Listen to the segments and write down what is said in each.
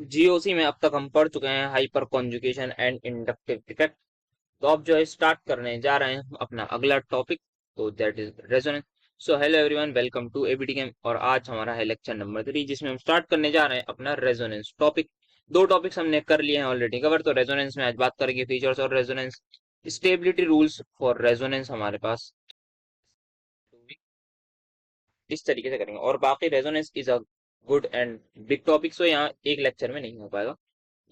GOC में अब तक हम पढ़ चुके हैं hyper conjugation and inductive effect. तो अब जो है स्टार्ट करने जा रहे हैं अपना अगला टॉपिक, तो that is resonance. So hello everyone, welcome to ABT game. और आज हमारा है लेक्चर नंबर 3, जिसमें हम स्टार्ट करने जा रहे हैं अपना रेजोनेंस टॉपिक। दो टॉपिक्स हमने कर लिए हैं ऑलरेडी कवर। तो रेजोनेंस में आज बात करेंगे फीचर्स और resonance, stability rules for resonance हमारे पास इस तरीके से करेंगे। और बाकी resonance is a good and big topic, so यहाँ एक लेक्चर में नहीं हो पाएगा।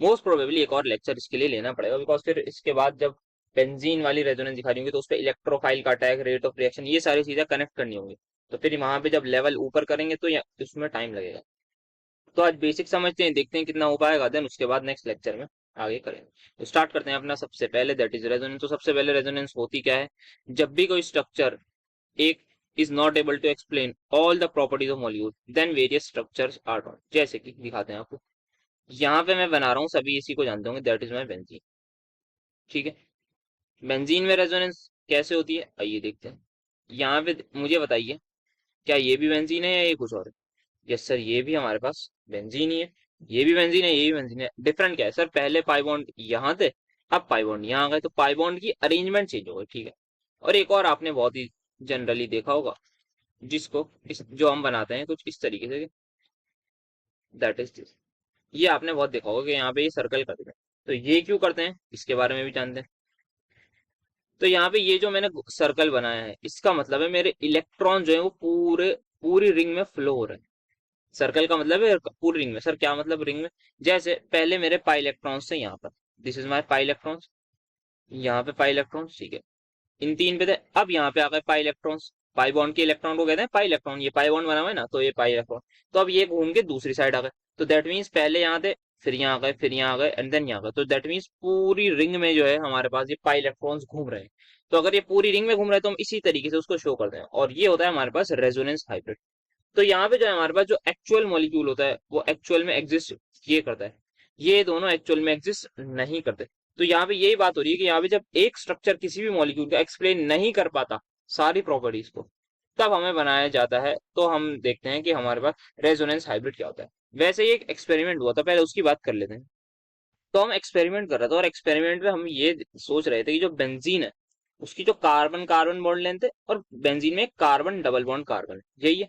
मोस्ट प्रोबेबली एक और लेक्चर इसके लिए लेना पड़ेगा, बिकॉज फिर इसके बाद जब बेंजीन वाली रेजोनेंस दिखा रही होंगी तो उस पर इलेक्ट्रोफाइल का अटैक, रेट ऑफ रिएक्शन, ये सारी चीजें कनेक्ट करनी होंगी। तो फिर वहां पे जब लेवल ऊपर करेंगे तो उसमें टाइम लगेगा। तो आज बेसिक समझते हैं, देखते हैं कितना हो पाएगा, देन उसके बाद नेक्स्ट लेक्चर में आगे करेंगे। तो स्टार्ट करते हैं अपना सबसे पहले, दैट इज रेजोनेंस। तो सबसे पहले रेजोनेंस होती क्या है? जब भी कोई स्ट्रक्चर एक is not able to explain all the properties of molecule, then various structures are drawn। जैसे कि दिखाते हैं आपको, यहाँ पे मैं बना रहा हूँ, सभी इसी को जानते होंगे, दैट इज माई बेंजीन। ठीक है, बेंजीन में रेजोनेंस कैसे होती है आइए देखते हैं। यहाँ पे मुझे बताइए, क्या ये भी बेंजीन है या ये कुछ और है? यस सर, ये भी हमारे पास बेंजीन ही है। ये भी बेंजीन है, ये भी बेंजीन है। डिफरेंट क्या है सर? पहले पाई बॉन्ड यहाँ थे, अब पाई बॉन्ड यहाँ आ गए, तो पाई बॉन्ड की अरेंजमेंट चेंज हो गई। ठीक है, और एक और आपने बहुत ही जनरली देखा होगा, जिसको जो हम बनाते हैं कुछ इस तरीके से, दैट इज दिस। ये आपने बहुत देखा होगा कि यहाँ पे ये सर्कल करते हैं। तो ये क्यों करते हैं इसके बारे में भी जानते हैं। तो यहाँ पे ये जो मैंने सर्कल बनाया है, इसका मतलब है मेरे इलेक्ट्रॉन जो है वो पूरी रिंग में फ्लो हो रहे हैं। सर्कल का मतलब है पूरी रिंग में। सर क्या मतलब रिंग में? जैसे पहले मेरे पाई इलेक्ट्रॉन्स थे यहाँ पर, this is my pi electrons. यहाँ पे पाई इलेक्ट्रॉन्स, ठीक है, इन तीन पे थे। अब यहाँ पे आ गए पाई इलेक्ट्रॉन्स। पाई बॉन्ड के इलेक्ट्रॉन को कहते हैं पाई इलेक्ट्रॉन। ये पाई बॉन्ड बना हुआ है ना, तो ये पाई इलेक्ट्रॉन। तो अब ये घूम के दूसरी साइड आ गए। तो दैट मीन्स पहले यहाँ थे, फिर यहाँ आ गए, फिर यहाँ आ गए, एंड देन यहाँ आ गए। तो दैट मीन्स पूरी रिंग में जो है हमारे पास ये पाई इलेक्ट्रॉन्स घूम रहे हैं। तो अगर ये पूरी रिंग में घूम रहे हैं तो हम इसी तरीके से उसको शो करते हैं, और ये होता है हमारे पास रेजोनेंस हाइब्रिड। तो यहाँ पे जो है हमारे पास जो एक्चुअल मॉलिक्यूल होता है वो एक्चुअल में एग्जिस्ट ये करता है, ये दोनों एक्चुअल में एग्जिस्ट नहीं करते। तो यहाँ पे यही बात हो रही है कि यहाँ पे जब एक स्ट्रक्चर किसी भी मॉलिक्यूल का एक्सप्लेन नहीं कर पाता सारी प्रॉपर्टीज को, तब हमें बनाया जाता है। तो हम देखते हैं कि हमारे पास रेजोनेंस हाइब्रिड क्या होता है। वैसे ही एक एक्सपेरिमेंट हुआ था, पहले उसकी बात कर लेते हैं। तो हम एक्सपेरिमेंट कर रहे थे, और एक्सपेरिमेंट में हम ये सोच रहे थे कि जो बेंजीन है उसकी जो कार्बन कार्बन बॉन्ड लेंथ है, और बेंजीन में कार्बन डबल बॉन्ड कार्बन है, यही है।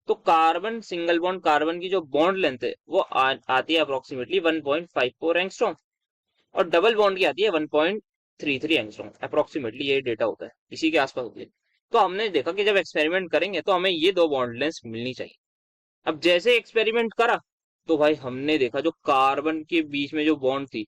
तो कार्बन सिंगल बॉन्ड कार्बन की जो बॉन्ड लेंथ है वो आती है अप्रोक्सीमेटली 1.54 एंगस्ट्रॉम, और डबल बॉन्ड की आती है 1.33 एंगस्ट्रॉम। अप्रोक्सीमेटली ये डेटा होता है, इसी के आसपास होती है। तो हमने देखा कि जब एक्सपेरिमेंट करेंगे तो हमें ये दो बॉन्ड लेंथ मिलनी चाहिए। अब जैसे एक्सपेरिमेंट करा तो भाई हमने देखा जो कार्बन के बीच में जो बॉन्ड थी,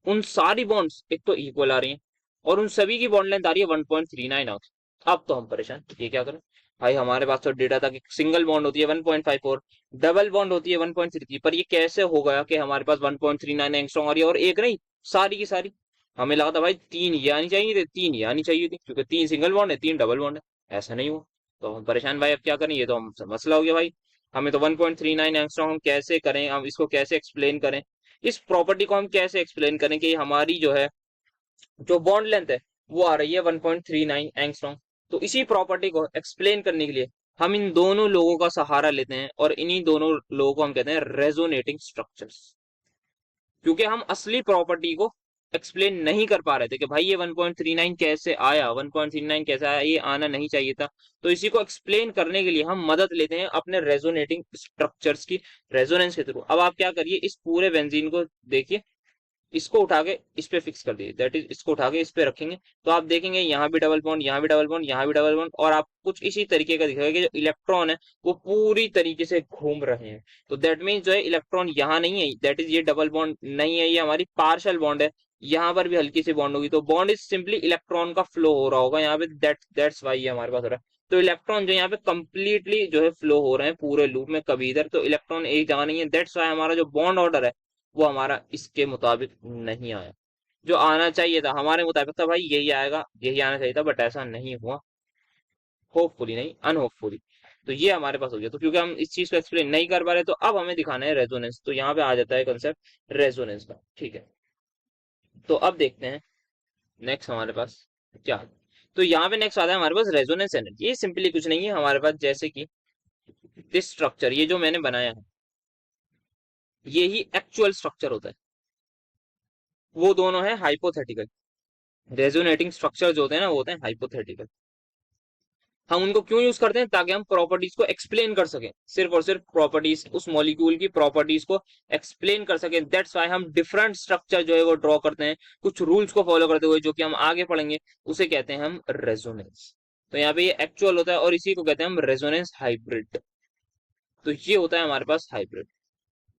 उन सारी बॉन्ड्स एक तो इक्वल आ रही हैं, और उन सभी की बॉन्ड लेंथ आ रही है 1.39 आवर्स। अब तो हम परेशान, ये क्या करें? भाई हमारे पास तो डेटा था कि सिंगल बॉन्ड होती है 1.54, डबल बॉन्ड होती है 1.33, पर ये कैसे हो गया कि हमारे पास 1.39 एंगस्ट्रॉम आ रही है और एक नहीं, सारी की सारी? हमें लगा था भाई तीन ये आनी चाहिए थी, तीन ये आनी चाहिए थी, क्योंकि तीन सिंगल बॉन्ड है, तीन डबल बॉन्ड है। ऐसा नहीं हुआ। तो हम परेशान भाई, अब क्या करें? ये तो हम मसला हो गया भाई। हमें तो 1.39 एंगस्ट्रॉम, हम कैसे करें? हम इसको कैसे एक्सप्लेन करें? इस प्रॉपर्टी को हम कैसे एक्सप्लेन करें कि हमारी जो है जो बॉन्ड लेंथ है वो आ रही है 1.39 एंगस्ट्रॉम? तो इसी प्रॉपर्टी को एक्सप्लेन करने के लिए हम इन दोनों लोगों का सहारा लेते हैं, और इन्हीं दोनों लोगों को हम कहते हैं रेजोनेटिंग स्ट्रक्चर्स। क्योंकि हम असली प्रॉपर्टी को एक्सप्लेन नहीं कर पा रहे थे कि भाई ये 1.39 कैसे आया, 1.39 कैसे आया, ये आना नहीं चाहिए था। तो इसी को एक्सप्लेन करने के लिए हम मदद लेते हैं अपने रेजोनेटिंग स्ट्रक्चर्स की, रेजोनेंस के थ्रू। अब आप क्या करिए, इस पूरे बेंजीन को देखिए, इसको उठा के इस पे फिक्स कर दीजिए, दैट इज इसको उठा के इस पे रखेंगे, तो आप देखेंगे यहाँ भी डबल बॉन्ड, यहाँ भी डबल बॉन्ड, यहाँ भी डबल बॉन्ड, और आप कुछ इसी तरीके का दिखेगा कि जो इलेक्ट्रॉन है वो पूरी तरीके से घूम रहे हैं। तो दैट मीन्स जो है इलेक्ट्रॉन यहाँ नहीं है, दैट इज ये डबल बॉन्ड नहीं है, ये हमारी पार्शियल बॉन्ड है। यहाँ पर भी हल्की सी बॉन्ड होगी, तो बॉन्ड इज सिंपली इलेक्ट्रॉन का फ्लो हो रहा होगा यहाँ पे, दैट्स वाई ये हमारे पास हो रहा है। तो इलेक्ट्रॉन जो यहाँ पे कंप्लीटली जो है फ्लो हो रहे हैं पूरे लूप में, कभी इधर, तो इलेक्ट्रॉन एक जगह नहीं है। दैट्स वाई हमारा जो बॉन्ड ऑर्डर है वो हमारा इसके मुताबिक नहीं आया। जो आना चाहिए था हमारे मुताबिक था भाई, यही आएगा, यही आना चाहिए था, बट ऐसा नहीं हुआ। होपफुली नहीं, अनहोपफुली। तो ये हमारे पास हो गया। तो क्योंकि हम इस चीज को एक्सप्लेन नहीं कर पा रहे, तो अब हमें दिखाना है रेजोनेंस। तो यहाँ पे आ जाता है कंसेप्ट रेजोनेंस का। ठीक है, तो अब देखते हैं नेक्स्ट हमारे पास क्या है। तो यहाँ पे नेक्स्ट आता है हमारे पास रेजोनेंस एनर्जी। ये सिंपली कुछ नहीं है हमारे पास, जैसे कि दिस स्ट्रक्चर, ये जो मैंने बनाया है, यही एक्चुअल स्ट्रक्चर होता है। वो दोनों है हाइपोथेटिकल। रेजोनेटिंग स्ट्रक्चर जो होते हैं ना, वो होते हैं हाइपोथेटिकल। हम उनको क्यों यूज करते हैं? ताकि हम प्रॉपर्टीज को एक्सप्लेन कर सकें, सिर्फ और सिर्फ प्रॉपर्टीज, उस मॉलिक्यूल की प्रॉपर्टीज को एक्सप्लेन कर सकें। दैट्स वाई हम डिफरेंट स्ट्रक्चर जो है वो ड्रॉ करते हैं, कुछ रूल्स को फॉलो करते हुए, जो कि हम आगे पढ़ेंगे। उसे कहते हैं हम रेजोनेंस। तो यहाँ पे ये एक्चुअल होता है, और इसी को कहते हैं हम रेजोनेंस हाइब्रिड। तो ये होता है हमारे पास हाइब्रिड।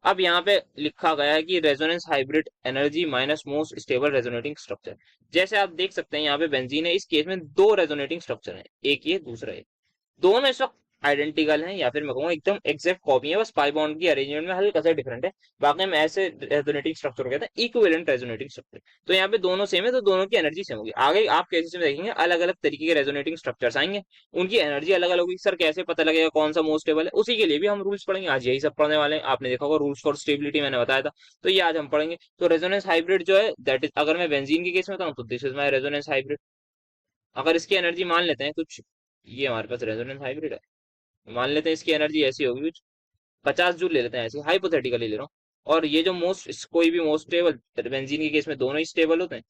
अब यहाँ पे लिखा गया है कि resonance hybrid energy minus most stable resonating structure. जैसे आप देख सकते हैं यहाँ पे बेंजीन है, इस केस में दो रेजोनेटिंग स्ट्रक्चर है, एक ये दूसरा ये। दोनों इस वक्त आइडेंटिकल हैं, या फिर मैं कहूंगा एकदम एग्जैक्ट कॉपी है, बस पाई बॉन्ड की अरेंजमेंट में हल्का सा डिफरेंट है। बाकी हम ऐसे रेजोनेटिंग स्ट्रक्चर को कहते हैं इक्विवेलेंट रेजोनेटिंग स्ट्रक्चर। तो यहाँ पे दोनों सेम है, तो दोनों की एनर्जी सेम होगी। आगे आप केसेस में देखेंगे अलग अलग तरीके के रेजोनेटिंग स्ट्रक्चर्स आएंगे, उनकी एनर्जी अलग अलग होगी। सर कैसे पता लगेगा कौन सा मोस्ट स्टेबल है? उसी के लिए भी हम रूल्स पढ़ेंगे, आज यही सब पढ़ने वाले हैं। आपने देखा होगा रूल्स फॉर स्टेबिलिटी, मैंने बताया था, तो ये आज हम पढ़ेंगे। तो रेजोनेंस हाइब्रिड जो है, दैट इज, अगर मैं बेंजीन के केस में बताऊं तो this is my resonance hybrid. अगर इसकी एनर्जी मान लेते हैं कुछ, ये हमारे पास रेजोनेंस हाइब्रिड है, मान लेते हैं इसकी एनर्जी ऐसी होगी कुछ 50 जूल ले लेते हैं, ऐसे हाइपोथेटिकली ले रहा हूँ। और ये जो मोस्ट, कोई भी मोस्ट स्टेबल, बेंजीन के केस में दोनों ही स्टेबल होते हैं,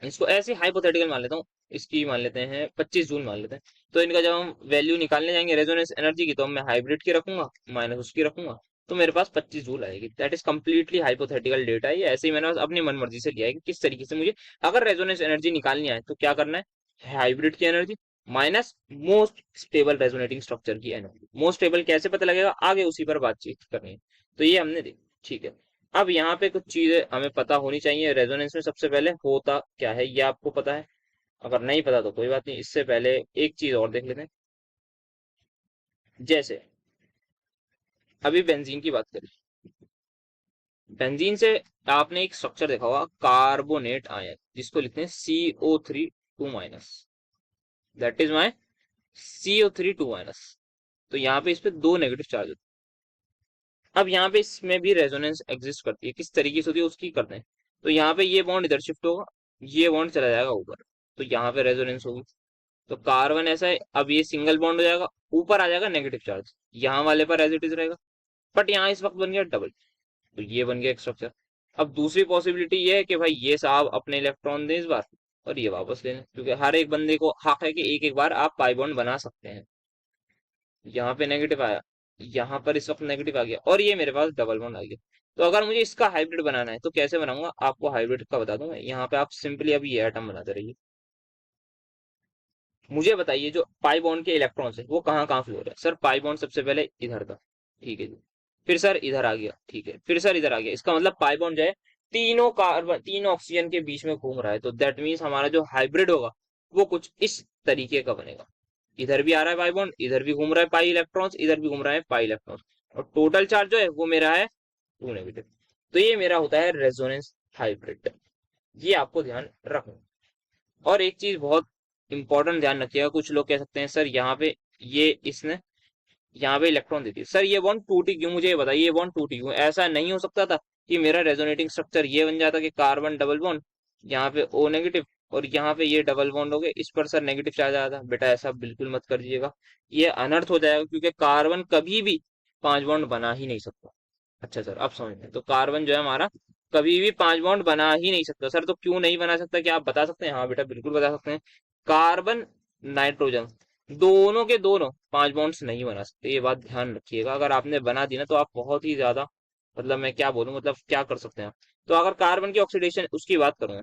इसको ऐसे हाइपोथेटिकल मान लेता हूँ। इसकी मान लेते हैं 25 जूल मान लेते हैं। तो इनका जब हम वैल्यू निकालने जाएंगे रेजोनेंस एनर्जी की, तो मैं हाइब्रिड की रखूंगा माइनस उसकी रखूंगा, तो मेरे पास 25 जूल आएगी। That is completely hypothetical data है, ये ऐसे ही मैंने बस अपनी मन मर्जी से लिया है कि किस तरीके से मुझे अगर रेजोनेंस एनर्जी निकालनी है तो क्या करना है। हाइब्रिड की energy minus most stable resonating structure की एनर्जी। मोस्ट स्टेबल कैसे पता लगेगा, आगे उसी पर बातचीत करनी है। तो ये हमने देखी, ठीक है। अब यहाँ पे कुछ चीजें हमें पता होनी चाहिए। रेजोनेंस में सबसे पहले होता क्या है ये आपको पता है, अगर नहीं पता तो कोई बात नहीं। इससे पहले एक चीज और देख लेते हैं। जैसे अभी बेंजीन की बात करें, बेंजीन से आपने एक स्ट्रक्चर देखा होगा, कार्बोनेट आयन, जिसको लिखते हैं CO3 2 minus. That is my CO3 2 minus. तो यहाँ पे इस पे दो नेगेटिव चार्ज होते हैं। अब यहाँ पे इसमें भी रेजोनेंस एग्जिस्ट करती है, किस तरीके से होती है उसकी करते हैं। तो यहाँ पे ये बॉन्ड इधर शिफ्ट होगा, ये बॉन्ड चला जाएगा ऊपर, तो यहाँ पे रेजोनेंस होगी। तो कार्बन ऐसा है, अब ये सिंगल बॉन्ड हो जाएगा, ऊपर आ जाएगा नेगेटिव चार्ज, यहाँ वाले पर एज इट इज रहेगा। बट यहाँ इस वक्त बन गया डबल, तो ये बन गया एक स्ट्रक्चर। अब दूसरी पॉसिबिलिटी ये है कि भाई ये साहब अपने इलेक्ट्रॉन दें इस बार, और ये वापस ले लें, क्योंकि हर एक बंदे को हक है कि एक एक बार आप पाई बॉन्ड बना सकते हैं। यहाँ पे नेगेटिव आया, यहाँ पर इस वक्त नेगेटिव आ गया, और ये मेरे पास डबल बॉन्ड आ गया। तो अगर मुझे इसका हाइब्रिड बनाना है तो कैसे बनाऊंगा, आपको हाइब्रिड का बता दूं मैं। यहाँ पे आप सिंपली अभी ये एटम बनाते रहिए, मुझे बताइए जो पाई बॉन्ड के इलेक्ट्रॉन्स है वो कहाँ कहाँ फ्लो हो रहा है। सर पाई बॉन्ड सबसे पहले इधर था, ठीक है जी, फिर सर इधर आ गया, ठीक है, फिर सर इधर आ गया। इसका मतलब पाई बॉन्ड जो है तीनों कार्बन, तीनों ऑक्सीजन के बीच में घूम रहा है। तो दैट मीन्स हमारा जो हाइब्रिड होगा वो कुछ इस तरीके का बनेगा। इधर भी आ रहा है पाई बॉन्ड, इधर भी घूम रहा है पाई इलेक्ट्रॉन्स, इधर भी घूम रहा है पाई इलेक्ट्रॉन्स, और टोटल चार्ज जो है वो मेरा है 2 नेगेटिव। तो ये मेरा होता है रेजोनेंस हाइब्रिड। ये आपको ध्यान रखना। और एक चीज बहुत इंपॉर्टेंट ध्यान रखिएगा, कुछ लोग कह सकते हैं सर यहाँ पे ये इसने यहाँ पे इलेक्ट्रॉन देती है, सर ये बॉन्ड टूटी क्यों, मुझे ये बताइए ये बॉन्ड टूटी क्यों। ऐसा नहीं हो सकता था कि मेरा रेजोनेटिंग स्ट्रक्चर ये बन जाता कि कार्बन डबल बॉन्ड, यहाँ पे O नेगेटिव, और यहाँ पे ये डबल बॉन्ड हो गए, इस पर सर नेगेटिव चार्ज आया था। बेटा ऐसा बिल्कुल मत कर दीजिएगा, ये अनर्थ हो जाएगा, क्योंकि कार्बन कभी भी 5 बॉन्ड बना ही नहीं सकता। अच्छा सर अब समझ में, तो कार्बन जो है हमारा कभी भी 5 बॉन्ड बना ही नहीं सकता। सर तो क्यों नहीं बना सकता, क्या आप बता सकते हैं? हाँ बेटा बिल्कुल बता सकते हैं। कार्बन नाइट्रोजन दोनों के दोनों 5 बॉन्ड्स नहीं बना सकते, ये बात ध्यान रखिएगा। अगर आपने बना दी ना तो आप बहुत ही ज्यादा, मतलब मैं क्या बोलूं, मतलब क्या कर सकते हैं आप। तो अगर कार्बन की ऑक्सीडेशन उसकी बात करूं,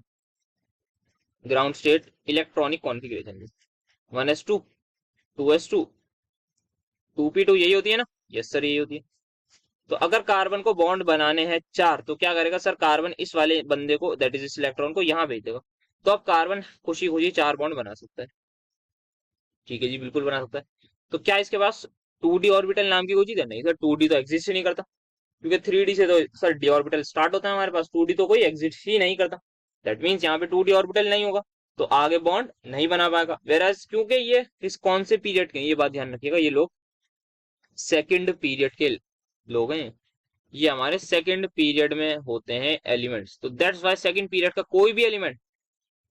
ग्राउंड स्टेट इलेक्ट्रॉनिक कॉन्फ़िगरेशन में 1s2 2s2 2p2 यही होती है ना। यस सर यही होती है। तो अगर कार्बन को बॉन्ड बनाने हैं 4, तो क्या करेगा सर, कार्बन इस वाले बंदे को, दैट इज इस इलेक्ट्रॉन को यहाँ भेज देगा। तो अब कार्बन खुशी खुशी 4 बॉन्ड बना सकता है। ठीक है जी बिल्कुल बना सकता है। तो क्या इसके पास 2d ऑर्बिटल नाम की कोई चीज है? नहीं सर, 2d तो एग्जिस्ट ही नहीं करता, क्योंकि 3d से तो सर डी ऑर्बिटल स्टार्ट होता है हमारे पास, 2d तो कोई एग्जिस्ट ही नहीं करता। दैट मीन्स यहाँ पे 2d ऑर्बिटल नहीं होगा, तो आगे बॉन्ड नहीं बना पाएगा। वेराज क्योंकि ये इस कौन से पीरियड के, ये बात ध्यान रखिएगा, ये लोग सेकेंड पीरियड के लोग हैं, ये हमारे सेकंड पीरियड में होते हैं एलिमेंट्स। तो दैट्स वाई सेकंड पीरियड का कोई भी एलिमेंट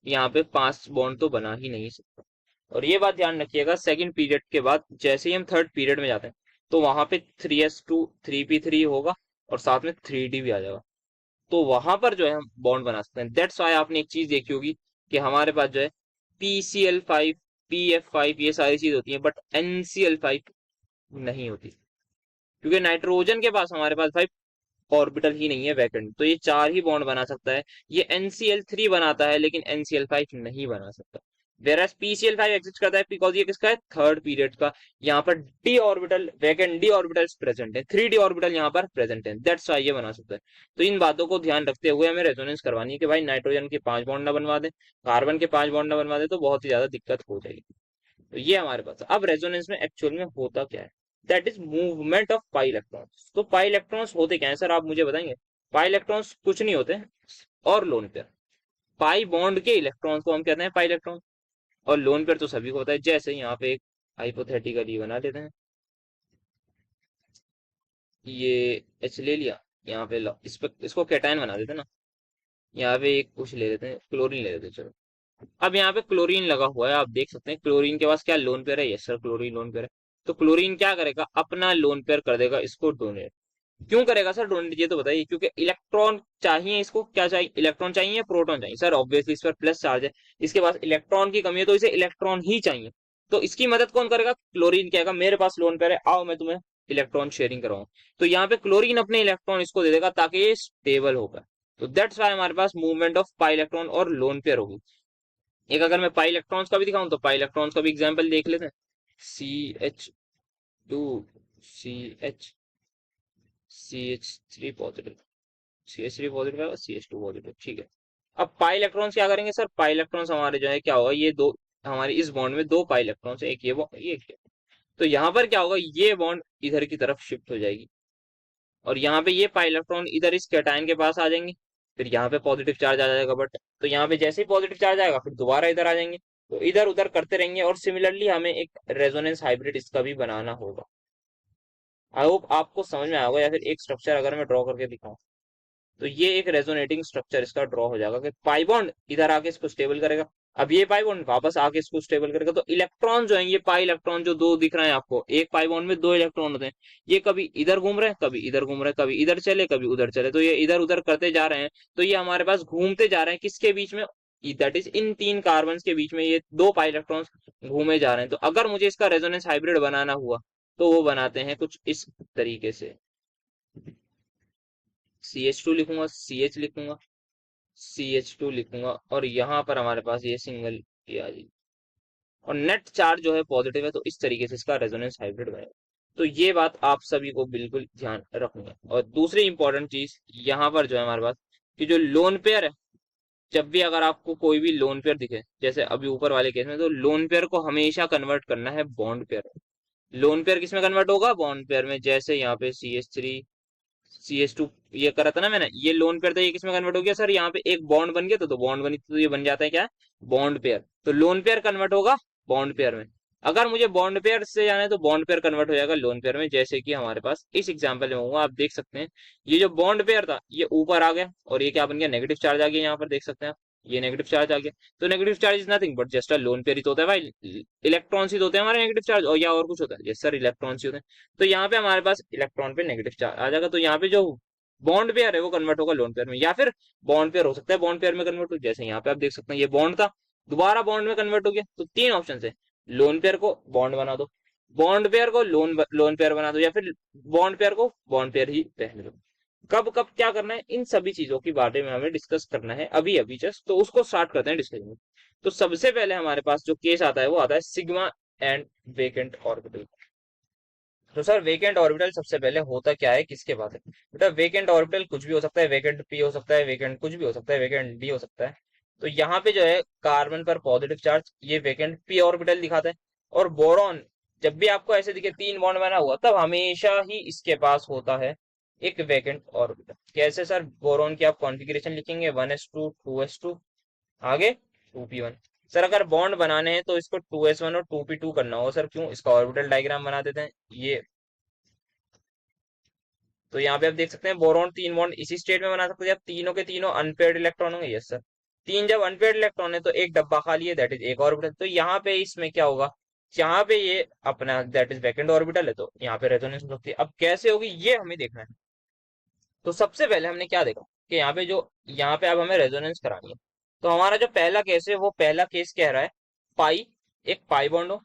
यहाँ पे 5 बॉन्ड तो बना ही नहीं सकता। और ये बात ध्यान रखिएगा, सेकंड पीरियड के बाद जैसे ही हम थर्ड पीरियड में जाते हैं, तो वहां पे 3s2 3p3 होगा, और साथ में 3D भी आ जाएगा, तो वहां पर जो है हम बॉन्ड बना सकते हैं। दैट्स वाई आपने एक चीज देखी होगी कि हमारे पास जो है PCl5, PF5 ये सारी चीज होती है, बट NCl5 नहीं होती, क्योंकि नाइट्रोजन के पास हमारे पास भाई ऑर्बिटल ही नहीं है वैकेंट, तो ये 4 ही बॉन्ड बना सकता है। ये NCl3 बनाता है लेकिन NCl5 नहीं बना सकता। वेरस PCl5 एग्जिस्ट करता है बिकॉज ये किसका है, थर्ड पीरियड का। यहाँ पर D orbital vacant, D orbitals present है, 3D ऑर्बिटल यहाँ पर प्रेजेंट है, दैट्स वाई ये बना सकता है। तो इन बातों को ध्यान रखते हुए हमें रेजोनेंस करवानी है कि भाई नाइट्रोजन के 5 बॉन्ड ना बनवा दे, कार्बन के 5 बॉन्ड ना बनवा दे, तो बहुत ही ज्यादा दिक्कत हो जाएगी। तो ये हमारे पास है। अब रेजोनेंस में एक्चुअल में होता क्या है, that is movement of pi electrons. तो पाई इलेक्ट्रॉन्स होते क्या है सर, आप मुझे बताएंगे। पाई इलेक्ट्रॉन्स कुछ नहीं होते और लोन पेयर, पाई बॉन्ड के इलेक्ट्रॉन्स को हम कहते हैं पाई इलेक्ट्रॉन, और लोन पेयर तो सभी को होता है। जैसे यहाँ पे एक हाइपोथेटिकली बना लेते हैं, ये H ले लिया, यहाँ पे इस पर इसको कैटायन बना देते हैं ना, यहाँ पे एक कुछ ले लेते हैं, क्लोरीन ले लेते हैं, चलो। अब यहाँ पे क्लोरीन लगा हुआ है, आप देख सकते हैं क्लोरीन के पास क्या लोन पेयर है, yes sir chlorine lone pair है। तो क्लोरीन क्या करेगा, अपना लोन पेयर कर देगा इसको डोनेट। क्यों करेगा सर डोनेट, ये तो बताइए। क्योंकि इलेक्ट्रॉन चाहिए इसको, क्या चाहिए, इलेक्ट्रॉन चाहिए या प्रोटॉन चाहिए सर, ऑब्वियसली इस पर प्लस चार्ज है, इसके पास इलेक्ट्रॉन की कमी है, तो इसे इलेक्ट्रॉन ही चाहिए। तो इसकी मदद कौन करेगा, क्लोरीन कहेगा मेरे पास लोन पेयर है, आओ मैं तुम्हें इलेक्ट्रॉन शेयरिंग कराऊं। तो यहाँ पे क्लोरीन अपने इलेक्ट्रॉन इसको दे देगा ताकि ये स्टेबल होगा। तो दैट्स वाई हमारे पास मूवमेंट ऑफ पाई इलेक्ट्रॉन और लोन पेयर होगी। एक अगर मैं पाई इलेक्ट्रॉन्स का भी दिखाऊं तो पाई इलेक्ट्रॉन्स का भी एग्जांपल देख लेते हैं। CH2, CH, CH3 positive, CH3 positive है, CH2 पॉजिटिव, ठीक है। अब पाई इलेक्ट्रॉन्स क्या करेंगे सर, पाई इलेक्ट्रॉन्स हमारे जो है क्या होगा, ये दो हमारे इस बॉन्ड में दो पाई इलेक्ट्रॉन्स है, एक ये बॉन्ड ये एक ये। तो यहाँ पर क्या होगा, ये बॉन्ड इधर की तरफ शिफ्ट हो जाएगी, और यहाँ पे ये पाई इलेक्ट्रॉन इधर इस कैटायन के पास आ जाएंगे, फिर यहाँ पे पॉजिटिव चार्ज आ जाएगा, बट तो यहाँ पे जैसे ही पॉजिटिव चार्ज आएगा फिर दोबारा इधर आ जाएंगे, तो इधर उधर करते रहेंगे। और सिमिलरली हमें एक रेजोनेंस हाइब्रिड इसका भी बनाना होगा। आई होप आपको समझ में आएगा, या फिर एक स्ट्रक्चर अगर मैं ड्रॉ करके दिखाऊं, तो ये एक रेजोनेटिंग स्ट्रक्चर इसका ड्रॉ हो जाएगा कि पाई बॉन्ड इधर आके इसको स्टेबल करेगा, अब ये पाई बॉन्ड वापस आके इसको स्टेबल करेगा। तो इलेक्ट्रॉन जो है, ये पाई इलेक्ट्रॉन जो दो दिख रहे हैं आपको, एक पाई बॉन्ड में दो इलेक्ट्रॉन होते हैं, ये कभी इधर घूम रहे हैं, कभी इधर घूम रहे हैं, कभी इधर चले कभी उधर चले, तो ये इधर उधर करते जा रहे हैं। तो ये हमारे पास घूमते जा रहे हैं किसके बीच में, दैट इज इन तीन कार्बन के बीच में ये दो पाई इलेक्ट्रॉन्स घूमे जा रहे हैं। तो अगर मुझे इसका रेजोनेंस हाइब्रिड बनाना हुआ तो वो बनाते हैं कुछ इस तरीके से, CH2 लिखूंगा, CH लिखूंगा, CH2 लिखूंगा, और यहाँ पर हमारे पास ये सिंगल ये आ जाएगी, और नेट चार्ज जो है पॉजिटिव है, तो इस तरीके से इसका रेजोनेंस हाइब्रिड बनेगा। तो ये बात आप सभी को बिल्कुल ध्यान रखनी है। और दूसरी इंपॉर्टेंट चीज यहाँ पर जो है हमारे पास, कि जो लोन पेयर है, जब भी अगर आपको कोई भी लोन पेयर दिखे, जैसे अभी ऊपर वाले केस में, तो लोन पेयर को हमेशा कन्वर्ट करना है बॉन्ड पेयर। लोन पेयर किसमें कन्वर्ट होगा, बॉन्ड पेयर में। जैसे यहाँ पे CH3 CH2 ये करा था ना मैंने, ये लोन पेयर था, ये किसमें कन्वर्ट हो गया सर, यहाँ पे एक बॉन्ड बन गया, तो बॉन्ड बनी, तो ये बन जाता है क्या, बॉन्ड पेयर। तो लोन पेयर कन्वर्ट होगा बॉन्ड पेयर में। अगर मुझे बॉन्ड पेयर से जाना है तो बॉन्ड पेयर कन्वर्ट हो जाएगा लोन पेयर में। जैसे कि हमारे पास इस एग्जांपल में होगा, आप देख सकते हैं, ये जो बॉन्ड पेयर था ये ऊपर आ गया, और ये क्या बन गया, नेगेटिव चार्ज आ गया, यहाँ पर देख सकते हैं आप, ये नेगेटिव चार्ज आ गया। तो negative charge is nothing but just a lone pair ही तो होता है भाई, इलेक्ट्रॉन्स ही तो होते हैं हमारे नेगेटिव चार्ज, और या और कुछ होता है, यस सर इलेक्ट्रॉन्स ही होते हैं। तो यहाँ पे हमारे पास इलेक्ट्रॉन पे नेगेटिव चार्ज आ जाएगा, तो यहाँ पे जो बॉन्ड पेयर है वो कन्वर्ट होगा लोन पेयर में, या फिर बॉन्ड पेयर हो सकता है बॉन्ड पेयर में कन्वर्ट हो। जैसे यहाँ पे आप देख सकते हैं, ये बॉन्ड था, दोबारा बॉन्ड में कन्वर्ट हो गया। तो तीन ऑप्शन है, लोन पेयर को बॉन्ड बना दो, बॉन्ड पेयर को लोन लोन पेयर बना दो, या फिर बॉन्ड पेयर को बॉन्ड पेयर ही रहने दो। कब कब क्या करना है, इन सभी चीजों के बारे में हमें डिस्कस करना है अभी अभी जस्ट। तो उसको स्टार्ट करते हैं डिस्कशन। तो सबसे पहले हमारे पास जो केस आता है वो आता है सिग्मा एंड वेकेंट ऑर्बिटल। तो सर वेकेंट ऑर्बिटल सबसे पहले होता क्या है, किसके पास है बेटा, वेकेंट ऑर्बिटल कुछ भी हो सकता है, वेकेंट पी हो सकता है, वेकेंट कुछ भी हो सकता है, वेकेंट डी हो सकता है। तो यहाँ पे जो है कार्बन पर पॉजिटिव चार्ज, ये वेकेंट पी ऑर्बिटल दिखाता है। और बोरॉन, जब भी आपको ऐसे दिखे तीन बॉन्ड बना हुआ, तब हमेशा ही इसके पास होता है एक वेकेंट ऑर्बिटल। कैसे सर, बोरॉन की आप कॉन्फ़िगरेशन लिखेंगे 1s2 2s2, आगे 2p1। सर अगर बॉन्ड बनाने हैं तो इसको 2s1 और 2p2 करना होगा सर, क्यों, इसका ऑर्बिटल डायग्राम बना देते हैं ये। तो यहाँ पे आप देख सकते हैं बोरॉन तीन बॉन्ड इसी स्टेट में बना सकते हैं जब तीनों के तीनों अनपेयर्ड इलेक्ट्रॉन होंगे, यस सर। तीन जब अनपेयर्ड इलेक्ट्रॉन है तो एक डब्बा खाली है, दैट इज एक ऑर्बिटल। तो यहाँ पे इसमें क्या होगा, यहाँ पे ये अपना दैट इज वैकेंट ऑर्बिटल है, तो यहाँ पे रेजोनेंस हो सकती है। अब कैसे होगी ये हमें देखना है। तो सबसे पहले हमने क्या देखा कि यहाँ पे अब हमें रेजोनेंस करानी है। तो हमारा जो पहला केस है वो पहला केस कह रहा है पाई, एक पाई बॉन्ड हो,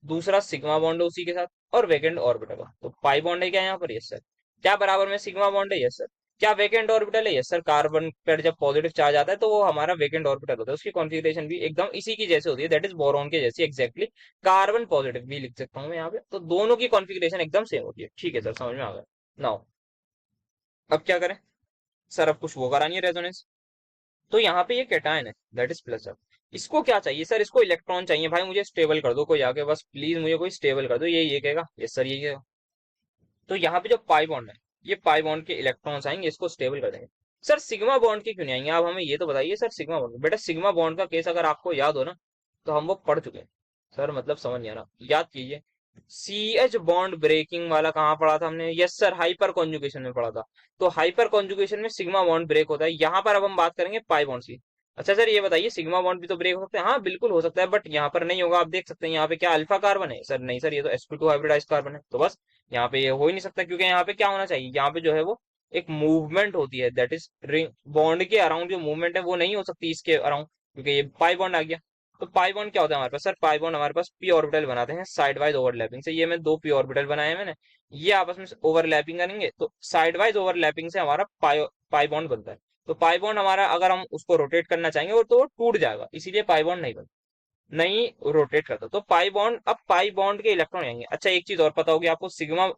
दूसरा सिग्मा बॉन्ड है उसी के साथ, और वेकेंट ऑर्बिटल है। तो पाई बॉन्ड है क्या यहाँ पर? Yes sir. क्या बराबर में सिग्मा बॉन्ड है? Yes sir. क्या वेकेंट ऑर्बिटल है? Yes sir. कार्बन पर जब पॉजिटिव चार्ज आता है तो वो हमारा वेकेंट ऑर्बिटल होता है, उसकी कॉन्फ़िगरेशन भी एकदम इसी की जैसे होती है, दैट इज बोरॉन के जैसी एग्जैक्टली। कार्बन पॉजिटिव भी लिख सकता हूँ मैं यहाँ पे, तो दोनों की कॉन्फ़िगरेशन एकदम सेम होती है। ठीक है सर, समझ में आ गया। नाउ अब क्या करें सर? अब कुछ वो करानी है रेजोनेंस। तो यहाँ पे ये कैटायन है, दैट इज प्लस। अब इसको क्या चाहिए सर? इसको इलेक्ट्रॉन चाहिए भाई, मुझे स्टेबल कर दो कोई आके, बस प्लीज मुझे कोई स्टेबल कर दो। ये कहेगा यस सर, ये कहेगा। तो यहाँ पे जो पाई बॉन्ड है, ये पाई बॉन्ड के इलेक्ट्रॉन्स आएंगे, इसको स्टेबल कर देंगे। सर सिग्मा बॉन्ड के क्यों नहीं आएंगे? आप हमें ये तो बताइए सर। सिग्मा बॉन्ड, बेटा सिग्मा बॉन्ड का केस अगर आपको याद हो ना, तो हम वो पढ़ चुके हैं। सर मतलब समझ नहीं आ रहा, याद कीजिए। सी एच बॉन्ड ब्रेकिंग वाला कहाँ पढ़ा था हमने? यस सर, हाइपर कॉन्जुगेशन में पढ़ा था। तो हाइपर कॉन्जुगेशन में सिग्मा बॉन्ड ब्रेक होता है। यहाँ पर अब हम बात करेंगे पाई बॉन्ड की। अच्छा सर ये बताइए, सिग्मा बॉन्ड भी तो ब्रेक हो सकता है? हाँ बिल्कुल हो सकता है, बट यहाँ पर नहीं होगा। आप देख सकते हैं यहाँ पे क्या अल्फा कार्बन है? सर नहीं सर, ये तो sp2 हाइब्रिडाइज कार्बन है, तो बस यहाँ पे ये हो ही नहीं सकता, क्योंकि यहाँ पे क्या होना चाहिए? यहाँ पे जो है वो एक मूवमेंट होती है, दैट इज रिंग बॉन्ड के अराउंड जो मूवमेंट है वो नहीं हो सकती इसके अराउंड, क्योंकि ये पाई बॉन्ड आ गया। तो पाई बॉन्ड क्या होता है हमारे पास? सर पाई बॉन्ड हमारे पास पी ऑर्बिटल बनाते हैं साइड वाइज ओवरलैपिंग से। ये मैं दो पी ऑर्बिटल बनाए हैं मैंने, ये आपस में ओवरलैपिंग करेंगे तो साइड वाइज ओवरलैपिंग से हमारा पाई बॉन्ड बनता है। तो पाई बॉन्ड हमारा अगर हम उसको रोटेट करना चाहेंगे वो तो वो टूट जाएगा, इसीलिए पाई बॉन्ड नहीं बनता, नहीं रोटेट करता। तो पाई बॉन्ड, अब पाई बॉन्ड के इलेक्ट्रॉन आएंगे। अच्छा एक चीज और पता होगी आपको, सिग्मा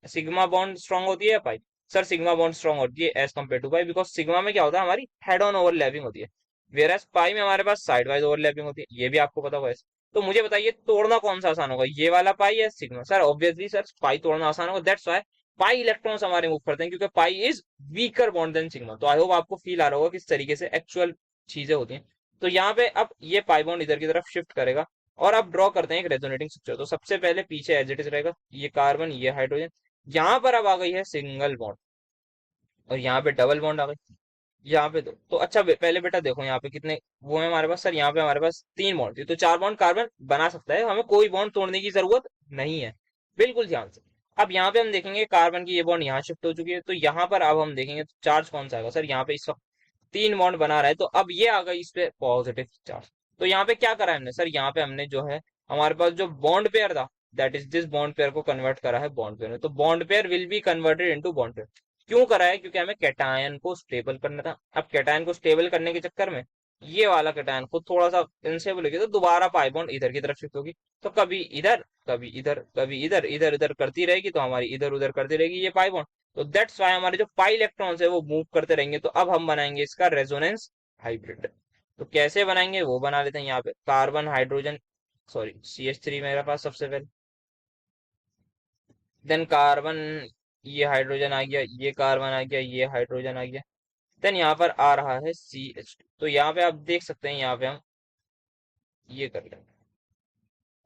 सिग्मा बॉन्ड स्ट्रांग होती है या pi? Sir sigma bond strong होती है as compare to pi, because sigma में क्या होता है, हमारी हेड ऑन ओवरलैपिंग होती है, वेयर पाई में हमारे पास साइड वाइज ओवरलैपिंग होती है। ये भी आपको पता होगा। तो मुझे बताइए तोड़ना कौन सा आसान होगा, ये वाला पाई या सिग्मा? सर ऑब्वियसली सर पाई तोड़ना आसान होगा, दैट्स व्हाई पाई इलेक्ट्रॉन्स हमारे मूव करते हैं, क्योंकि pi is weaker bond then sigma. तो आई होप आपको फील आ रहा होगा किस तरीके से एक्चुअल चीजें होती हैं। तो यहाँ पे अब ये पाई बॉन्ड इधर की तरफ शिफ्ट करेगा, और अब ड्रॉ करते हैं एक रेजोनेटिंग स्ट्रक्चर। तो सबसे पहले पीछे एज इट इज रहेगा, ये कार्बन, ये हाइड्रोजन। यहाँ पर अब आ गई है सिंगल बॉन्ड, और यहाँ पे डबल बॉन्ड आ गई, यहाँ पे दो। तो अच्छा पहले बेटा देखो यहाँ पे कितने वो है हमारे पास? सर यहाँ पे हमारे पास तीन बॉन्ड थी, तो चार बॉन्ड कार्बन बना सकता है, हमें कोई बॉन्ड तोड़ने की जरूरत नहीं है। बिल्कुल ध्यान से। अब यहाँ पे हम देखेंगे कार्बन की ये बॉन्ड यहाँ शिफ्ट हो चुकी है, तो यहाँ पर अब हम देखेंगे तो चार्ज कौन सा आएगा? सर यहाँ पे इस वक्त तीन बॉन्ड बना रहा है, तो अब ये आ गई इस पे पॉजिटिव चार्ज। तो यहाँ पे क्या करा है हमने? सर यहाँ पे हमने जो है हमारे पास जो बॉन्ड पेयर था, that is this bond pair को कन्वर्ट करा है बॉन्ड पेयर में। तो bond pair will be converted into bond pair. क्यों करा है? क्योंकि हमें कैटायन को स्टेबल करना था। अब कैटायन को स्टेबल करने के चक्कर में ये वाला कैटायन को थोड़ा सा अनस्टेबल हो गया, तो दोबारा पाई बॉन्ड इधर की तरफ शिफ्ट होगी। तो कभी इधर, कभी इधर, कभी इधर, इधर इधर करती रहेगी, तो हमारी इधर उधर करती रहेगी ये पाई बॉन्ड। तो दैट्स वाई हमारे जो पाई इलेक्ट्रॉन्स है वो मूव करते रहेंगे। तो अब हम बनाएंगे इसका रेजोनेंस हाइब्रिड। तो कैसे बनाएंगे वो बना लेते हैं। यहाँ पे कार्बन हाइड्रोजन, सॉरी CH3 मेरे पास सबसे पहले, देन कार्बन, ये हाइड्रोजन आ गया, ये कार्बन आ गया, ये हाइड्रोजन आ गया, देन यहाँ पर आ रहा है CH2। तो यहाँ पे आप देख सकते हैं, यहाँ पे हम ये कर लेंगे।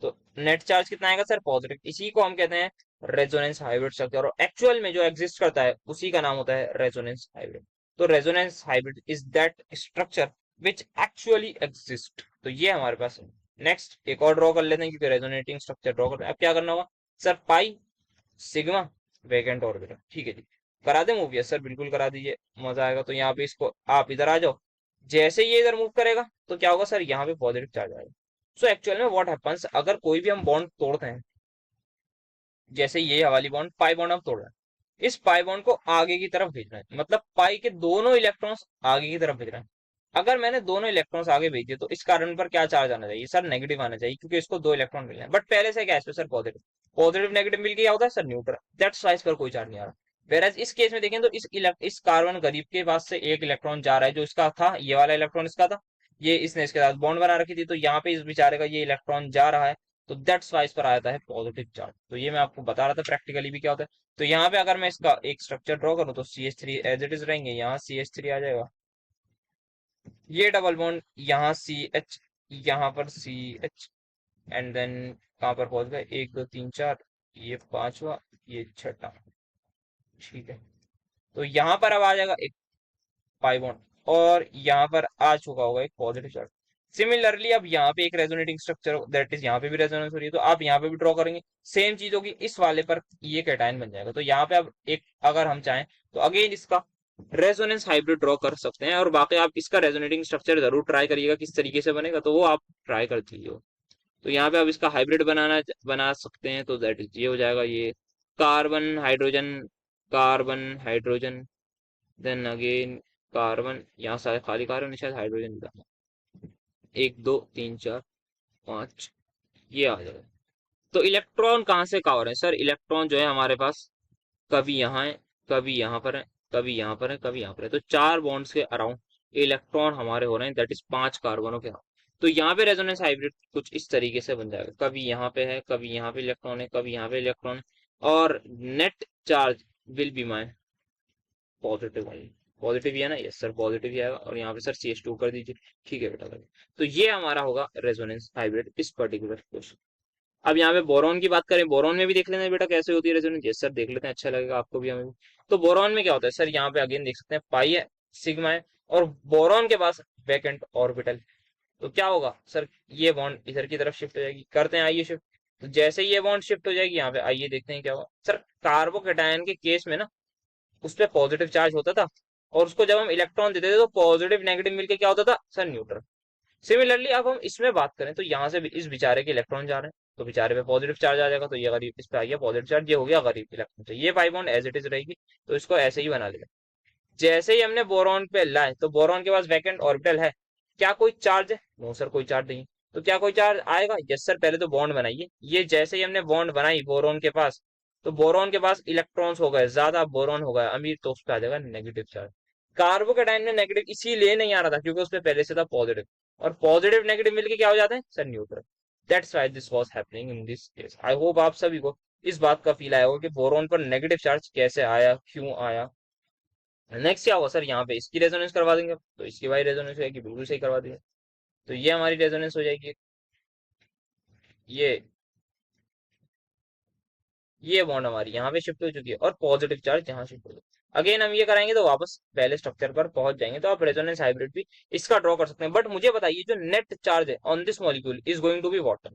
तो नेट चार्ज कितना आएगा सर? पॉजिटिव। इसी को हम कहते हैं रेजोनेंस हाइब्रिड स्ट्रक्चर, और एक्चुअल में जो एग्जिस्ट करता है उसी का नाम होता है रेजोनेंस हाइब्रिड। तो resonance hybrid is that structure which actually exist. तो ये हमारे पास है। नेक्स्ट एक और ड्रॉ कर लेते हैं, क्योंकि रेजोनेटिंग स्ट्रक्चर ड्रॉ करते हैं। अब क्या करना होगा सर? पाई, सिग्मा, वेकेंट ऑर्बिटल। ठीक है जी, करा दे मूव? यस सर बिल्कुल करा दीजिए, मजा आएगा। तो यहाँ पे इसको आप इधर आ जाओ, जैसे ये इधर मूव करेगा तो क्या होगा सर? यहाँ पे पॉजिटिव चार्ज आएगा। सो एक्चुअल में व्हाट हैपेंस, अगर कोई भी हम बॉन्ड तोड़ते हैं, जैसे ये हवाली बॉन्ड पाई बॉन्ड हम तोड़ रहे हैं, इस पाई बॉन्ड को आगे की तरफ भेज रहे हैं, मतलब पाई के दोनों इलेक्ट्रॉन्स आगे की तरफ भेज रहे हैं। अगर मैंने दोनों इलेक्ट्रॉन्स आगे भेज दिए तो इस कारण पर क्या चार्ज आना चाहिए सर? नेगेटिव आना चाहिए, क्योंकि इसको दो इलेक्ट्रॉन मिल रहे हैं। बट पहले से क्या है सर? पॉजिटिव। पॉजिटिव नेगेटिव मिलकर क्या होता है सर? न्यूट्रल। दैट्स वाइज पर कोई चार्ज नहीं आ रहा। वेराज इस केस में देखें तो इस कार्बन गरीब के पास से एक इलेक्ट्रॉन जा रहा है, जो इसका था, ये वाला इलेक्ट्रॉन इसका था, ये इसने इसके साथ बॉन्ड बना रखी थी, तो यहाँ पे इस बेचारे का ये इलेक्ट्रॉन जा रहा है, तो दैट्स वाइज पर आता है पॉजिटिव चार्ज। तो ये मैं आपको बता रहा था प्रैक्टिकली भी क्या होता है। तो यहाँ पे अगर मैं इसका एक स्ट्रक्चर ड्रॉ करूँ तो CH3 एज इट इज रहेंगे, यहाँ CH3 आ जाएगा, ये डबल बॉन्ड यहाँ CH, यहाँ पर CH, एंड देन कहाँ पर पहुंच गए? एक दो तीन चार, ये पांचवा, ये छठा। ठीक है, तो यहाँ पर अब आ जाएगा एक पाई बॉन्ड, और यहाँ पर आ चुका होगा एक पॉजिटिव चार्ज। सिमिलरली अब यहाँ पे एक रेजोनेटिंग स्ट्रक्चर, दैट इज यहाँ पे भी रेजोनेंस हो रही है, तो आप यहाँ पे भी ड्रॉ करेंगे, सेम चीज होगी। इस वाले पर ये कैटायन बन जाएगा। तो यहाँ पे अब एक अगर हम चाहें तो अगेन इसका रेजोनेंस हाइब्रिड ड्रॉ कर सकते हैं। और बाकी आप इसका रेजोनेटिंग स्ट्रक्चर जरूर ट्राई करिएगा किस तरीके से बनेगा, तो वो आप ट्राई कर लीजिए। तो यहाँ पे आप इसका हाइब्रिड बना सकते हैं, तो दैट इज ये हो जाएगा, ये carbon hydrogen, carbon hydrogen, then again carbon, यहाँ सारे खाली कार्बन है, शायद हाइड्रोजन का, 1 2 3 4 5, ये आ जाएगा। तो इलेक्ट्रॉन कहाँ से कहाँ हो रहे हैं सर? इलेक्ट्रॉन जो है हमारे पास कभी यहाँ है, कभी यहाँ पर है, कभी यहाँ पर है, कभी यहाँ पर है। तो 4 बॉन्ड्स के अराउंड इलेक्ट्रॉन हमारे हो रहे हैं, दैट इज 5 कार्बनों के अराउंड। तो यहाँ पे रेजोनेंस हाइब्रिड कुछ इस तरीके से बन जाएगा, कभी यहाँ पे है, कभी यहाँ पे इलेक्ट्रॉन है, कभी यहाँ पे इलेक्ट्रॉन है, और net charge will be my positive I. Positive ही है ना? यस सर, पॉजिटिव ही आएगा। और यहाँ पे सर CH2 कर दीजिए। ठीक है बेटा, कर दीजिए। तो ये हमारा होगा रेजोनेंस हाइब्रिड इस पर्टिकुलर क्वेश्चन। अब यहाँ पे बोरॉन की बात करें, बोरॉन में भी देख लेते हैं बेटा कैसे होती है रेजोनेंस। यस सर, देख लेते हैं, अच्छा लगेगा आपको भी हमें भी। तो बोरॉन में क्या होता है सर? यहाँ पे अगेन देख सकते हैं, पाई है, सिग्मा है, और बोरॉन के पास वैकेंट ऑर्बिटल। तो क्या होगा सर? ये बॉन्ड इधर की तरफ शिफ्ट हो जाएगी, करते हैं आइए शिफ्ट। तो जैसे ही ये बॉन्ड शिफ्ट हो जाएगी यहाँ पे, आइए देखते हैं क्या होगा सर। कार्बोकेटायन के केस में ना, उस पर पॉजिटिव चार्ज होता था, और उसको जब हम इलेक्ट्रॉन देते थे तो पॉजिटिव नेगेटिव मिलके क्या होता था सर? न्यूट्रल। सिमिलरली अब हम इसमें बात करें, तो यहाँ से भी इस बेचारे के इलेक्ट्रॉन जा रहे हैं, तो बेचारे पे पॉजिटिव चार्ज आ जाएगा, तो ये गरीब इस पे आ गया पॉजिटिव चार्ज, ये हो गया गरीब इलेक्ट्रॉन। तो ये pi bond as it is रहेगी, तो इसको ऐसे ही बना लेगा। जैसे ही हमने बोरॉन पे लाए, तो बोरॉन के पास वैकेंट ऑर्बिटल है, क्या कोई चार्ज है? नो सर, कोई चार्ज नहीं है। तो क्या कोई चार्ज आएगा? यस सर, पहले तो बॉन्ड बनाइए। ये जैसे ही हमने बॉन्ड बनाई बोरॉन के पास, तो बोरॉन के पास इलेक्ट्रॉन्स हो गए ज्यादा, बोरॉन हो गया अमीर, तो उस पर आ जाएगा नेगेटिव चार्ज। कार्बोकेटाइन में नेगेटिव इसीलिए नहीं आ रहा था क्योंकि उसमें पहले से था पॉजिटिव, और पॉजिटिव नेगेटिव मिलके क्या हो जाते हैं sir? Neutral. That's why this was happening in this case. I hope आप सभी को इस बात का फील आया होगा कि बोरॉन पर नेगेटिव चार्ज कैसे आया, क्यों आया। नेक्स्ट क्या होगा सर? यहाँ पे इसकी रेजोनेंस करवा देंगे, तो इसकी वाई रेजोनेंस हो जाएगी, बिल्कुल सही करवा देंगे। तो ये हमारी रेजोनेंस हो जाएगी। ये ये बॉन्ड हमारी यहाँ पे शिफ्ट हो चुकी है, और पॉजिटिव चार्ज यहाँ शिफ्ट हो गया। अगेन हम ये कराएंगे तो वापस पहले स्ट्रक्चर पर पहुंच जाएंगे। तो आप रेजोनेंस हाइब्रिड भी इसका ड्रॉ कर सकते हैं। बट मुझे बताइए, जो नेट चार्ज है on this molecule is going to be what?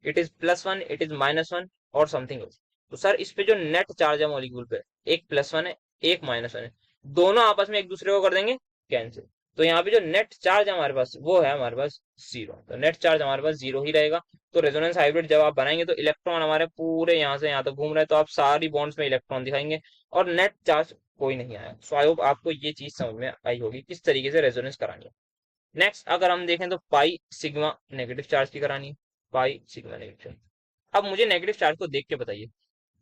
It is +1, it is -1, और समथिंग एल्स। तो सर इस पे जो नेट चार्ज है मॉलिक्यूल पे, एक +1 है, एक -1 है, दोनों आपस में एक दूसरे को कर देंगे कैंसिल। तो यहाँ पे जो नेट चार्ज है हमारे पास, वो है हमारे पास 0। तो नेट चार्ज हमारे पास 0 ही रहेगा। तो रेजोनेंस हाइब्रिड जब आप बनाएंगे, तो इलेक्ट्रॉन हमारे पूरे यहाँ से यहाँ तक घूम रहे हैं, तो आप सारी बॉन्ड्स में इलेक्ट्रॉन दिखाएंगे, और नेट चार्ज कोई नहीं आया। सो आई होप आपको ये चीज समझ में आई होगी किस तरीके से रेजोनेंस करानी है। नेक्स्ट अगर हम देखें, तो पाई सिग्मा नेगेटिव चार्ज की करानी है। Pi sigma negative. अब मुझे नेगेटिव चार्ज को देख के बताइए,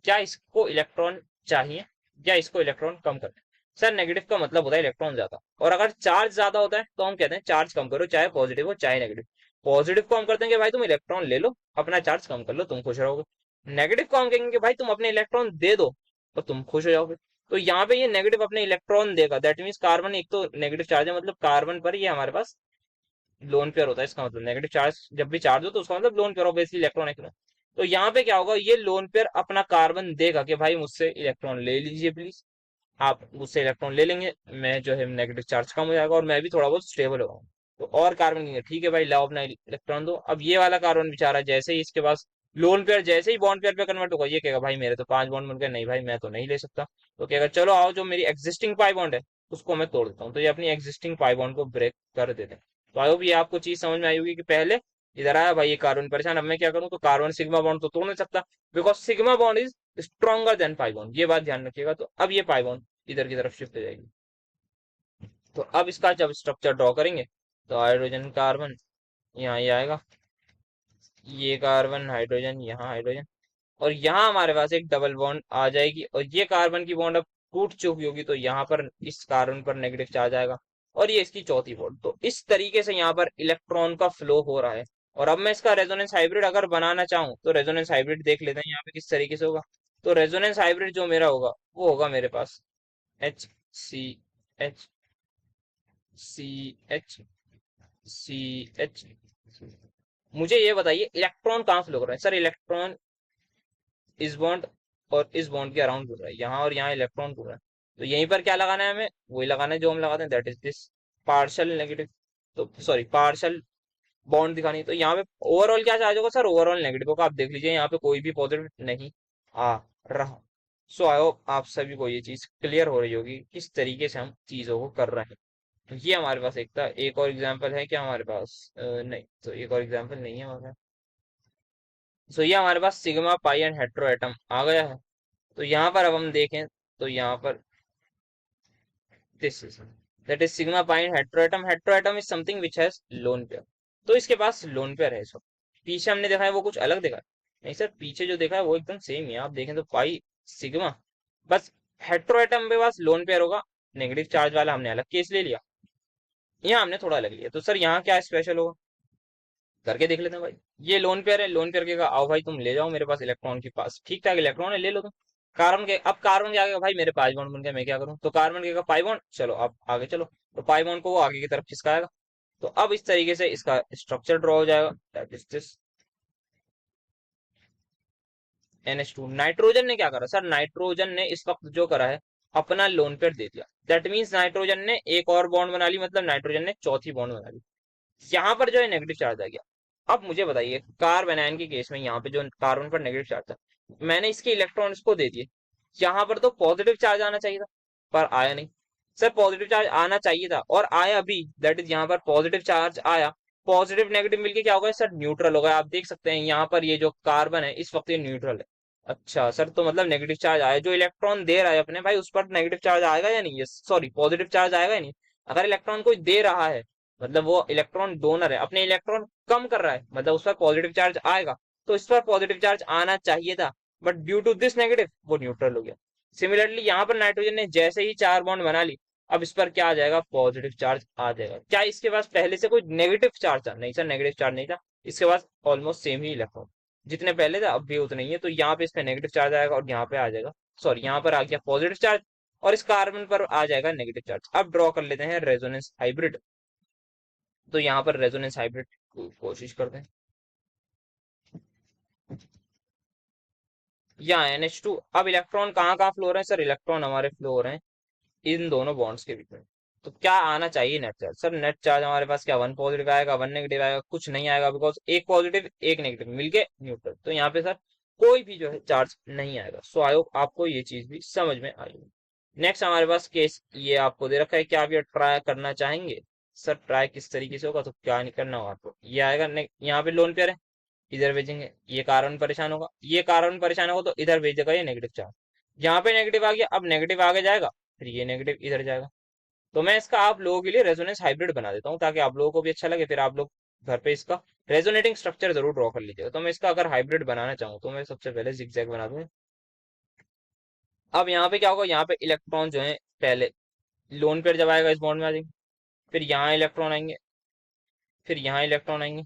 क्या इसको इलेक्ट्रॉन चाहिए या इसको इलेक्ट्रॉन कम करना है? सर नेगेटिव का मतलब होता है इलेक्ट्रॉन ज्यादा, और अगर चार्ज ज्यादा होता है तो हम कहते हैं चार्ज कम करो, चाहे पॉजिटिव हो चाहे नेगेटिव। पॉजिटिव को हम करते हैं कि भाई तुम इलेक्ट्रॉन ले लो, अपना चार्ज कम कर लो, तुम खुश रहोगे। नेगेटिव को हम कहेंगे कि भाई तुम अपने इलेक्ट्रॉन दे दो और तुम खुश हो जाओगे। तो यहाँ पे ये नेगेटिव अपने इलेक्ट्रॉन देगा, दैट मीन्स कार्बन एक तो नेगेटिव चार्ज है, मतलब कार्बन पर ये हमारे पास लोन पेयर होता है। इसका मतलब नेगेटिव चार्ज जब भी चार्ज हो तो उसका मतलब लोन पेयर, ऑब्वियसली इलेक्ट्रॉन है। तो यहाँ पे क्या होगा, ये लोन पेयर अपना कार्बन देगा कि भाई मुझसे इलेक्ट्रॉन ले लीजिए प्लीज। आप मुझसे इलेक्ट्रॉन ले लेंगे, मैं जो है नेगेटिव चार्ज कम हो जाएगा, और मैं भी थोड़ा बहुत स्टेबल होगा। तो और कार्बन कहेंगे ठीक है भाई, लाओ अपना इलेक्ट्रॉन दो। अब ये वाला कार्बन बेचारा जैसे ही इसके पास लोन पेयर, जैसे ही बॉन्ड पेयर पे कन्वर्ट होगा, ये कहेगा भाई मेरे तो 5 बॉन्ड बन गए, नहीं भाई मैं तो नहीं ले सकता। तो कहेगा चलो आओ, जो मेरी एग्जिस्टिंग पाई बॉन्ड है उसको मैं तोड़ देता हूँ। तो ये अपनी एग्जिस्टिंग पाई बॉन्ड को ब्रेक कर देते हैं। तो आई होप ये आपको चीज समझ में आई होगी कि पहले इधर आया भाई ये कार्बन परेशान, अब मैं क्या करूँ, तो कार्बन सिग्मा बॉन्ड तो तोड़ नहीं सकता, because sigma bond is stronger than pi bond. ये बात ध्यान रखिएगा। तो अब ये पाई बॉन्ड इधर की तरफ शिफ्ट हो जाएगी। तो अब इसका जब स्ट्रक्चर ड्रॉ करेंगे, तो हाइड्रोजन कार्बन यहाँ ये आएगा, ये कार्बन हाइड्रोजन, यहाँ हाइड्रोजन, और यहाँ हमारे पास एक डबल बॉन्ड आ जाएगी, और ये कार्बन की बॉन्ड अब टूट चुकी होगी, तो यहाँ पर इस कार्बन पर नेगेटिव चार्ज आएगा, और ये इसकी चौथी बॉन्ड। तो इस तरीके से यहाँ पर इलेक्ट्रॉन का फ्लो हो रहा है। और अब मैं इसका रेजोनेंस हाइब्रिड अगर बनाना चाहूँ, तो रेजोनेंस हाइब्रिड देख लेते हैं यहाँ पे किस तरीके से होगा। तो रेजोनेंस हाइब्रिड जो मेरा होगा, वो होगा मेरे पास HCH, CH। मुझे ये बताइए इलेक्ट्रॉन कहाँ फ्लो कर रहे हैं सर? इलेक्ट्रॉन इस बॉन्ड और इस बॉन्ड के अराउंड घूम रहा है, यहाँ और यहाँ इलेक्ट्रॉन घूम रहा है। तो यहीं पर क्या लगाना है हमें? वही लगाना है जो हम लगाते हैं, that is this partial negative, तो सॉरी पार्शियल बॉन्ड दिखानी है। तो यहाँ पे ओवरऑल क्या चार्ज होगा सर? ओवरऑल नेगेटिव होगा। आप देख लीजिए यहाँ पे कोई भी पॉजिटिव नहीं आ रहा। सो आई होप आप सभी को ये चीज क्लियर हो रही होगी किस तरीके से हम चीजों को कर रहे हैं। तो ये हमारे पास एक था, एक और एग्जांपल है क्या हमारे पास? नहीं, तो एक और एग्जांपल नहीं है हमारे पास। सो ये हमारे पास sigma pi and hetero atom आ गया है। तो यहाँ पर अब हम देखें तो यहाँ पर this is that is sigma pi and hetero atom. Hetero atom is something which has lone pair. तो इसके पास लोन पेयर है। इसको पीछे हमने देखा है वो कुछ अलग देखा है। नहीं सर, पीछे जो देखा है वो एकदम सेम ही है। आप देखें तो पाई सिग्मा, बस हेट्रो एटम के पास लोन पेयर होगा। नेगेटिव चार्ज वाला हमने अलग केस ले लिया, यहाँ हमने थोड़ा अलग लिया। तो सर यहाँ क्या स्पेशल होगा, करके देख लेते हैं भाई। ये लोन पेयर है, लोन पेयर के कहा आओ भाई तुम ले जाओ मेरे पास इलेक्ट्रॉन के पास, ठीक ठाक इलेक्ट्रॉन है, ले लो तुम। कार्बन के, अब कार्बन के आगे भाई मेरे पाई बॉन्ड बन गया, मैं क्या करूं? तो कार्बन के पाई बॉन्ड, चलो अब आगे चलो। तो पाई बॉन्ड को वो आगे की तरफ खिसकाएगा। तो अब इस तरीके से इसका स्ट्रक्चर ड्रॉ हो जाएगा, that is this NH2। Nitrogen ने क्या करा सर? नाइट्रोजन ने इस वक्त जो करा है, अपना लोन पेयर दे दिया। दैट मीन्स नाइट्रोजन ने एक और बॉन्ड बना ली, मतलब नाइट्रोजन ने चौथी बॉन्ड बना ली। यहाँ पर जो है नेगेटिव चार्ज आ गया। अब मुझे बताइए, कार्बन आयन के केस में यहाँ पे जो कार्बन पर नेगेटिव चार्ज था, मैंने इसके इलेक्ट्रॉन इसको दे दिए। यहाँ पर तो पॉजिटिव चार्ज आना चाहिए था, पर आया नहीं। सर पॉजिटिव चार्ज आना चाहिए था और आया भी, दैट इज यहाँ पर पॉजिटिव चार्ज आया। पॉजिटिव नेगेटिव मिलके क्या होगा सर? न्यूट्रल होगा। आप देख सकते हैं यहाँ पर ये जो कार्बन है इस वक्त ये न्यूट्रल है। अच्छा सर, तो मतलब नेगेटिव चार्ज आया, जो इलेक्ट्रॉन दे रहा है अपने भाई उस पर नेगेटिव चार्ज आएगा या नहीं? सॉरी, पॉजिटिव चार्ज आएगा या नहीं? अगर इलेक्ट्रॉन कोई दे रहा है, मतलब वो इलेक्ट्रॉन डोनर है, अपने इलेक्ट्रॉन कम कर रहा है, मतलब उस पर पॉजिटिव चार्ज आएगा। तो इस पर पॉजिटिव चार्ज आना चाहिए था, but due to this negative वो न्यूट्रल हो गया। सिमिलरली यहाँ पर नाइट्रोजन ने जैसे ही चार बॉन्ड बना ली, अब इस पर क्या आ जाएगा? पॉजिटिव चार्ज आ जाएगा। क्या इसके पास पहले से कोई नेगेटिव चार्ज था? नहीं सर, नेगेटिव चार्ज नहीं था। इसके पास ऑलमोस्ट सेम ही इलेक्ट्रॉन, जितने पहले था अब भी उतने ही है। तो यहाँ पे इस पे नेगेटिव चार्ज आएगा और यहाँ पे आ जाएगा, सॉरी यहाँ पर आ गया पॉजिटिव चार्ज, और इस कार्बन पर आ जाएगा नेगेटिव चार्ज। अब ड्रॉ कर लेते हैं रेजोनेंस हाइब्रिड। तो यहाँ पर रेजोनेंस हाइब्रिड कोशिश करते हैं। यहाँ NH2। अब इलेक्ट्रॉन कहाँ कहाँ फ्लो हो रहे हैं सर? इलेक्ट्रॉन हमारे फ्लो हो रहे हैं इन दोनों बॉन्ड्स के बीच में। तो क्या आना चाहिए net charge? Sir net charge हमारे पास क्या वन पॉजिटिव आएगा, वन नेगेटिव आएगा? कुछ नहीं आएगा, बिकॉज एक पॉजिटिव एक नेगेटिव मिलके न्यूट्रल। तो यहाँ पे सर कोई भी जो है चार्ज नहीं आएगा। सो आई होप आपको ये चीज भी समझ में आई होगी। नेक्स्ट हमारे पास केस ये आपको दे रखा है, क्या आप ये ट्राई करना चाहेंगे? सर ट्राई किस तरीके से होगा, तो क्या नहीं करना होगा आपको, ये आएगा यहाँ पे लोन पेयर है, इधर भेजेंगे। ये कार्बन परेशान होगा, ये कार्बन परेशान होगा, तो इधर भेजेगा ये नेगेटिव चार्ज। यहाँ पे नेगेटिव आ गया, अब नेगेटिव आगे जाएगा, फिर ये नेगेटिव इधर जाएगा। तो मैं इसका आप लोगों के लिए रेजोनेंस हाइब्रिड बना देता हूँ, ताकि आप लोगों को भी अच्छा लगे। फिर आप लोग घर पे इसका रेजोनेटिंग स्ट्रक्चर जरूर ड्रॉ कर लीजिएगा। तो मैं इसका अगर हाइब्रिड बनाना चाहूँ तो मैं सबसे पहले जिगजैग बना दूंगा। अब यहाँ पे क्या होगा, यहाँ पे इलेक्ट्रॉन जो है पहले लोन पेयर जब आएगा इस बॉन्ड में आ जाएंगे, फिर यहाँ इलेक्ट्रॉन आएंगे, फिर यहाँ इलेक्ट्रॉन आएंगे,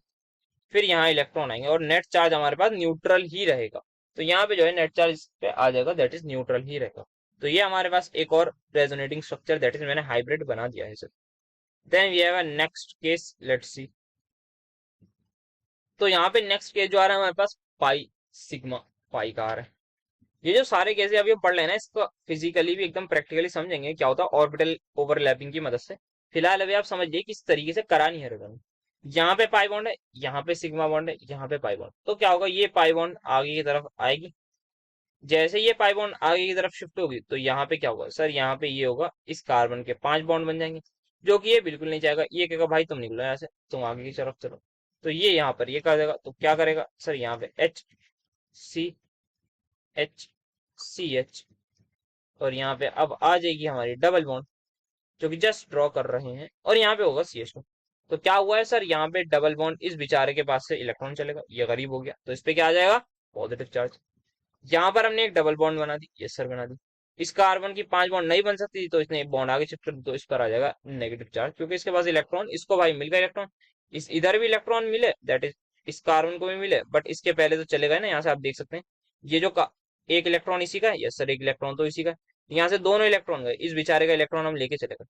फिर यहाँ इलेक्ट्रॉन आएंगे, और नेट चार्ज हमारे पास न्यूट्रल ही रहेगा। तो यहाँ पे जो है नेट चार्ज इस पे आ जाएगा, दैट इज न्यूट्रल ही रहेगा। तो ये हमारे पास एक और रेजोनेटिंग स्ट्रक्चर, दैट इज मैंने हाइब्रिड बना दिया है sir. Then we have a next case, let's see. तो यहाँ पे नेक्स्ट केस जो आ रहा है हमारे पास, पाई सिग्मा पाई का आ रहा है। ये जो सारे केस अभी हम पढ़ रहे हैं ना, इसको फिजिकली भी एकदम प्रैक्टिकली समझेंगे क्या होता है ऑर्बिटल ओवरलैपिंग की मदद से। फिलहाल अभी आप समझिए किस तरीके से करानी है रिबन। यहाँ पे पाई बॉन्ड है, यहाँ पे सिग्मा बॉन्ड है, यहाँ पे पाई बॉन्ड। तो क्या होगा, ये पाई बॉन्ड आगे की तरफ आएगी। जैसे ये पाई बॉन्ड आगे की तरफ शिफ्ट होगी तो यहाँ पे क्या होगा सर? यहाँ पे ये होगा, इस कार्बन के 5 बॉन्ड बन जाएंगे, जो कि ये बिल्कुल नहीं चाहेगा। ये कहेगा भाई तुम निकलो यहाँ से, तुम आगे की तरफ चलो। तो ये यहाँ पर ये कर देगा, तो क्या करेगा सर? यहाँ पे सी एच एच, और यहाँ पे अब आ जाएगी हमारी डबल बॉन्ड, जो कि जस्ट ड्रॉ कर रहे हैं, और यहाँ पे होगा CH2। तो क्या हुआ है सर? यहाँ पे डबल बॉन्ड, इस बेचारे के पास से इलेक्ट्रॉन चलेगा, ये गरीब हो गया, तो इस पे क्या आ जाएगा? Positive charge. यहाँ पर हमने एक डबल बॉन्ड बना दी, यस सर बना दी। इस कार्बन की 5 बॉन्ड नहीं बन सकती, तो इसने एक बॉन्ड आगे शिफ्ट कर दी, तो इस पर आ जाएगा नेगेटिव चार्ज, क्योंकि इसके पास इलेक्ट्रॉन, इसको भाई मिल गया इलेक्ट्रॉन। इस इधर भी इलेक्ट्रॉन मिले, दैट इज इस कार्बन को भी मिले, बट इसके पहले तो चले गए ना। यहाँ से आप देख सकते हैं ये जो एक इलेक्ट्रॉन इसी का है, यस सर एक इलेक्ट्रॉन तो इसी का है। यहाँ से दोनों इलेक्ट्रॉन गए, इस बेचारे का इलेक्ट्रॉन हम लेके चले गए।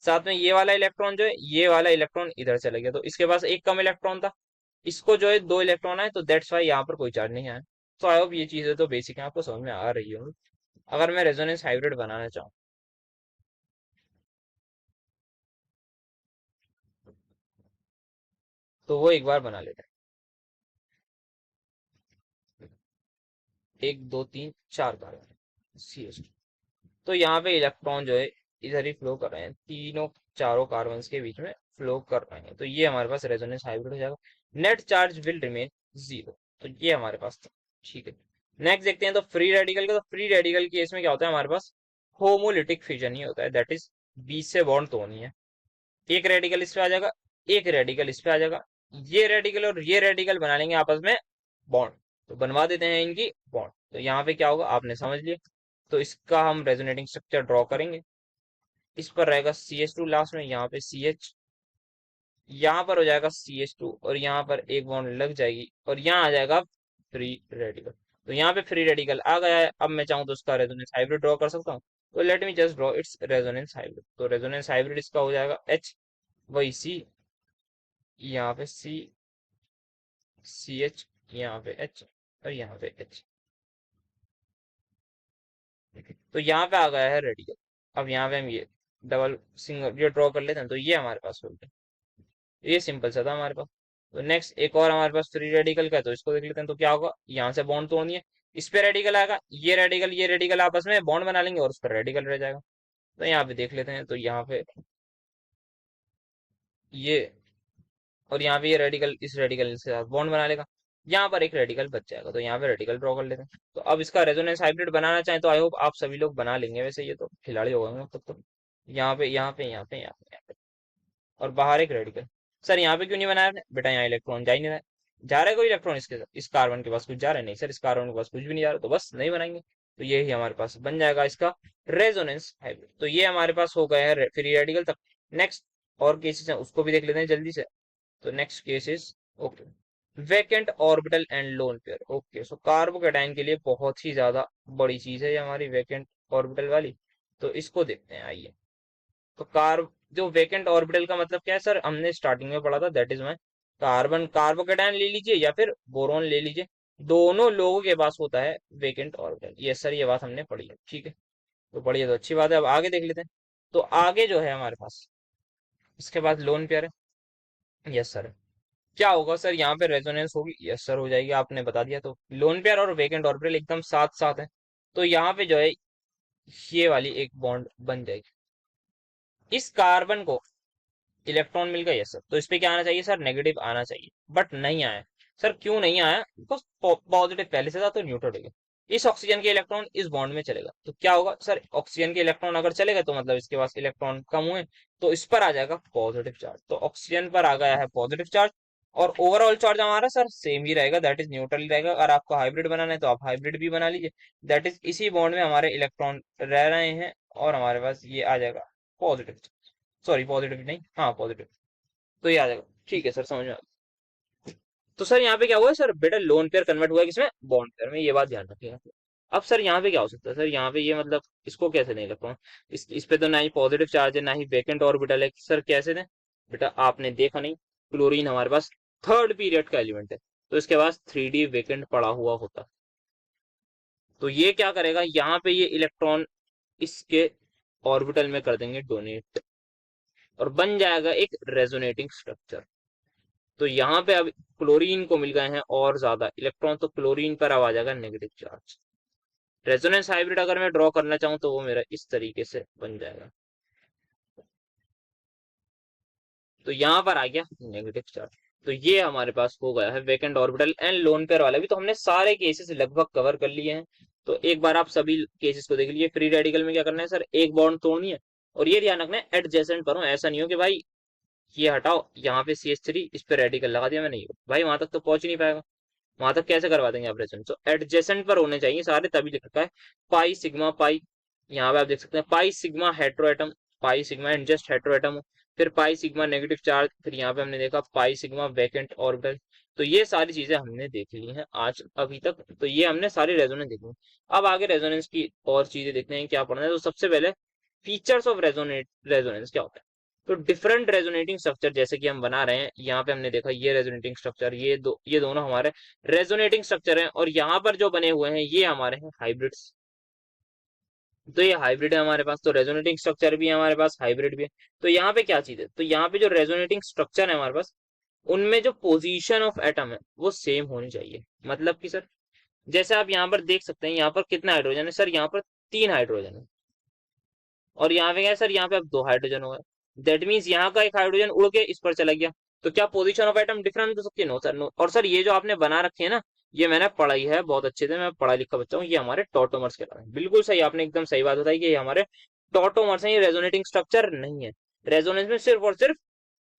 साथ में ये वाला इलेक्ट्रॉन जो है, ये वाला इलेक्ट्रॉन इधर चला गया, तो इसके पास एक कम इलेक्ट्रॉन था, इसको जो है दो इलेक्ट्रॉन आए, तो दैट्स वाई यहाँ पर कोई चार्ज नहीं आया। तो आई होप ये चीजें तो बेसिक है, आपको समझ में आ रही हो। अगर मैं रेजोनेंस हाइब्रिड बनाना चाहूँ तो वो एक बार बना लेते हैं। एक दो तीन चार कार्बन, CH2। तो यहाँ पे इलेक्ट्रॉन जो है इधर ही फ्लो कर रहे हैं, तीनों चारों कार्बन के बीच में फ्लो कर रहे हैं, तो ये हमारे पास रेजोनेंस हाइब्रिड हो जाएगा। नेट चार्ज विल रिमेन 0, तो ये हमारे पास था। ठीक है, नेक्स्ट देखते हैं तो फ्री रेडिकल का। तो फ्री रेडिकल केस में क्या होता है, हमारे पास होमोलिटिक फिजन ही होता है, दैट इज बीच से बॉन्ड तो नहीं है, एक रेडिकल इस पे आ जाएगा, एक रेडिकल इस पे आ जाएगा, ये रेडिकल और ये रेडिकल बना लेंगे आपस में बॉन्ड, तो बनवा देते हैं इनकी बॉन्ड। तो यहाँ पे क्या होगा आपने समझ लिया। तो इसका हम रेजोनेटिंग स्ट्रक्चर ड्रॉ करेंगे, इस पर रहेगा CH2 लास्ट में, यहाँ पे CH, यहाँ पर हो जाएगा CH2 और यहाँ पर एक बॉन्ड लग जाएगी और यहाँ आ जाएगा फ्री रेडिकल। तो यहाँ पे फ्री रेडिकल आ गया है, अब मैं चाहूँ तो उसका रेजोनेंस हाइब्रिड ड्रॉ कर सकता हूँ। तो let me just draw it's resonance hybrid. तो रेजोनेंस हाइब्रिड इसका हो जाएगा H, वही C, यहाँ पे CH, यहाँ पे H और यहाँ पे H। तो यहाँ पे आ गया है रेडिकल। अब यहाँ पे हम ये डबल सिंगल ये ड्रॉ कर लेते हैं, तो ये हमारे पास हो गया, ये सिंपल सा था हमारे पास। तो नेक्स्ट एक और हमारे पास फ्री रेडिकल का है, तो इसको देख लेते हैं। तो क्या होगा, यहाँ से बॉन्ड तोड़नी है, इस पे रेडिकल आएगा, ये रेडिकल आपस में बॉन्ड बना लेंगे और उस पर रेडिकल रह जाएगा। तो यहाँ पे देख लेते हैं, तो यहाँ पे ये और यहाँ पे ये रेडिकल इस रेडिकल के साथ बॉन्ड बना लेगा, यहाँ पर एक रेडिकल बच जाएगा, तो यहाँ पे रेडिकल ड्रॉ कर लेते हैं। तो अब इसका रेजोनेंस हाइब्रिड बनाना चाहें तो आई होप आप सभी लोग बना लेंगे, वैसे ये तो खिलाड़ी हो गए तब तो। यहाँ पे यहाँ पे यहाँ पे यहाँ पे यहाँ पे और बाहर एक रेडिकल। सर यहाँ पे क्यों नहीं बनाया आपने, बेटा यहाँ इलेक्ट्रॉन जा ही नहीं रहा है, जा रहा है कोई इलेक्ट्रॉन इसके साथ, इस कार्बन के पास कुछ जा रहा है, नहीं सर इस कार्बन के पास कुछ भी नहीं जा रहा, तो बस नहीं बनाएंगे। तो ये ही हमारे पास बन जाएगा इसका रेजोनेंस हाइब्रिड। तो ये हमारे पास हो गया है फ्री रेडिकल तक। नेक्स्ट और केसेस हैं उसको भी देख लेते हैं जल्दी से। तो next case is okay, vacant orbital and lone pair. Okay, so carbocation के लिए बहुत ही ज्यादा बड़ी चीज है ये हमारी वैकेंट ऑर्बिटल वाली, तो इसको देखते हैं आइए। तो जो वेकेंट ऑर्बिटल का मतलब क्या है सर, हमने स्टार्टिंग में पढ़ा था, that is my carbon carbocation ले लीजिए या फिर बोरोन ले लीजिए, दोनों लोगों के पास होता है वेकेंट ऑर्बिटल। यस सर, ये बात हमने पढ़ी है, ठीक है, तो पढ़ी है तो अच्छी बात है। अब आगे देख लेते हैं। तो आगे जो है हमारे पास इसके बाद लोन पेयर है। यस सर, क्या होगा सर, यहाँ पे रेजोनेंस होगी। यस सर हो जाएगी, आपने बता दिया। तो लोन पेयर और वेकेंट ऑर्बिटल एकदम साथ साथ है, तो यहाँ पे जो है ये वाली एक बॉन्ड बन जाएगी। इस कार्बन को इलेक्ट्रॉन मिल गया, यस सर, तो इस पे क्या आना चाहिए सर, नेगेटिव आना चाहिए, बट नहीं आया। सर क्यों नहीं आया, बिकॉज पॉजिटिव पहले से था तो न्यूट्रल हो गया। इस ऑक्सीजन के इलेक्ट्रॉन इस बॉन्ड में चलेगा, तो क्या होगा सर, ऑक्सीजन के इलेक्ट्रॉन अगर चलेगा तो मतलब इसके पास इलेक्ट्रॉन कम हुए, तो इस पर आ जाएगा पॉजिटिव चार्ज, तो ऑक्सीजन पर आ गया है पॉजिटिव चार्ज। और ओवरऑल चार्ज हमारा सर सेम ही रहेगा, दैट इज न्यूट्रल ही रहेगा। अगर आपको हाइब्रिड बनाना है तो आप हाइब्रिड भी बना लीजिए, दैट इज इसी बॉन्ड में हमारे इलेक्ट्रॉन रह रहे हैं और हमारे पास ये आ जाएगा पॉजिटिव, सॉरी पॉजिटिव नहीं, हाँ पॉजिटिव, तो ये आ जाएगा। ठीक है सर, समझ में आ गया। तो सर यहाँ पे क्या हुआ है सर, बेटा लोन पेयर कन्वर्ट हुआ है किसमें, बॉन्ड पेयर में, ये बात ध्यान रखिएगा। अब सर यहाँ पे क्या हो सकता है सर, यहाँ पे ये मतलब इसको कैसे नहीं रखा हूँ, इस पे तो ना ही पॉजिटिव चार्ज है ना ही वेकेंट ऑर्बिटल है, सर कैसे दें। बेटा आपने देखा नहीं, क्लोरीन हमारे पास थर्ड पीरियड का एलिमेंट है, तो इसके पास 3D वेकेंट पड़ा हुआ होता, तो ये क्या करेगा, यहाँ पे ये इलेक्ट्रॉन इसके ऑर्बिटल में कर देंगे डोनेट और बन जाएगा एक रेजोनेटिंग स्ट्रक्चर। तो यहाँ पे अब क्लोरीन को मिल गए हैं और ज्यादा इलेक्ट्रॉन, तो क्लोरीन पर अब आ जाएगा नेगेटिव चार्ज। रेजोनेंस हाइब्रिड अगर मैं ड्रॉ करना चाहूँ तो वो मेरा इस तरीके से बन जाएगा, तो यहाँ पर आ गया नेगेटिव चार्ज। तो ये हमारे पास हो गया है vacant orbital and lone pair वाला भी। तो हमने सारे केसेस लगभग कवर कर लिए हैं, तो एक बार आप सभी केसेस को देख लीजिए। फ्री रेडिकल में क्या करना है सर, एक बॉन्ड तोड़नी है और ये ध्यान रखना है एडजेसेंट पर हो, ऐसा नहीं हो कि भाई ये हटाओ यहाँ पे CH3 इस पे रेडिकल लगा दिया मैंने, भाई वहां तक तो पहुंच ही नहीं पाएगा, वहां तक कैसे करवा देंगे ऑपरेशन। तो एडजेसेंट पर होने चाहिए सारे, तभी लिख रखा है पाई सिग्मा पाई। यहाँ पे आप देख सकते हैं pi sigma hetero atom, pi sigma and just hetero atom, फिर पाई सिग्मा नेगेटिव चार्ज, फिर यहाँ पे हमने देखा पाई सिग्मा वैकेंट ऑर्बिटल। तो ये सारी चीजें हमने देख ली हैं आज अभी तक, तो ये हमने सारी रेजोनेंस देखी। अब आगे रेजोनेंस की और चीजें देखते हैं क्या पढ़ना है। तो सबसे पहले फीचर्स ऑफ रेजोनेंस क्या होता है। तो डिफरेंट रेजोनेटिंग स्ट्रक्चर जैसे कि हम बना रहे हैं, यहाँ पे हमने देखा ये रेजोनेटिंग स्ट्रक्चर, ये दोनों हमारे रेजोनेटिंग स्ट्रक्चर हैं और यहाँ पर जो बने हुए हैं ये हमारे हैं हाइब्रिड्स। तो ये हाइब्रिड है हमारे पास, तो रेजोनेटिंग स्ट्रक्चर भी है हमारे पास, हाइब्रिड भी है। तो यहाँ पे क्या चीज है, तो यहाँ पे जो रेजोनेटिंग स्ट्रक्चर है हमारे पास, उनमें जो पोजीशन ऑफ एटम है वो सेम होनी चाहिए। मतलब कि सर जैसे आप यहाँ पर देख सकते हैं, यहाँ पर कितना हाइड्रोजन है सर, यहाँ पर 3 हाइड्रोजन है, और यहाँ पे क्या है सर, यहाँ पे अब 2 हाइड्रोजन हो गए। दैट मीन्स यहाँ का एक हाइड्रोजन उड़ के इस पर चला गया। तो क्या पोजीशन ऑफ एटम डिफरेंट हो सकती है? No sir, no. और सर ये जो आपने बना रखी है ना, ये मैंने पढ़ाई है बहुत अच्छे से, मैं पढ़ा लिखा बच्चा हूँ। ये हमारे टॉटोमर्स के बारे में बिल्कुल सही, आपने एकदम सही बात बताई कि ये हमारे टॉटोमर्स हैं। ये रेजोनेटिंग स्ट्रक्चर नहीं है। रेजोनेंस में सिर्फ और सिर्फ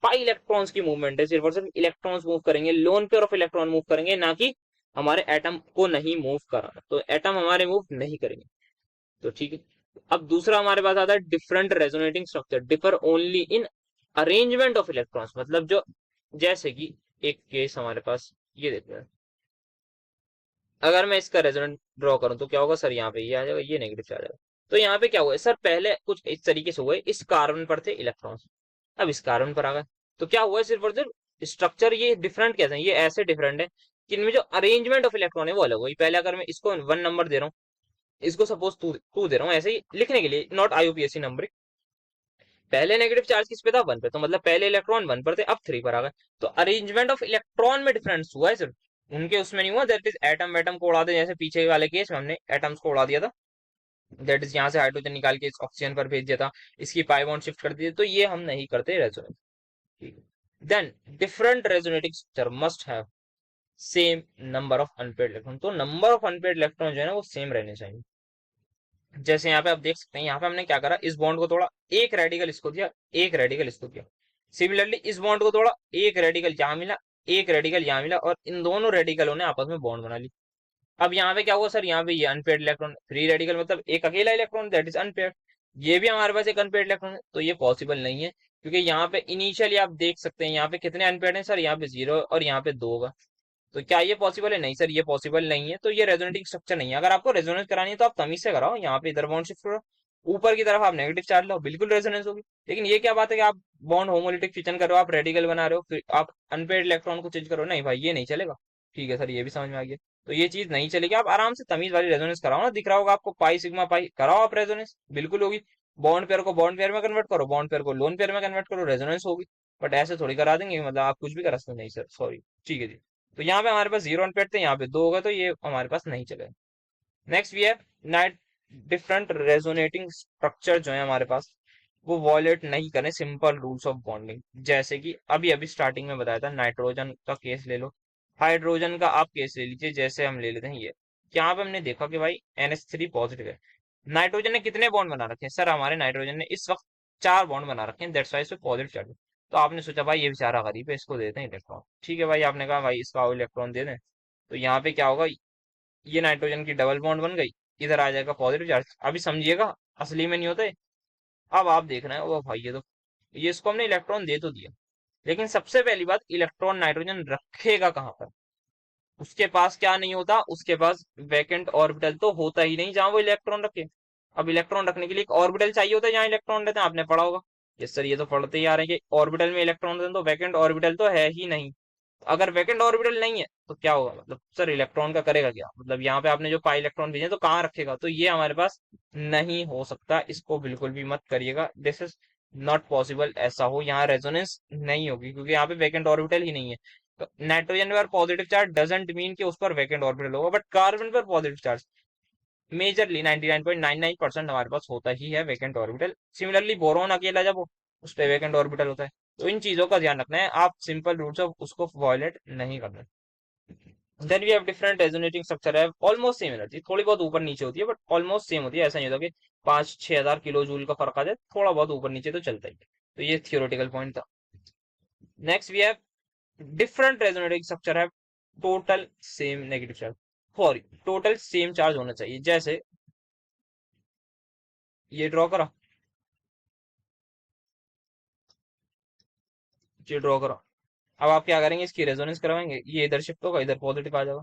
पाई इलेक्ट्रॉन्स की मूवमेंट है, सिर्फ और सिर्फ इलेक्ट्रॉन्स मूव करेंगे, lone pair of electron move करेंगे, ना कि हमारे एटम को नहीं मूव कराना। तो एटम हमारे मूव नहीं करेंगे। तो ठीक है। अब दूसरा हमारे पास आता है different resonating structure differ only in arrangement of electrons. मतलब जो, जैसे कि एक केस हमारे पास ये देखते हैं, अगर मैं इसका रेजोनेंट ड्रॉ करूं तो क्या होगा सर, यहाँ पे ये आ जाएगा, ये नेगेटिव चार्ज आएगा। तो यहाँ पे क्या हुआ है सर, पहले कुछ इस तरीके से हुआ है, इस कार्बन पर थे इलेक्ट्रॉन्स, अब इस कार्बन पर आ गए। तो क्या हुआ है, सिर्फ और सिर्फ स्ट्रक्चर ये डिफरेंट कैसे है, ये ऐसे डिफरेंट है कि इनमें जो अरेंजमेंट ऑफ इलेक्ट्रॉन है वो अलग हुई। पहले अगर मैं इसको 1 नंबर दे रहा हूँ, इसको सपोज टू दे रहा हूँ, ऐसे ही लिखने के लिए, नॉट आईयूपीएसी नंबर। पहले नेगेटिव चार्ज किस पे था, 1 पे, तो मतलब पहले इलेक्ट्रॉन 1 पर थे, अब 3 पर आ गए। तो अरेंजमेंट ऑफ इलेक्ट्रॉन में डिफरेंस हुआ है सिर्फ, उनके उसमें नहीं हुआ। दैट इज एटम वेटम को उड़ा दे, जैसे पीछे वाले केस में हमने एटम्स को उड़ा दिया था। दैट इज यहाँ से हाइड्रोजन निकाल के इस ऑक्सीजन पर भेज दिया था, इसकी पाई बॉन्ड शिफ्ट कर दी थी। तो ये हम नहीं करते रेजोनेंस। ठीक है। Then different resonating structure must have same number of unpaired electron. तो नंबर ऑफ अनपेयर्ड इलेक्ट्रॉन जो है ना वो सेम रहने चाहिए। जैसे यहाँ पे आप देख सकते हैं, यहाँ पे हमने क्या करा, इस बॉन्ड को तोड़ा, एक रेडिकल इसको दिया, एक रेडिकल इसको दिया। सिमिलरली इस बॉन्ड को तोड़ा, एक रेडिकल यहाँ मिला, एक रेडिकल यहाँ मिला, और इन दोनों रेडिकलों ने आपस में बॉन्ड बना ली। अब यहाँ पे क्या हुआ सर, यहाँ पे ये अनपेयर्ड इलेक्ट्रॉन, फ्री रेडिकल मतलब एक अकेला इलेक्ट्रॉन, दैट इज अनपेयर्ड। ये भी हमारे पास एक अनपेयर्ड इलेक्ट्रॉन है, तो ये पॉसिबल नहीं है, क्योंकि यहाँ पे इनिशियली आप देख सकते हैं यहाँ पे कितने अनपेयर्ड हैं सर, यहाँ पे 0 और यहाँ पे 2 होगा। तो क्या ये पॉसिबल है? नहीं सर, ये पॉसिबल नहीं है। तो ये रेजोनेटिंग स्ट्रक्चर नहीं है। अगर आपको रेजोनेंस करानी है तो आप तमीज से कराओ, यहाँ पे इधर बॉन्ड शिफ्ट करो, ऊपर की तरफ आप नेगेटिव चार्ज लो, बिल्कुल रेजोनेंस होगी। लेकिन ये क्या बात है कि आप बॉन्ड होमोलिटिक फिशन कर रहे हो, आप रेडिकल बना रहे हो, फिर आप अनपेड इलेक्ट्रॉन को चेंज करो, नहीं भाई ये नहीं चलेगा। ठीक है सर, ये भी समझ में आ गया। तो ये चीज नहीं चलेगी। आप आराम से तमीज वाली रेजोनेंस कराओ ना, दिख रहा होगा आपको पाई सिग्मा पाई, कराओ आप रेजोनेंस, बिल्कुल होगी। बॉन्ड पेयर को बॉन्ड पेयर में कन्वर्ट करो, बॉन्ड पेयर को लोन पेयर में कन्वर्ट करो, रेजोनेंस होगी। बट ऐसे थोड़ी करा देंगे, मतलब आप कुछ भी करा सकते हो। नहीं सर, सॉरी। ठीक है जी। तो यहाँ पे हमारे पास 0 अनपेड थे, यहाँ पे 2 होगा, तो ये हमारे पास नहीं चलेगा। नेक्स्ट वी है नाइट डिफरेंट रेजोनेटिंग स्ट्रक्चर जो है हमारे पास, वो वॉयलेट नहीं करें सिंपल रूल्स ऑफ बॉन्डिंग। जैसे कि अभी अभी स्टार्टिंग में बताया था, नाइट्रोजन का केस ले लो, हाइड्रोजन का आप केस ले लीजिए। जैसे हम ले लेते हैं ये, यहाँ पे हमने देखा कि भाई NH3 पॉजिटिव है। नाइट्रोजन ने कितने बॉन्ड बना रखे हैं सर, हमारे नाइट्रोजन ने इस वक्त 4 बॉन्ड बना रखे हैं, दैट्स वाई इसमें पॉजिटिव चार्ज है। तो आपने सोचा भाई ये बेचारा गरीब है, इसको देते हैं इलेक्ट्रॉन। ठीक है भाई, आपने कहा भाई इसका इलेक्ट्रॉन दे दें। तो यहाँ पे क्या होगा, ये नाइट्रोजन की डबल बॉन्ड बन गई, इधर आ जाएगा पॉजिटिव चार्ज। अभी समझिएगा, असली में नहीं होता है। अब आप देख रहे हैं वो भाई, ये तो, ये इसको हमने इलेक्ट्रॉन दे तो दिया, लेकिन सबसे पहली बात, इलेक्ट्रॉन नाइट्रोजन रखेगा कहाँ पर? उसके पास क्या नहीं होता, उसके पास वैकेंट ऑर्बिटल तो होता ही नहीं जहां वो इलेक्ट्रॉन रखे। अब इलेक्ट्रॉन रखने के लिए एक ऑर्बिटल चाहिए होता है जहां इलेक्ट्रॉन रहते हैं, आपने पढ़ा होगा। यस सर, ये तो पढ़ते ही आ रहे हैं कि ऑर्बिटल में इलेक्ट्रॉन रहते हैं, तो वैकेंट ऑर्बिटल तो है ही नहीं। अगर वैकेंट ऑर्बिटल नहीं है तो क्या होगा, मतलब सर इलेक्ट्रॉन का करेगा क्या? मतलब यहाँ पे आपने जो पाई इलेक्ट्रॉन भेजे तो कहाँ रखेगा? तो ये हमारे पास नहीं हो सकता, इसको बिल्कुल भी मत करिएगा। दिस इज नॉट पॉसिबल, ऐसा हो, यहाँ रेजोनेंस नहीं होगी, क्योंकि यहाँ पे वैकेंट ऑर्बिटल ही नहीं है। तो नाइट्रोजन पर पॉजिटिव चार्ज डजंट मीन कि उस पर वैकेंट ऑर्बिटल होगा, बट कार्बन पर पॉजिटिव चार्ज मेजरली 99.99% हमारे पास होता ही है वैकेंट ऑर्बिटल। सिमिलरली बोरोन अकेला जब हो, उस पर वैकेंट ऑर्बिटल होता है। तो इन चीजों का ध्यान रखना है, आप सिंपल रूल्स ऑफ उसको वॉयलेट नहीं करना। Then we have different resonating structure है, ऑलमोस्ट सेम एनर्जी, थोड़ी बहुत ऊपर नीचे होती है, बट ऑलमोस्ट सेम होती है। ऐसा नहीं होता कि 5-6 हजार किलो जूल का फर्क आ जाए, थोड़ा बहुत ऊपर नीचे तो चलता ही है। तो ये थियोरेटिकल पॉइंट था। Next we have different resonating structure है, total same negative charge, sorry total same charge होना चाहिए। जैसे ये ड्रॉ करा, ये ड्रॉ करा। अब आप क्या करेंगे, इसकी रेजोनेंस करवाएंगे, ये इधर शिफ्ट होगा, इधर पॉजिटिव आ जाएगा,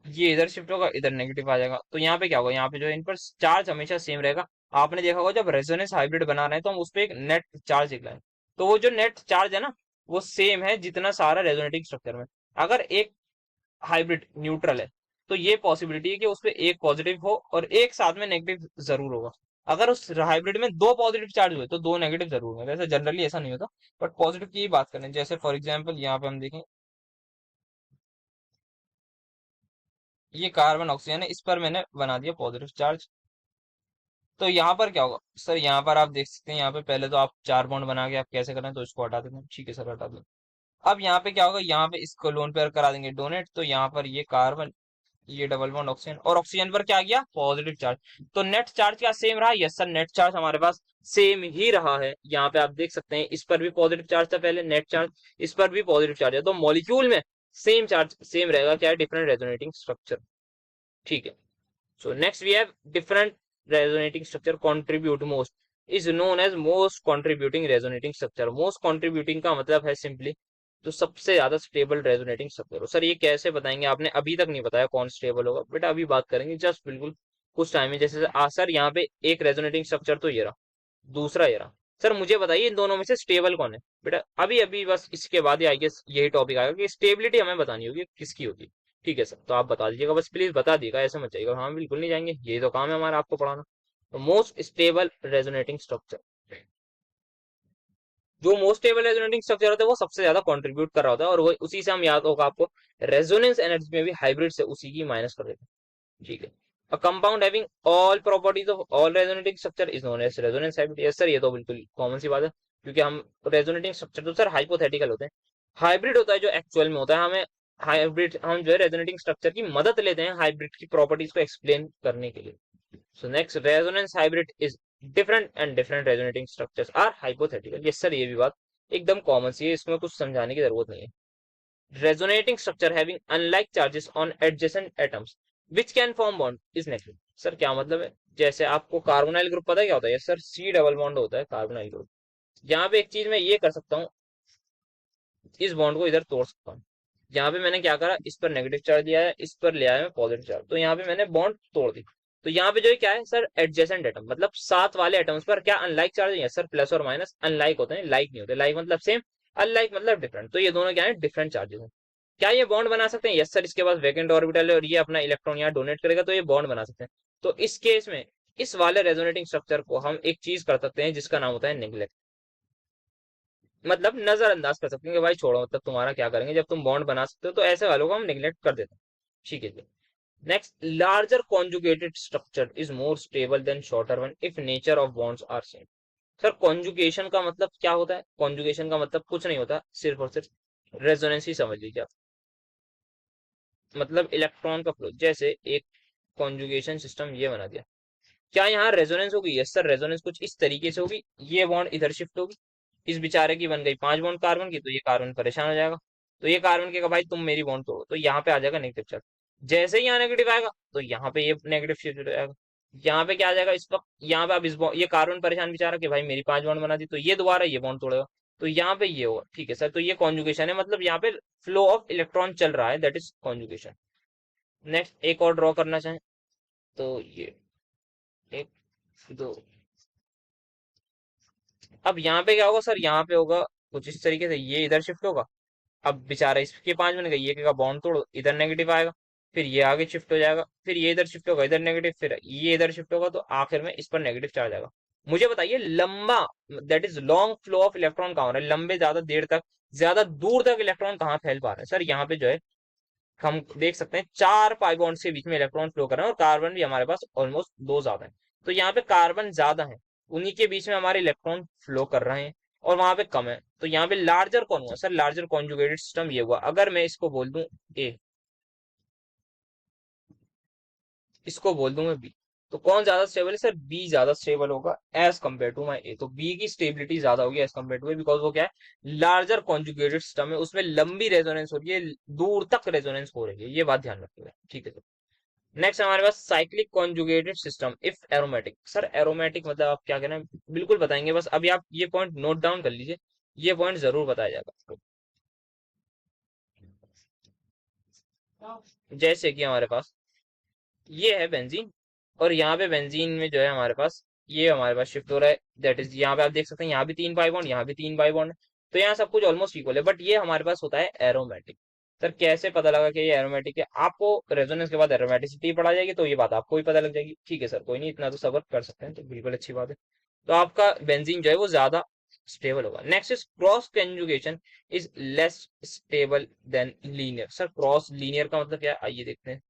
ये इधर शिफ्ट होगा, इधर नेगेटिव आ जाएगा। तो यहाँ पे क्या होगा, यहाँ पे जो है इन पर चार्ज हमेशा सेम रहेगा। आपने देखा होगा जब रेजोनेंस हाइब्रिड बना रहे हैं तो हम उस पर एक नेट चार्ज निकला है, तो वो जो नेट चार्ज है ना, वो सेम है जितना सारा रेजोनेटिंग स्ट्रक्चर में। अगर एक हाइब्रिड न्यूट्रल है, तो ये पॉसिबिलिटी है कि उसपे एक पॉजिटिव हो और एक साथ में नेगेटिव जरूर होगा। अगर उस हाइब्रिड में 2 पॉजिटिव चार्ज हुए तो 2 नेगेटिव जरूर होंगे। वैसे जनरली ऐसा नहीं होता, बट पॉजिटिव की ही बात करें, जैसे फॉर एग्जाम्पल यहाँ पे हम देखें, ये कार्बन ऑक्सीजन है, इस पर मैंने बना दिया पॉजिटिव चार्ज, तो यहाँ पर क्या होगा सर, यहाँ पर आप देख सकते हैं, यहाँ पे पहले तो आप 4 बॉन्ड बना के आप कैसे करें, तो इसको हटा देते हैं, ठीक है सर हटा दो। अब यहाँ पे क्या होगा, यहाँ पे इसको लोन पेयर करा देंगे डोनेट, तो यहाँ पर ये कार्बन, ये डबल बॉन्ड ऑक्सीजन, और ऑक्सीजन पर क्या आ गया, पॉजिटिव चार्ज। तो नेट चार्ज क्या सेम रहा, यस सर नेट चार्ज हमारे पास सेम ही रहा है। यहाँ पे आप देख सकते हैं इस पर भी पॉजिटिव चार्ज था पहले, नेट चार्ज, इस पर भी पॉजिटिव चार्ज है, तो मॉलिक्यूल में सेम चार्ज सेम रहेगा, क्या है, डिफरेंट रेजोनेटिंग स्ट्रक्चर, ठीक है। So next we have different resonating structure contribute most is known as most contributing resonating structure। most contributing का मतलब है सिंपली तो सबसे ज्यादा स्टेबल रेजोनेटिंग स्ट्रक्चर हो। सर ये कैसे बताएंगे, आपने अभी तक नहीं बताया कौन स्टेबल होगा, बेटा अभी बात करेंगे जस्ट बिल्कुल कुछ टाइम में। जैसे सर यहाँ पे एक रेजोनेटिंग स्ट्रक्चर तो ये रहा, दूसरा ये रहा, सर मुझे बताइए इन दोनों में से स्टेबल कौन है। बेटा अभी अभी बस इसके बाद ही आई गेस यही टॉपिक आएगा कि स्टेबिलिटी हमें बतानी होगी किसकी होगी, ठीक है सर। तो आप बता दीजिएगा, बस प्लीज बता दीजिएगा, ऐसे मत जाइएगा, हाँ बिल्कुल नहीं जाएंगे, यही तो काम है हमारा आपको पढ़ाना। तो मोस्ट स्टेबल रेजोनेटिंग स्ट्रक्चर, जो मोस्ट स्टेबल रेजोनेटिंग स्ट्रक्चर होता है वो सबसे ज्यादा कंट्रीब्यूट कर रहा होता है, और वो उसी से हम याद होगा आपको रेजोनेंस एनर्जी में भी हाइब्रिड से उसी की माइनस कर देते हैं, ठीक है। A compound having all properties of all resonating structure is known as resonance hybrid। yes sir ये तो बिल्कुल कॉमन सी बात है, क्योंकि हम रेजोनेटिंग स्ट्रक्चर तो सर हाइपोथेटिकल होते हैं, हाइब्रिड होता है जो एक्चुअल में होता है। हमें हाइब्रिड, हम जो है रेजोनेटिंग स्ट्रक्चर की मदद लेते हैं हाइब्रिड की प्रॉपर्टीज को एक्सप्लेन करने के लिए। So next resonance hybrid is different and different resonating structures are hypothetical. Yes sir ये भी बात एकदम कॉमन सी है, इसमें कुछ समझाने की जरूरत नहीं है। resonating structure having unlike charges on adjacent atoms which can form bond is negative। Sir क्या मतलब है, जैसे आपको कार्बोनाइल ग्रुप पता है क्या होता है, सर सी डबल बॉन्ड होता है कार्बोनाइल ग्रुप। यहाँ पे एक चीज मैं ये कर सकता हूँ, इस बॉन्ड को इधर तोड़ सकता हूँ। यहाँ पे मैंने क्या करा, इस पर नेगेटिव चार्ज दिया है, इस पर ले आया मैं पॉजिटिव चार्ज, तो यहाँ पे मैंने बॉन्ड तोड़ दी। तो यहाँ पे जो है क्या है सर, एडजेसेंट एटम, मतलब साथ वाले एटम्स पर क्या अनलाइक चार्ज है सर, प्लस और माइनस अनलाइक होते हैं, लाइक नहीं होते। लाइक मतलब सेम, अनलाइक मतलब डिफरेंट, तो ये दोनों क्या है, डिफरेंट चार्जेस हैं। क्या ये बॉन्ड बना सकते हैं, यस सर इसके पास वैकेंट ऑर्बिटल है और ये अपना इलेक्ट्रॉन यहाँ डोनेट करेगा, तो ये बॉन्ड बना सकते हैं। तो इस केस में इस वाले रेजोनेटिंग स्ट्रक्चर को हम एक चीज कर सकते हैं जिसका नाम होता है नेग्लेक्ट, मतलब नजरअंदाज कर सकते हैं कि भाई छोड़ो, मतलब तुम्हारा क्या करेंगे, जब तुम बॉन्ड बना सकते हो तो ऐसे वालों को हम नेग्लेक्ट कर देते हैं, ठीक है जी। Next larger conjugated structure is more stable than shorter one if nature of bonds are same. Sir conjugation का मतलब क्या होता है, कॉन्जुगेशन का मतलब कुछ नहीं होता, सिर्फ और सिर्फ रेजोनेंस ही समझ लीजिए आप। मतलब इलेक्ट्रॉन का फ्लो, जैसे एक कॉन्जुगेशन सिस्टम ये बना दिया, क्या यहाँ रेजोनेंस होगी, यस सर रेजोनेंस कुछ इस तरीके से होगी, ये बॉन्ड इधर शिफ्ट होगी, इस बेचारे की बन गई 5 बॉन्ड कार्बन की, तो ये कार्बन परेशान हो जाएगा, तो ये कार्बन कहेगा भाई तुम मेरी बॉन्ड तोड़ो, तो यहाँ पे आ जाएगा नेगेटिव चार्ज। जैसे ही यहाँ नेगेटिव आएगा तो यहाँ पे ये नेगेटिव शिफ्ट हो जाएगा, यहाँ पे क्या आ जाएगा, इस वक्त यहाँ पे अब ये कार्बन परेशान बेचारा कि भाई मेरी 5 बॉन्ड बना दी, तो ये दोबारा ये बॉन्ड तोड़ेगा, तो यहाँ पे ये होगा, ठीक है सर। तो ये कॉन्जुगेशन है, मतलब यहाँ पे फ्लो ऑफ इलेक्ट्रॉन चल रहा है, दैट इज कॉन्जुगेशन। नेक्स्ट एक और ड्रॉ करना चाहें तो ये एक दो, अब यहाँ पे क्या होगा सर, यहाँ पे होगा कुछ इस तरीके से, ये इधर शिफ्ट होगा, अब बेचारा इसके 5 बन गए, ये कहेगा बॉन्ड तोड़ो, इधर नेगेटिव आएगा, फिर ये आगे शिफ्ट हो जाएगा, फिर ये इधर शिफ्ट होगा, इधर नेगेटिव, फिर ये इधर शिफ्ट होगा, तो आखिर में इस पर नेगेटिव चार्ज आएगा। मुझे बताइए लंबा, that is long flow of electron कहाँ हो रहा है, लंबे ज्यादा देर तक, ज्यादा दूर तक इलेक्ट्रॉन कहाँ फैल पा रहे हैं, सर यहाँ पे जो है हम देख सकते हैं 4 पाई बॉन्ड्स के बीच में इलेक्ट्रॉन फ्लो कर रहे हैं, और कार्बन भी हमारे पास ऑलमोस्ट 2 ज्यादा है, तो यहाँ पे कार्बन ज्यादा है, उन्हीं के बीच में हमारे इलेक्ट्रॉन फ्लो कर रहे हैं, और वहां पे कम है, तो यहाँ पे लार्जर कौन हुआ सर, लार्जर कॉन्जुगेटेड सिस्टम ये हुआ। अगर मैं इसको बोल दूं ए, इसको बोल दूं मैं बी, तो कौन ज्यादा स्टेबल है सर, बी ज्यादा स्टेबल होगा as compare to my A. तो बी की स्टेबिलिटी ज्यादा होगी as compare to A, because वो क्या है, लार्जर कॉन्जुगेटेड सिस्टम है, उसमें लंबी रेजोनेंस हो रही है, दूर तक रेजोनेंस हो रही है, ये बात ध्यान रखिएगा, ठीक है। नेक्स्ट हमारे पास cyclic conjugated system if aromatic. Sir aromatic मतलब आप क्या कह रहे हैं, बिल्कुल बताएंगे, बस अभी आप ये पॉइंट नोट डाउन कर लीजिए, ये पॉइंट जरूर बताया जाएगा। जैसे कि हमारे पास ये है बेंजीन, और यहाँ पे बेंजीन में जो है हमारे पास शिफ्ट हो रहा है, दैट इज यहाँ पे आप देख सकते हैं, यहाँ भी 3 पाई बॉन्ड, यहाँ भी 3 पाई बॉन्ड, तो यहाँ सब कुछ ऑलमोस्ट इक्वल है, बट ये हमारे पास होता है एरोमेटिक। सर कैसे पता लगा कि ये एरोमेटिक है, आपको रेजोनेंस के बाद एरोमेटिसिटी पढ़ा जाएगी, तो ये बात आपको भी पता लग जाएगी, ठीक है सर, कोई नहीं, इतना तो सब्र कर सकते हैं, तो बिल्कुल अच्छी बात है। तो आपका बेंजीन जो है वो ज्यादा स्टेबल होगा। Next is cross conjugation is less stable then linear. Sir cross linear का मतलब क्या है, आइए देखते हैं।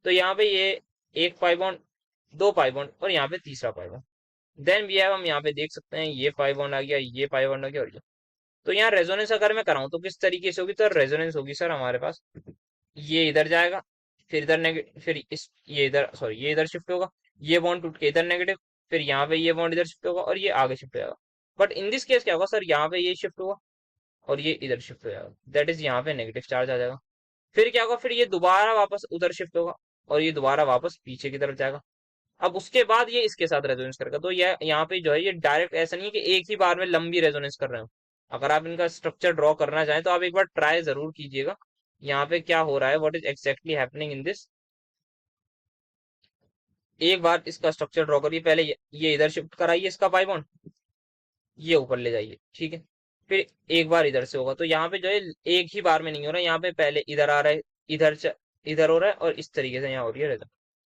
तो यहाँ पे ये 1 पाई बॉन्ड दो पाई बॉन्ड और यहाँ पे तीसरा pi bond. Then we have, हम यहाँ पे देख सकते हैं ये पाई बॉन्ड आ गया, ये पाई बॉन्ड आ गया और ये। तो यहाँ रेजोनेंस अगर मैं कराऊं तो किस तरीके से होगी, तो रेजोनेंस होगी सर हमारे पास, ये इधर जाएगा, फिर इधर नेगेटिव, फिर इस ये इधर, सॉरी ये इधर शिफ्ट होगा, ये बॉन्ड टूट के इधर नेगेटिव, फिर यहाँ पे ये बॉन्ड इधर शिफ्ट होगा और ये आगे शिफ्ट हो जाएगा। बट इन दिस केस क्या होगा सर, यहाँ पे ये शिफ्ट होगा और ये इधर शिफ्ट हो जाएगा, दैट इज यहाँ पे नेगेटिव चार्ज आ जाएगा। फिर क्या होगा, फिर ये दोबारा वापस उधर शिफ्ट होगा और ये दोबारा वापस पीछे की तरफ जाएगा। अब उसके बाद ये इसके साथ रेजोनेंस करेगा। तो ये यहाँ पे जो है ये डायरेक्ट ऐसा नहीं है कि एक ही बार में लंबी रेजोनेंस कर रहे हो। अगर आप इनका स्ट्रक्चर ड्रॉ करना चाहें तो आप एक बार ट्राई जरूर कीजिएगा, यहाँ पे क्या हो रहा है, what is exactly happening in this. एक बार इसका स्ट्रक्चर ड्रॉ करिए, पहले ये इधर शिफ्ट कराइए इसका पाई बॉन्ड, ये ऊपर ले जाइए, ठीक है। फिर एक बार इधर से होगा, तो यहाँ पे जो है एक ही बार में नहीं हो रहा है, यहाँ पे पहले इधर आ रहा है, इधर इधर हो रहा है और इस तरीके से यहाँ हो रही है।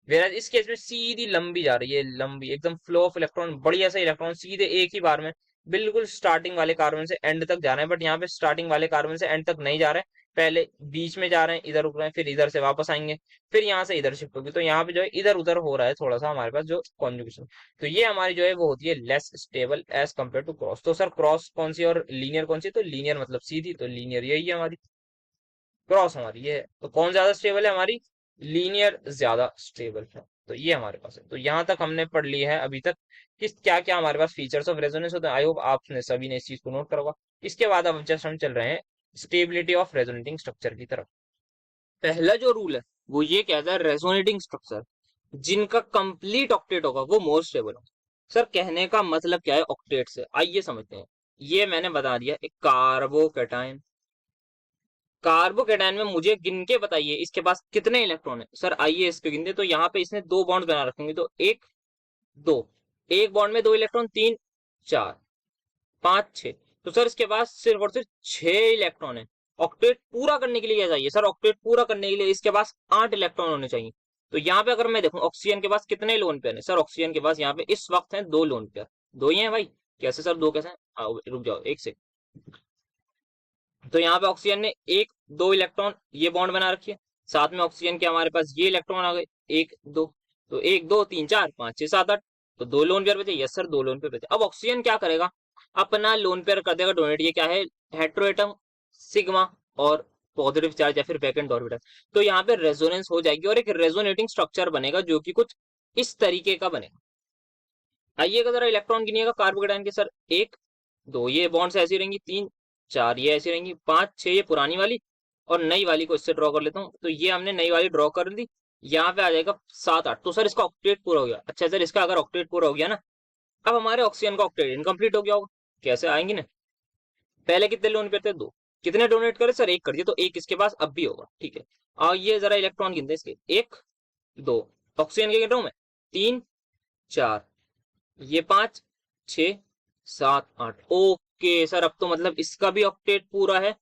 वेराज इस केस में सीधी लंबी जा रही है, लंबी एकदम फ्लो ऑफ इलेक्ट्रॉन, बढ़िया सा इलेक्ट्रॉन सीधे एक ही बार में बिल्कुल स्टार्टिंग वाले कार्बन से एंड तक जा रहे हैं। बट यहाँ पे स्टार्टिंग वाले कार्बन से एंड तक नहीं जा रहे हैं, पहले बीच में जा रहे हैं, इधर रुक रहे हैं, फिर इधर से वापस आएंगे, फिर यहाँ से इधर शिफ्ट होगी। तो यहाँ पे जो है इधर उधर हो रहा है थोड़ा सा हमारे पास जो कॉन्जुगेशन। तो ये हमारी जो है वो होती है less stable as compare to cross. तो सर क्रॉस कौन सी और लीनियर कौन सी, तो लीनियर मतलब सीधी, तो लीनियर यही है हमारी, क्रॉस हमारी ये है। तो कौन ज्यादा स्टेबल है, हमारी लीनियर ज्यादा स्टेबल है। तो ये हमारे पास है। तो यहाँ तक हमने पढ़ ली है अभी तक कि क्या क्या हमारे पास फीचर्स ऑफ रेजोनेंस होते हैं। आई होप आपने सभी ने इस चीज को नोट करा होगा। इसके बाद अब जस्ट हम चल रहे हैं स्टेबिलिटी ऑफ रेजोनेटिंग स्ट्रक्चर की तरफ। पहला जो रूल है वो ये कहता है रेजोनेटिंग स्ट्रक्चर जिनका कंप्लीट ऑक्टेट होगा वो मोर स्टेबल होगा। सर कहने का मतलब क्या है ऑक्टेट से, आइए समझते हैं। ये मैंने बता दिया, एक कार्बोकैटायन, कार्बोकेटायन में मुझे गिन के बताइए इसके पास कितने इलेक्ट्रॉन है। सर आइए इसके गिनते, तो यहाँ पे इसने दो बॉन्ड बना रखेंगे, तो एक दो, एक बॉन्ड में दो इलेक्ट्रॉन, तीन चार पांच छह। तो सर इसके पास सिर्फ और सिर्फ छह इलेक्ट्रॉन है। ऑक्टेट पूरा करने के लिए क्या चाहिए सर, ऑक्टेट पूरा करने के लिए इसके पास आठ इलेक्ट्रॉन होने चाहिए। तो यहाँ पे अगर मैं देखूं ऑक्सीजन के पास कितने लोन पेयर है, सर ऑक्सीजन के पास यहाँ पे इस वक्त है दो लोन पेयर, दो ही है भाई। कैसे सर दो कैसे हैं, रुक जाओ एक से। तो यहाँ पे ऑक्सीजन ने एक दो इलेक्ट्रॉन ये बॉन्ड बना रखी है, साथ में ऑक्सीजन के हमारे पास ये इलेक्ट्रॉन आ गए एक दो, तो एक दो तीन चार पांच छह सात आठ, तो दो लोन पेयर बचे। यस सर दो लोन पेयर बचे। अब ऑक्सीजन क्या करेगा, अपना लोन पेयर कर देगा डोनेट। ये क्या है, हेट्रोएटम सिग्मा और पॉजिटिव चार्ज या फिर वैकेंट ऑर्बिटल। तो यहाँ पे रेजोनेंस हो जाएगी और एक रेजोनेटिंग स्ट्रक्चर बनेगा जो कि कुछ इस तरीके का बनेगा। आइएगा जरा इलेक्ट्रॉन गिनिएगा कार्बोकेटाइन के। सर एक दो ये बॉन्ड्स ऐसी रहेंगी, तीन चार ये ऐसी रहेंगी, पांच छह ये पुरानी वाली और नई वाली को इससे ड्रॉ कर लेता हूँ। तो ये हमने नई वाली ड्रॉ कर दी, यहाँ पे आ जाएगा सात आठ। तो सर इसका ऑक्टेट पूरा हो गया। अच्छा सर इसका अगर ऑक्टेट पूरा हो गया ना, अब हमारे ऑक्सीजन का ऑक्टेट इनकम्प्लीट हो गया होगा। कैसे आएंगे ना, पहले कितने लोन पे थे, दो, कितने डोनेट करे सर एक कर दिया, तो एक इसके पास अब भी होगा, ठीक है। और ये जरा इलेक्ट्रॉन गिनते हैं इसके, एक दो, ऑक्सीजन के गिन रहा हूं मैं, तीन चार ये पांच छह सात आठ। ओके सर अब तो मतलब इसका भी ऑक्टेट पूरा है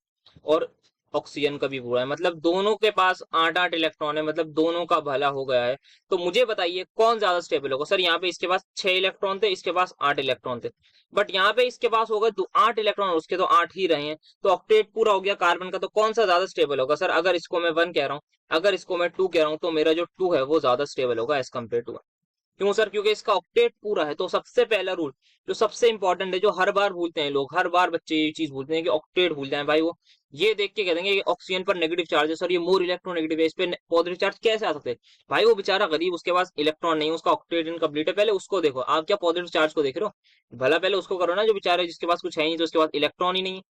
और ऑक्सीजन का भी पूरा है, मतलब दोनों के पास आठ आठ इलेक्ट्रॉन है, मतलब दोनों का भला हो गया है। तो मुझे बताइए कौन ज्यादा स्टेबल होगा। सर यहाँ पे इसके पास छह इलेक्ट्रॉन थे, इसके पास आठ इलेक्ट्रॉन थे, बट यहाँ पे इसके पास होगा दो आठ इलेक्ट्रॉन, उसके तो आठ ही रहे हैं। तो ऑक्टेट पूरा हो गया कार्बन का, तो कौन सा ज्यादा स्टेबल होगा सर। अगर इसको मैं वन कह रहा हूँ, अगर इसको मैं टू कह रहा हूँ, तो मेरा जो टू है वो ज्यादा स्टेबल होगा एज कम्पेयर टू। क्यों सर, क्योंकि इसका ऑक्टेट पूरा है। तो सबसे पहला रूल जो सबसे इंपॉर्टेंट है, जो हर बार भूलते हैं लोग, हर बार बच्चे ये चीज भूलते हैं कि ऑक्टेट भूल जाए भाई, वो ये देख के कह देंगे कि ऑक्सीजन पर नेगेटिव चार्ज है सर, ये मोर इलेक्ट्रोनेगेटिव है, इस पे पॉजिटिव चार्ज कैसे आ सकते हैं। भाई वो बेचारा गरीब, उसके पास इलेक्ट्रॉन नहीं, उसका ऑक्टेट इनकम्प्लीट है, पहले उसको देखो। आप क्या पॉजिटिव चार्ज को देख रहे हो, भला पहले उसको करो ना, जो बेचारा जिसके पास कुछ है नहीं, तो उसके पास इलेक्ट्रॉन ही नहीं है।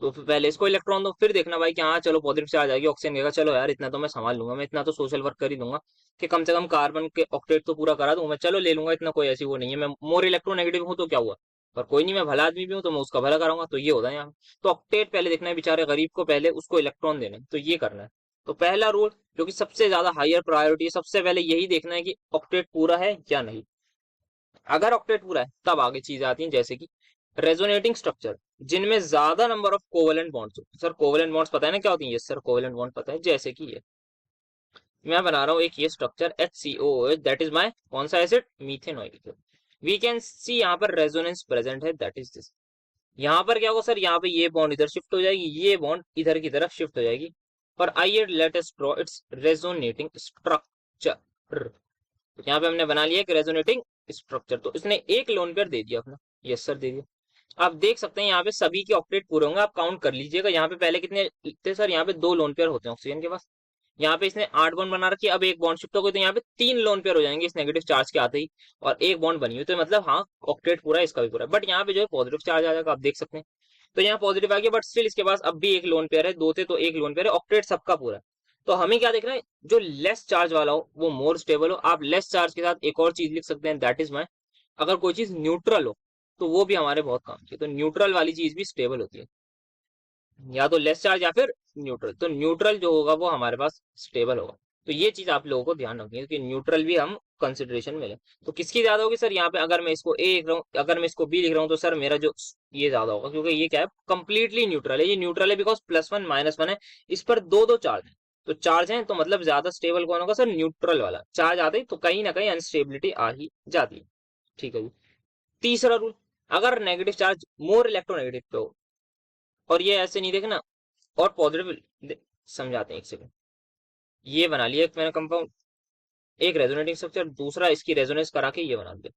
तो फिर पहले इसको इलेक्ट्रॉन दो, फिर देखना भाई कि हाँ चलो पॉजिटिव चार्ज आएगी, ऑक्सीजन कहेगा चलो यार इतना तो मैं संभाल लूंगा, मैं इतना तो सोशल वर्क कर ही दूंगा कि कम से कम कार्बन के ऑक्टेट तो पूरा करा दूं मैं, चलो ले लूंगा, इतना कोई ऐसी वो नहीं है, मैं मोर इलेक्ट्रोनेगेटिव हूँ तो क्या हुआ, पर कोई नहीं मैं भला आदमी भी हूँ तो मैं उसका भला कराऊंगा। तो ये होता है यहाँ। तो ऑक्टेट पहले देखना है, बेचारे गरीब को पहले उसको इलेक्ट्रॉन देने, तो ये करना है। तो पहला रूल जो कि सबसे ज्यादा हायर प्रायोरिटी है, सबसे पहले यही देखना है कि ऑक्टेट पूरा है या नहीं। अगर ऑक्टेट पूरा है तब आगे चीजें आती हैं, जैसे कि रेजोनेटिंग स्ट्रक्चर जिनमें ज्यादा नंबर ऑफ कोवेलेंट बॉन्ड्स हो। सर कोवेलेंट बॉन्ड्स पता है ना क्या होती है, यस सर कोवेलेंट बॉन्ड पता है। जैसे कि ये मैं बना रहा हूँ एक ये structure HCOOH, that is my कौन सा एसिड, मीथेनॉइल। वी कैन सी यहाँ पर रेजोनेंस प्रेजेंट है, दैट इज दिस। यहाँ पर क्या होगा सर, यहाँ पे ये बॉन्ड इधर शिफ्ट हो जाएगी, ये बॉन्ड इधर की तरफ शिफ्ट हो जाएगी। पर आइए let us draw it's resonating structure. तो यहाँ पे हमने बना लिया एक रेजोनेटिंग स्ट्रक्चर। तो इसने एक लोन पेयर दे दिया अपना। यस सर दे दिया। आप देख सकते हैं यहाँ पे सभी के ऑक्टेट पूरे होंगे, आप काउंट कर लीजिएगा। यहाँ पे पहले कितने थे सर, यहाँ पे 2 लोन पेयर होते हैं ऑक्सीजन के पास। यहाँ पे इसने 8 बॉन्ड बना रखी है, अब एक बॉन्ड शिफ्ट हो गई तो यहाँ पे 3 लोन पेयर हो जाएंगे इस नेगेटिव चार्ज के आते ही, और एक बॉन्ड बनी हुई, तो मतलब हाँ ऑक्टेट पूरा है, इसका भी पूरा है। बट यहाँ पे जो है पॉजिटिव चार्ज आ जाएगा, आप देख सकते हैं। तो यहाँ पॉजिटिव आ गया, बट स्टिल इसके पास अब भी एक लोन पेयर है, 2 थे तो एक लोन पेयर है, ऑक्टेट सबका पूरा है। तो हमें क्या देखना है, जो लेस चार्ज वाला हो वो मोर स्टेबल हो। आप लेस चार्ज के साथ एक और चीज लिख सकते हैं, दैट इज माई, अगर कोई चीज न्यूट्रल हो तो वो भी हमारे बहुत काम की है। तो न्यूट्रल वाली चीज भी स्टेबल होती है, या तो लेस चार्ज या फिर न्यूट्रल। तो न्यूट्रल जो होगा वो हमारे पास स्टेबल होगा। तो ये चीज आप लोगों को ध्यान रखनी है कि न्यूट्रल भी हम कंसिडरेशन में लें। तो किसकी ज्यादा होगी सर, यहाँ पे अगर मैं इसको ए लिख रहा हूँ, अगर मैं इसको बी लिख रहा हूँ, तो सर मेरा जो ये ज्यादा होगा, क्योंकि ये क्या है, कंप्लीटली न्यूट्रल है। ये न्यूट्रल है बिकॉज +1 -1 है, इस पर दो दो चार्ज है। तो चार्ज है तो मतलब ज्यादा स्टेबल कौन होगा सर, न्यूट्रल वाला। चार्ज आते ही तो कहीं ना कहीं अनस्टेबिलिटी आ ही जाती है। ठीक है जी। तीसरा रूल, अगर नेगेटिव चार्ज मोर इलेक्ट्रोनेगेटिव पे हो, और ये ऐसे नहीं देखना, और पॉजिटिव समझाते हैं एक सेकंड। ये बना लिया एक मैंने कंपाउंड, एक रेजोनेटिंग स्ट्रक्चर, दूसरा इसकी रेजोनेंस करा के ये बना दिया,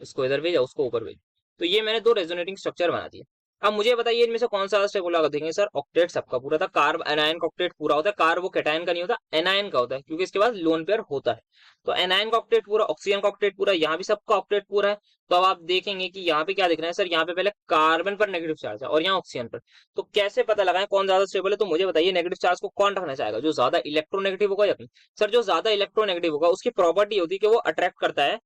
इसको इधर भेजा उसको ऊपर भेजा। तो ये मैंने 2 रेजोनेटिंग स्ट्रक्चर बना दिए। अब मुझे बताइए इनमें से कौन सा स्टेबल होगा। देखेंगे सर ऑक्टेट सबका पूरा था, कार्ब एनायन का ऑक्टेट पूरा होता है, कार्बो कैटायन का नहीं होता, एनायन का होता है, क्योंकि इसके बाद लोन पेयर होता है। तो एनायन का ऑक्टेट पूरा, ऑक्सीजन का ऑक्टेट पूरा, यहाँ भी सबका ऑक्टेट पूरा है। तो अब आप देखेंगे कि यहाँ पे क्या दिख रहा है सर, यहाँ पे पहले कार्बन पर नेगेटिव चार्ज है और यहाँ ऑक्सीजन पर। तो कैसे पता लगाएं कौन ज्यादा स्टेबल है, तो मुझे बताइए नेगेटिव चार्ज को कौन रखना चाहेगा, जो ज्यादा इलेक्ट्रोनेगेटिव होगा या नहीं। सर जो ज्यादा इलेक्ट्रोनेगेटिव होगा उसकी प्रॉपर्टी होती है कि वो अट्रैक्ट करता है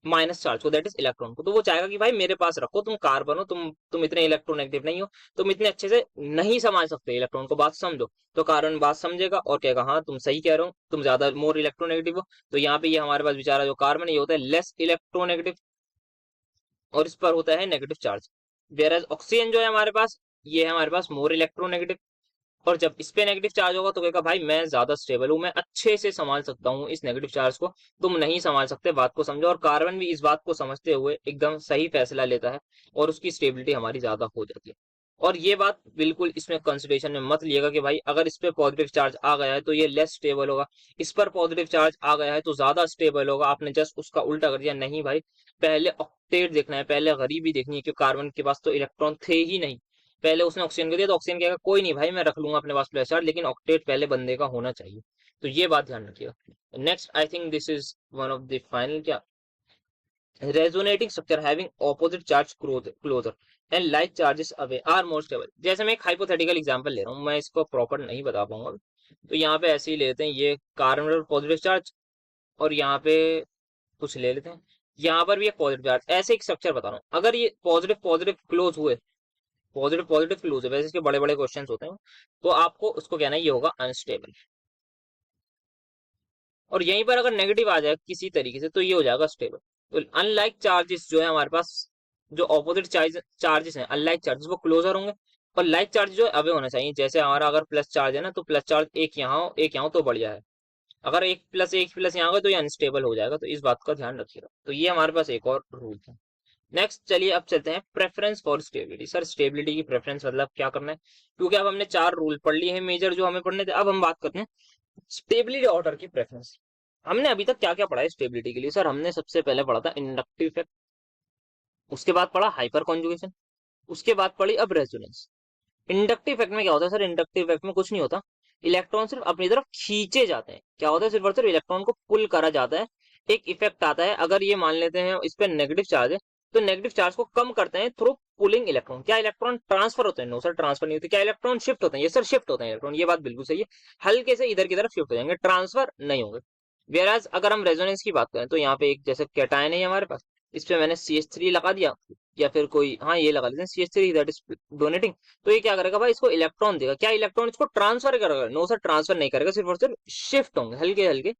माइनस चार्ज को, दैट इज इलेक्ट्रॉन को। तो वो चाहेगा कि भाई मेरे पास रखो, तुम कार्बन हो, तुम इतने इलेक्ट्रोनेगेटिव नहीं हो, तुम इतने अच्छे से नहीं संभाल सकते इलेक्ट्रॉन को, बात समझो। तो कार्बन बात समझेगा और कहेगा हाँ तुम सही कह रहे हो, तुम ज्यादा मोर इलेक्ट्रोनेगेटिव हो। तो यहाँ पे ये हमारे पास बेचारा जो कार्बन है ये होता है लेस इलेक्ट्रोनेगेटिव, और इस पर होता है नेगेटिव चार्ज। वेयर ऑक्सीजन जो है हमारे पास, ये है हमारे पास मोर इलेक्ट्रोनेगेटिव। और जब इस पे नेगेटिव चार्ज होगा तो कहेगा भाई मैं ज्यादा स्टेबल हूं, मैं अच्छे से संभाल सकता हूं इस नेगेटिव चार्ज को, तुम नहीं संभाल सकते, बात को समझो। और कार्बन भी इस बात को समझते हुए एकदम सही फैसला लेता है, और उसकी स्टेबिलिटी हमारी ज्यादा हो जाती है। और ये बात बिल्कुल इसमें कंसिडरेशन में मत लिएगा कि भाई अगर इस पे पॉजिटिव चार्ज आ गया है तो ये लेस स्टेबल होगा, इस पर पॉजिटिव चार्ज आ गया है तो ज्यादा स्टेबल होगा। आपने जस्ट उसका उल्टा कर दिया, नहीं भाई, पहले ऑक्टेट देखना है, पहले गरीबी देखनी है, क्योंकि कार्बन के पास तो इलेक्ट्रॉन थे ही नहीं। पहले उसने ऑक्सीजन को दिया तो ऑक्सीजन कहेगा कोई नहीं भाई मैं रख लूंगा अपने पास प्लस चार्ज, लेकिन ऑक्टेट पहले बंदे का होना चाहिए। तो ये बात ध्यान रखिएगा। Next I think this is one of the final, क्या, resonating structure having opposite charge closer and like charges away are more stable। जैसे मैं एक हाइपोथेटिकल एग्जांपल ले रहा हूँ, मैं इसको प्रॉपर नहीं बता पाऊंगा। तो यहाँ पे ऐसे ही लेते हैं, ये कार्बन पर पॉजिटिव चार्ज, और यहाँ पे कुछ ले लेते हैं, यहाँ पर भी एक पॉजिटिव चार्ज, ऐसे एक स्ट्रक्चर बता रहा हूँ। अगर ये पॉजिटिव पॉजिटिव क्लोज हुए, पॉजिटिव पॉजिटिव क्लोज है, वैसे इसके बड़े बड़े क्वेश्चन होते हैं, तो आपको उसको कहना है ये होगा अनस्टेबल। और यहीं पर अगर नेगेटिव आ जाए किसी तरीके से तो ये हो जाएगा स्टेबल। तो अनलाइक चार्जेस जो है हमारे पास, जो ऑपोजिट चार्जेस हैं अनलाइक चार्जेस, वो क्लोजर होंगे, और लाइक चार्ज जो है अवे होना चाहिए। जैसे हमारा अगर प्लस चार्ज है ना, तो प्लस चार्ज एक यहाँ हो एक यहाँ हो तो बढ़िया है, अगर एक प्लस यहाँ हो तो ये अनस्टेबल हो जाएगा। तो इस बात का ध्यान रखिएगा। तो ये हमारे पास एक और रूल था। नेक्स्ट चलिए अब चलते हैं preference for stability. Sir stability की प्रेफरेंस मतलब क्या करना है, क्योंकि अब हमने 4 रूल पढ़ लिए हैं मेजर जो हमें पढ़ने थे। अब हम बात करते हैं स्टेबिलिटी ऑर्डर की प्रेफरेंस। हमने अभी तक क्या क्या पढ़ा है स्टेबिलिटी के लिए, सर हमने सबसे पहले पढ़ा था इंडक्टिव इफेक्ट, उसके बाद पढ़ा हाइपर कॉन्जुगेशन, उसके बाद पढ़ी अब रेजोनेंस। इंडक्टिव इफेक्ट में क्या होता है सर, इंडक्टिव इफेक्ट में कुछ नहीं होता, इलेक्ट्रॉन सिर्फ अपनी तरफ खींचे जाते हैं। क्या होता है, सिर्फ और सिर्फ इलेक्ट्रॉन को पुल करा जाता है। एक इफेक्ट आता है, अगर ये मान लेते हैं इस पर नेगेटिव चार्ज है, तो नेगेटिव चार्ज को कम करते हैं थ्रू पुलिंग इलेक्ट्रॉन। क्या इलेक्ट्रॉन ट्रांसफर होते हैं, नो सर ट्रांसफर नहीं होते। क्या इलेक्ट्रॉन शिफ्ट होते हैं, ये सर शिफ्ट होते हैं इलेक्ट्रॉन, ये बात बिल्कुल सही है, हल्के से इधर की तरफ शिफ्ट हो जाएंगे, ट्रांसफर नहीं होंगे। वेराज अगर हम रेजोनेंस की बात करें तो यहाँ पे एक जैसे कैटायन है हमारे पास, इस पे मैंने CH3 लगा दिया, या फिर कोई, हाँ ये लगा लेते हैं CH3 दैट इज डोनेटिंग। तो ये क्या करेगा भाई, इसको इलेक्ट्रॉन देगा। क्या इलेक्ट्रॉन इसको ट्रांसफर करेगा, नो सर ट्रांसफर नहीं करेगा, सिर्फ और सिर्फ शिफ्ट होंगे हल्के हल्के,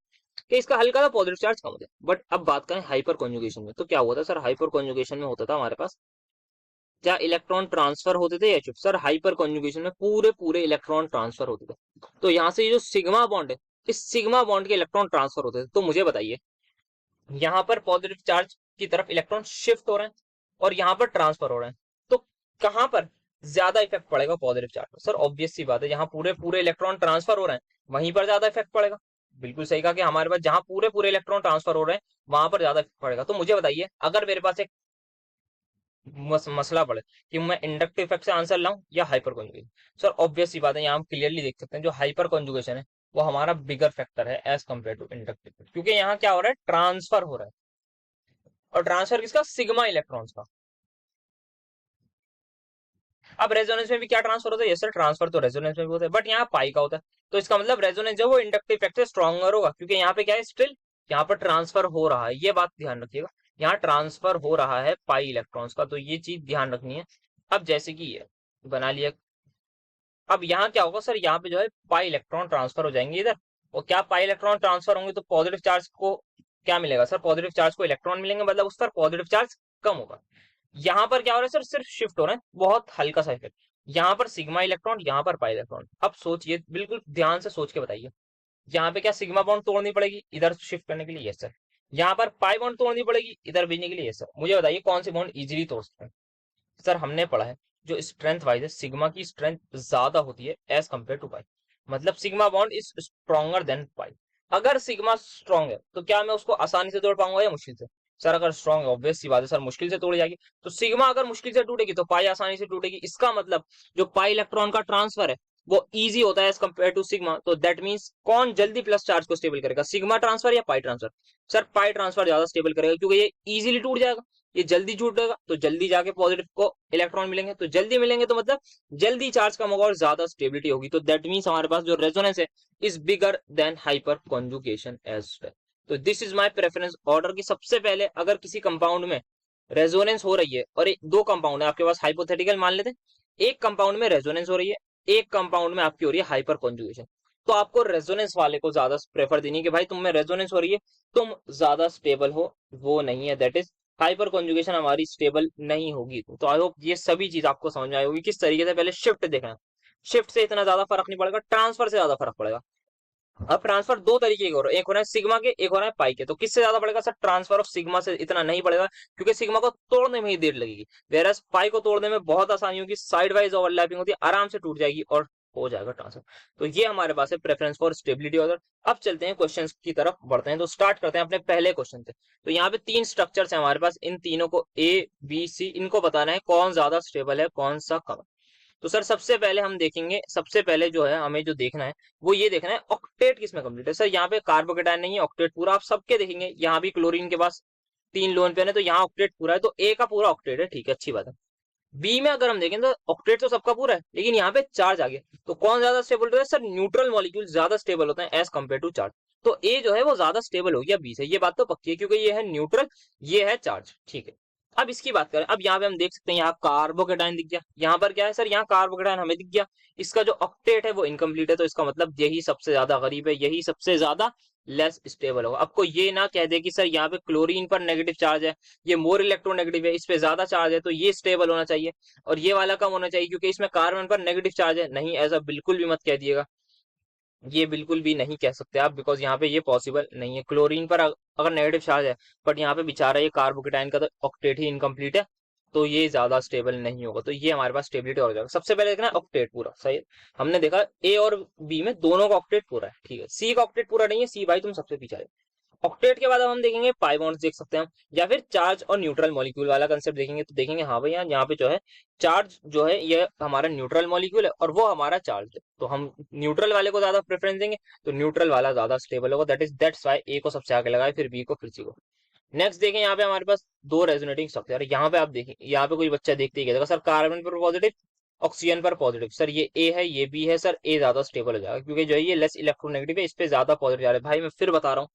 कि इसका हल्का सा पॉजिटिव चार्ज कम हो जाए। बट अब बात करें हाइपर कॉन्जुगेशन में, तो क्या होता है सर, हाइपर कॉन्जुगेशन में होता था हमारे पास, क्या इलेक्ट्रॉन ट्रांसफर होते थे या शिफ्ट। सर हाइपर कॉन्जुगेशन में पूरे पूरे इलेक्ट्रॉन ट्रांसफर होते थे। तो यहाँ से ये जो सिग्मा बॉन्ड है, इस सिग्मा बॉन्ड के इलेक्ट्रॉन ट्रांसफर होते थे। तो मुझे बताइए यहाँ पर पॉजिटिव चार्ज की तरफ इलेक्ट्रॉन शिफ्ट हो रहे हैं और यहाँ पर ट्रांसफर हो रहे हैं, तो कहां पर ज्यादा इफेक्ट पड़ेगा पॉजिटिव चार्ज पर। सर ऑब्वियस सी बात है, यहाँ पूरे पूरे इलेक्ट्रॉन ट्रांसफर हो रहे हैं, वहीं पर ज्यादा इफेक्ट पड़ेगा। बिल्कुल सही कहा कि हमारे पास जहां पूरे पूरे इलेक्ट्रॉन ट्रांसफर हो रहे हैं वहां पर ज्यादा इफेक्ट पड़ेगा। तो मुझे बताइए, अगर मेरे पास एक मसला पड़े कि मैं इंडक्टिव इफेक्ट से आंसर लाऊं या हाइपर कॉन्जुगेशन, सर ऑब्वियस सी बात है, यहाँ हम क्लियरली देख सकते हैं जो हाइपर कॉन्जुगेशन है वो हमारा बिगर फैक्टर है एज कम्पेयर टू इंडक्टिव, क्योंकि यहाँ क्या हो रहा है, ट्रांसफर हो रहा है। और ट्रांसफर किसका, सिग्मा इलेक्ट्रॉन्स का। अब रेजोनेंस में भी क्या ट्रांसफर होता है, यस सर ट्रांसफर तो रेजोनेंस में भी होता है, बट यहाँ पाई का होता है। तो इसका मतलब रेजोनेंस जो वो इंडक्टिव इफेक्ट से स्ट्रॉन्गर होगा, क्योंकि यहाँ पे क्या है, स्टिल यहाँ पर ट्रांसफर हो रहा है, ये बात ध्यान रखिएगा। यहाँ ट्रांसफर हो रहा है पाई इलेक्ट्रॉन्स का, तो ये चीज ध्यान रखनी है। अब जैसे कि ये बना लिया, अब यहाँ क्या होगा सर, यहाँ पे जो है पाई इलेक्ट्रॉन ट्रांसफर हो जाएंगे इधर। और क्या पाई इलेक्ट्रॉन ट्रांसफर होंगे तो पॉजिटिव चार्ज को क्या मिलेगा सर, पॉजिटिव चार्ज को इलेक्ट्रॉन मिलेंगे, मतलब उस पर पॉजिटिव चार्ज कम होगा। यहाँ पर क्या हो रहा है सर, सिर्फ शिफ्ट हो रहा है, बहुत हल्का सा इफेक्ट। यहाँ पर सिग्मा इलेक्ट्रॉन, यहाँ पर पाई इलेक्ट्रॉन। अब सोचिए, बिल्कुल ध्यान से सोच के बताइए, यहाँ पे क्या सिग्मा बॉन्ड तोड़नी पड़ेगी इधर शिफ्ट करने के लिए, यस सर। यहाँ पर पाई बॉन्ड तोड़नी पड़ेगी इधर भेजने के लिए, यस सर। मुझे बताइए कौन सी बॉन्ड इजीली तोड़ सकते हैं। सर हमने पढ़ा है जो स्ट्रेंथ वाइज है, सिग्मा की स्ट्रेंथ ज्यादा होती है एज कम्पेयर टू पाई, मतलब sigma bond is stronger than pi. अगर सिग्मा स्ट्रॉन्ग है तो क्या मैं उसको आसानी से तोड़ पाऊंगा या मुश्किल से। सर अगर स्ट्रॉन्ग है, ऑब्वियस सी बात है सर, मुश्किल से तोड़ी जाएगी। तो सिग्मा अगर मुश्किल से टूटेगी तो पाई आसानी से टूटेगी, इसका मतलब जो पाई इलेक्ट्रॉन का ट्रांसफर है वो इजी होता है एज कम्पेयर टू सिग्मा। तो दैट मीन्स कौन जल्दी प्लस चार्ज को स्टेबल करेगा, सिग्मा ट्रांसफर या पाई ट्रांसफर। सर पाई ट्रांसफर ज्यादा स्टेबल करेगा, क्योंकि ये इजीली टूट जाएगा, ये जल्दी छूटेगा, तो जल्दी जाके पॉजिटिव को इलेक्ट्रॉन मिलेंगे, तो जल्दी मिलेंगे तो मतलब जल्दी चार्ज कम होगा और ज्यादा स्टेबिलिटी होगी। तो दैट मीन्स हमारे पास जो रेजोनेंस है is bigger than hyper conjugation as well. तो this is my preference order की सबसे पहले अगर किसी कंपाउंड में रेजोनेंस हो रही है, और दो कंपाउंड है आपके पास, हाइपोथेटिकल मान लेते हैं, एक कंपाउंड में रेजोनेंस हो रही है, एक कंपाउंड में आपकी हो रही है हाइपर कॉन्जुगेशन, तो आपको रेजोनेंस वाले को ज्यादा प्रेफर देनी है कि भाई तुम में रेजोनेंस हो रही है, तुम ज्यादा स्टेबल हो, वो नहीं है, दैट इज हाइपर कॉन्जुगेशन हमारी स्टेबल नहीं होगी। तो आई होप ये सभी चीज आपको समझ में आई होगी किस तरीके से। पहले शिफ्ट देखना, शिफ्ट से इतना ज्यादा फर्क नहीं पड़ेगा, ट्रांसफर से ज्यादा फर्क पड़ेगा। अब ट्रांसफर दो तरीके के हो रहे हैं, एक हो रहा है सिग्मा के, एक हो रहा है पाई के। तो किससे ज्यादा पड़ेगा सर, ट्रांसफर ऑफ सिग्मा से इतना नहीं पड़ेगा, क्योंकि सिग्मा को तोड़ने में ही देर लगेगी, वेरस पाई को तोड़ने में बहुत आसानी होगी, साइड वाइज ओवरलैपिंग होती है, आराम से टूट जाएगी और हो जाएगा ट्रांसफर। तो ये हमारे पास है प्रेफरेंस फॉर स्टेबिलिटी ऑर्डर। अब चलते हैं क्वेश्चंस की तरफ बढ़ते हैं, तो स्टार्ट करते हैं अपने पहले क्वेश्चन से। तो यहाँ पे तीन स्ट्रक्चर्स हैं हमारे पास, इन तीनों को ए बी सी, इनको बताना है कौन ज्यादा स्टेबल है कौन सा कम। तो सर सबसे पहले हम देखेंगे, सबसे पहले जो है हमें जो देखना है वो ये देखना है ऑक्टेट किसमें कंप्लीट है। सर यहाँ पे कार्बोकेटाइन नहीं है, ऑक्टेट पूरा। आप सबके देखेंगे यहाँ भी क्लोरीन के पास तीन लोन पेयर है, तो यहाँ ऑक्टेट पूरा है, तो ए का पूरा ऑक्टेट है, ठीक है, अच्छी बात है। बी में अगर हम देखें तो ऑक्टेट तो सबका पूरा है, लेकिन यहाँ पे चार्ज आ गया, तो कौन ज्यादा स्टेबल होता है सर, न्यूट्रल मॉलिक्यूल ज्यादा स्टेबल होते हैं एज कम्पेयर टू चार्ज। तो ए जो है वो ज्यादा स्टेबल हो गया बी से, ये बात तो पक्की है, क्योंकि ये है न्यूट्रल, ये है चार्ज, ठीक है। अब इसकी बात करें, अब यहाँ पे हम देख सकते हैं यहाँ कार्बोकेटाइन दिख गया, यहाँ पर क्या है सर, यहाँ कार्बोकेटाइन हमें दिख गया, इसका जो ऑक्टेट है वो इनकम्प्लीट है, तो इसका मतलब यही सबसे ज्यादा गरीब है, यही सबसे ज्यादा लेस स्टेबल होगा। आपको ये ना कह दे कि सर यहाँ पे क्लोरीन पर नेगेटिव चार्ज है, ये मोर इलेक्ट्रोनेगेटिव है, इस पे ज्यादा चार्ज है, तो ये स्टेबल होना चाहिए और ये वाला कम होना चाहिए, क्योंकि इसमें कार्बन पर नेगेटिव चार्ज है। नहीं, ऐसा बिल्कुल भी मत कह दिएगा, ये बिल्कुल भी नहीं कह सकते आप, बिकॉज यहाँ पे ये पॉसिबल नहीं है। क्लोरीन पर अगर नेगेटिव चार्ज है, बट यहाँ पे बेचारा ये कार्बोकेटाइन का तो ऑक्टेट ही इनकम्प्लीट है, तो ये ज्यादा स्टेबल नहीं होगा, तो ये हमारे पास स्टेबिलिटी हो जाएगा। सबसे पहले देखना ऑक्टेट पूरा सही है, हमने देखा ए और बी में दोनों का ऑक्टेट पूरा है, ठीक है। सी का ऑक्टेट पूरा नहीं है, सी भाई तुम सबसे पीछे आए। ऑक्टेट के बाद अब हम देखेंगे पाई बॉन्ड्स देख सकते हैं हम, या फिर चार्ज और न्यूट्रल मॉलिक्यूल वाला कंसेप्ट देखेंगे, तो देखेंगे हाँ भैया यहाँ पे जो है चार्ज जो है ये हमारा न्यूट्रल मॉलिक्यूल है और वो हमारा चार्ज है, तो हम न्यूट्रल वाले को ज्यादा प्रेफरेंस देंगे, तो न्यूट्रल वाला ज्यादा स्टेबल होगा, दैट्स वाई ए को सबसे आगे लगाए, फिर बी को, फिर सी को। नेक्स्ट देखें, यहाँ पे हमारे पास दो रेजोनेटिंग स्ट्रक्चर है, यहाँ पे आप देखें, यहाँ पे कोई बच्चा देखते ही कहेगा सर कार्बन पर पॉजिटिव, ऑक्सीजन पर पॉजिटिव। सर ये ए है, ये बी है, सर ए ज्यादा स्टेबल हो जाएगा, क्योंकि जो है ये लेस इलेक्ट्रोनेगेटिव है, इस पे ज्यादा पॉजिटिव जा रहा है। भाई मैं फिर बता रहा हूँ,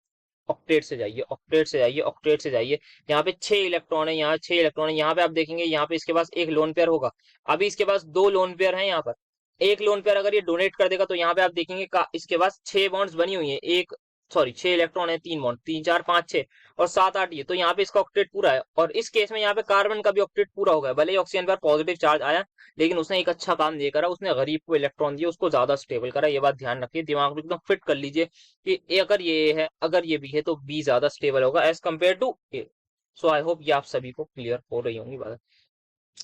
ऑक्टेट से जाइए, ऑक्टेट से जाइए, ऑक्टेट से जाइए। यहाँ पे 6 इलेक्ट्रॉन है, यहाँ 6 इलेक्ट्रॉन है, यहाँ पे आप देखेंगे यहाँ पे इसके पास एक लोन पेयर होगा, अभी इसके पास दो लोन पेयर है यहाँ पर। एक लोन पेयर अगर ये डोनेट कर देगा तो यहाँ पे आप देखेंगे इसके पास 6 बॉन्ड्स बनी हुई है, एक सॉरी 6 इलेक्ट्रॉन है, 3 बॉन्ड, 3 4 5 6 और 7 8, ये तो यहाँ पे इसका ऑक्टेट पूरा है। और इस केस में यहाँ पे कार्बन का भी ऑक्टेट पूरा होगा, भले ही ऑक्सीजन पर पॉजिटिव चार्ज आया, लेकिन उसने एक अच्छा काम ये करा, उसने गरीब को इलेक्ट्रॉन दिए, उसको ज्यादा स्टेबल करा। ये बात ध्यान रखिए, दिमाग में एकदम फिट कर लीजिए कि ए अगर ये है, अगर ये बी है, तो बी ज्यादा स्टेबल होगा as compare to A. So I hope ये आप सभी को क्लियर हो रही होंगी बात।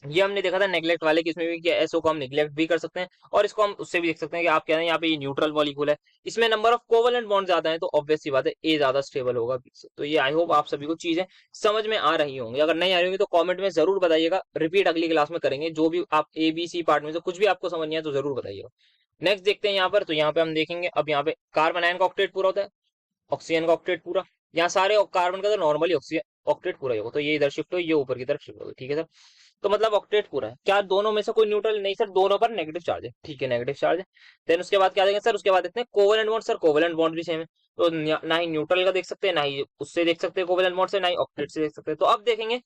ये हमने देखा था नेग्लेक्ट वाले की, इसमें भी कि एसओ को हम नेग्लेक्ट भी कर सकते हैं, और इसको हम उससे भी देख सकते हैं कि आप कह रहे हैं यहाँ पे ये न्यूट्रल मॉलिक्यूल है, इसमें नंबर ऑफ कोवलेंट बॉन्ड ज्यादा है, तो ऑब्वियस सी बात है ए ज्यादा स्टेबल होगा बी से। तो ये आई होप आप सभी को चीजें समझ में आ रही होंगी, अगर नहीं आ रही होंगी तो कॉमेंट में जरूर बताइएगा, रिपीट अगली क्लास में करेंगे, जो भी आप ए बी सी पार्ट में से कुछ भी आपको समझ नहीं आया तो जरूर बताइएगा। नेक्स्ट देखते हैं यहाँ पर, तो यहाँ पे हम देखेंगे अब यहाँ पे कार्बन आयन का ऑक्टेट पूरा होता है, ऑक्सीजन का ऑक्टेट पूरा, यहाँ सारे कार्बन का तो नॉर्मली ऑक्सीजन ऑक्टेट पूरा ही होगा, तो ये इधर शिफ्ट हो, ये ऊपर की तरफ शिफ्ट होगा, ठीक है सर। तो मतलब ऑक्टेट पूरा है, क्या दोनों में से कोई न्यूट्रल नहीं सर, दोनों पर नेगेटिव चार्ज है, ठीक है नेगेटिव चार्ज है। देन उसके बाद क्या देंगे सर, उसके बाद देखते हैं covalent bond, sir covalent bond भी सेम है, तो ना ही न्यूट्रल का देख सकते हैं, ना ही उससे देख सकते हैं कोवेलेंट बॉन्ड से, ना ही ऑक्टेट से देख सकते हैं। तो अब देखेंगे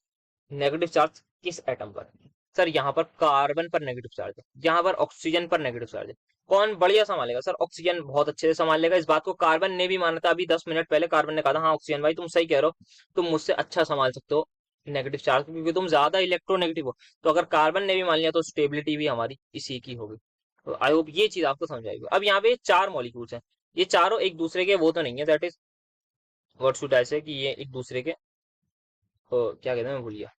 नेगेटिव चार्ज किस एटम पर, सर यहाँ पर कार्बन पर नेगेटिव चार्ज है, यहाँ पर ऑक्सीजन पर नेगेटिव चार्ज है। कौन बढ़िया संभालेगा सर, ऑक्सीजन बहुत अच्छे से संभाल लेगा, इस बात को कार्बन ने भी माना था, अभी 10 मिनट पहले कार्बन ने कहा था हाँ ऑक्सीजन भाई तुम सही कह रहे हो, तुम मुझसे अच्छा संभाल सकते हो नेगेटिव चार्ज, क्योंकि तुम ज्यादा इलेक्ट्रोनेगेटिव हो। तो अगर कार्बन ने भी मान लिया तो स्टेबिलिटी भी हमारी इसी की होगी। तो आई होप ये चीज आपको समझ आएगी। अब यहाँ पे चार मॉलिक्यूल्स हैं, ये चारों एक दूसरे के वो तो नहीं है, that is what should I से, कि ये एक दूसरे के क्या कहते हैं मैं भूल गया,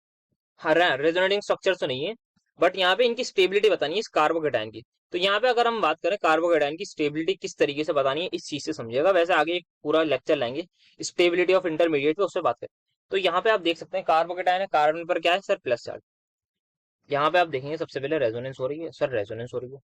हाँ रेजोनेटिंग स्ट्रक्चर तो नहीं है, बट यहाँ पे इनकी स्टेबिलिटी बतानी है इस कार्बोकेटाइन की। तो यहाँ पे अगर हम बात करें कार्बोकेटाइन की स्टेबिलिटी किस तरीके से बतानी है, इस चीज से समझिएगा, वैसे आगे एक पूरा लेक्चर लाएंगे स्टेबिलिटी ऑफ इंटरमीडिएट पे, उससे बात करें। तो यहाँ पे आप देख सकते हैं कार्बोकेटाइन है, कार्बन पर क्या है सर प्लस चार्ज। यहाँ पे आप देखेंगे सबसे पहले रेजोनेंस हो रही है सर, रेजोनेंस हो रही है,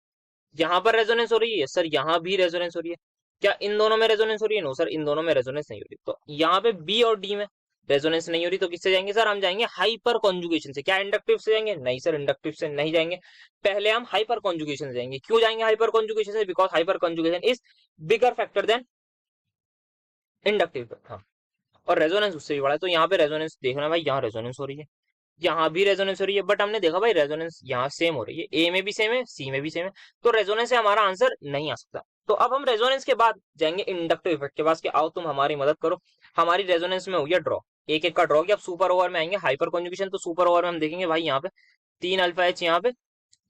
यहाँ पर रेजोनेंस हो रही है सर, यहाँ भी रेजोनेंस हो रही है। क्या इन दोनों में रेजोनेंस हो रही है, नो सर इन दोनों में रेजोनेंस नहीं हो रही। तो यहाँ पे बी और डी में रेजोनेंस नहीं हो रही, तो किससे जाएंगे सर, हम जाएंगे हाइपर कॉन्जुगेशन से। क्या इंडक्टिव से जाएंगे, नहीं सर इंडक्टिव से नहीं जाएंगे, पहले हम हाइपर कॉन्जुगेशन से जाएंगे। क्यों जाएंगे हाइपर कॉन्जुगेशन से, because hyperconjugation is bigger factor than inductive. हाँ, और रेजोनेंस उससे भी बड़ा है, तो यहाँ पे रेजोनेंस देखना भाई, यहाँ रेजोनेंस हो रही है, यहाँ भी रेजोनेंस हो रही है, बट हमने देखा भाई रेजोनेंस यहाँ सेम हो रही है, ए में भी सेम है सी में भी सेम है, तो रेजोनेंस से हमारा आंसर नहीं आ सकता। तो अब हम रेजोनेंस के बाद जाएंगे इंडक्टिव इफेक्ट के पास, कि आओ तुम हमारी मदद करो, हमारी रेजोनेंस में हो गया ड्रॉ, एक एक का ड्रॉ किया। अब सुपर ओवर में आएंगे हाइपर कॉन्जुगेशन, तो सुपर ओवर में हम देखेंगे भाई यहाँ पे 3 अल्फा एच, यहाँ पे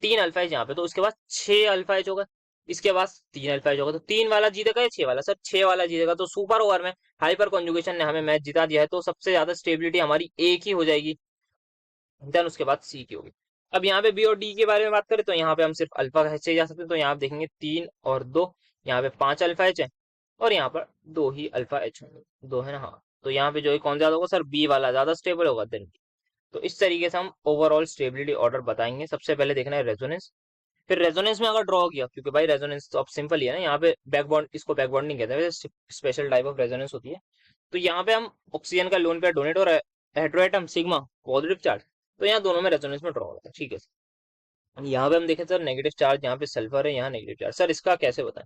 3 अल्फा एच, यहाँ पे तो उसके बाद 6 अल्फा एच होगा, इसके बाद 3 अल्फा एच होगा, तो 3 वाला जीतेगा या 6 वाला सर, 6 वाला जीतेगा। तो सुपर ओवर में हाइपर कॉन्जुगेशन ने हमें मैच जिता दिया है, तो सबसे ज्यादा स्टेबिलिटी हमारी एक ही हो जाएगी, देन उसके बाद सी की होगी। अब यहाँ पे बी और डी के बारे में बात करें, तो यहाँ पे हम सिर्फ अल्फा एच से जा सकते हैं, तो यहाँ पे देखेंगे 3 और 2, यहाँ पे 5 अल्फा एच है, और यहाँ पर 2 ही अल्फा एच होंगे, दो है ना, हाँ। तो यहाँ पे जो है कौन ज्यादा होगा सर, बी वाला ज्यादा स्टेबल होगा देन डी। तो इस तरीके से हम ओवरऑल स्टेबिलिटी ऑर्डर बताएंगे। सबसे पहले देखना है रेजोनेंस, फिर रेजोनेंस में अगर ड्रॉ किया, क्योंकि भाई रेजोनेंस तो अब सिंपल ही है ना, यहाँ पे बैकबॉन्ड, इसको बैकबॉन्ड नहीं कहते हैं, स्पेशल टाइप ऑफ रेजोनेंस होती है। तो यहाँ पे हम ऑक्सीजन का लोन पेयर डोनेट और हेटेरोएटम सिग्मा पॉजिटिव चार्ज, तो यहाँ दोनों में रेजोनेंस में ड्रॉ होता है, ठीक है। यहाँ पे हम देखें सर नेगेटिव चार्ज, यहाँ पे सल्फर है, यहाँ नेगेटिव चार्ज, सर इसका कैसे बताएं।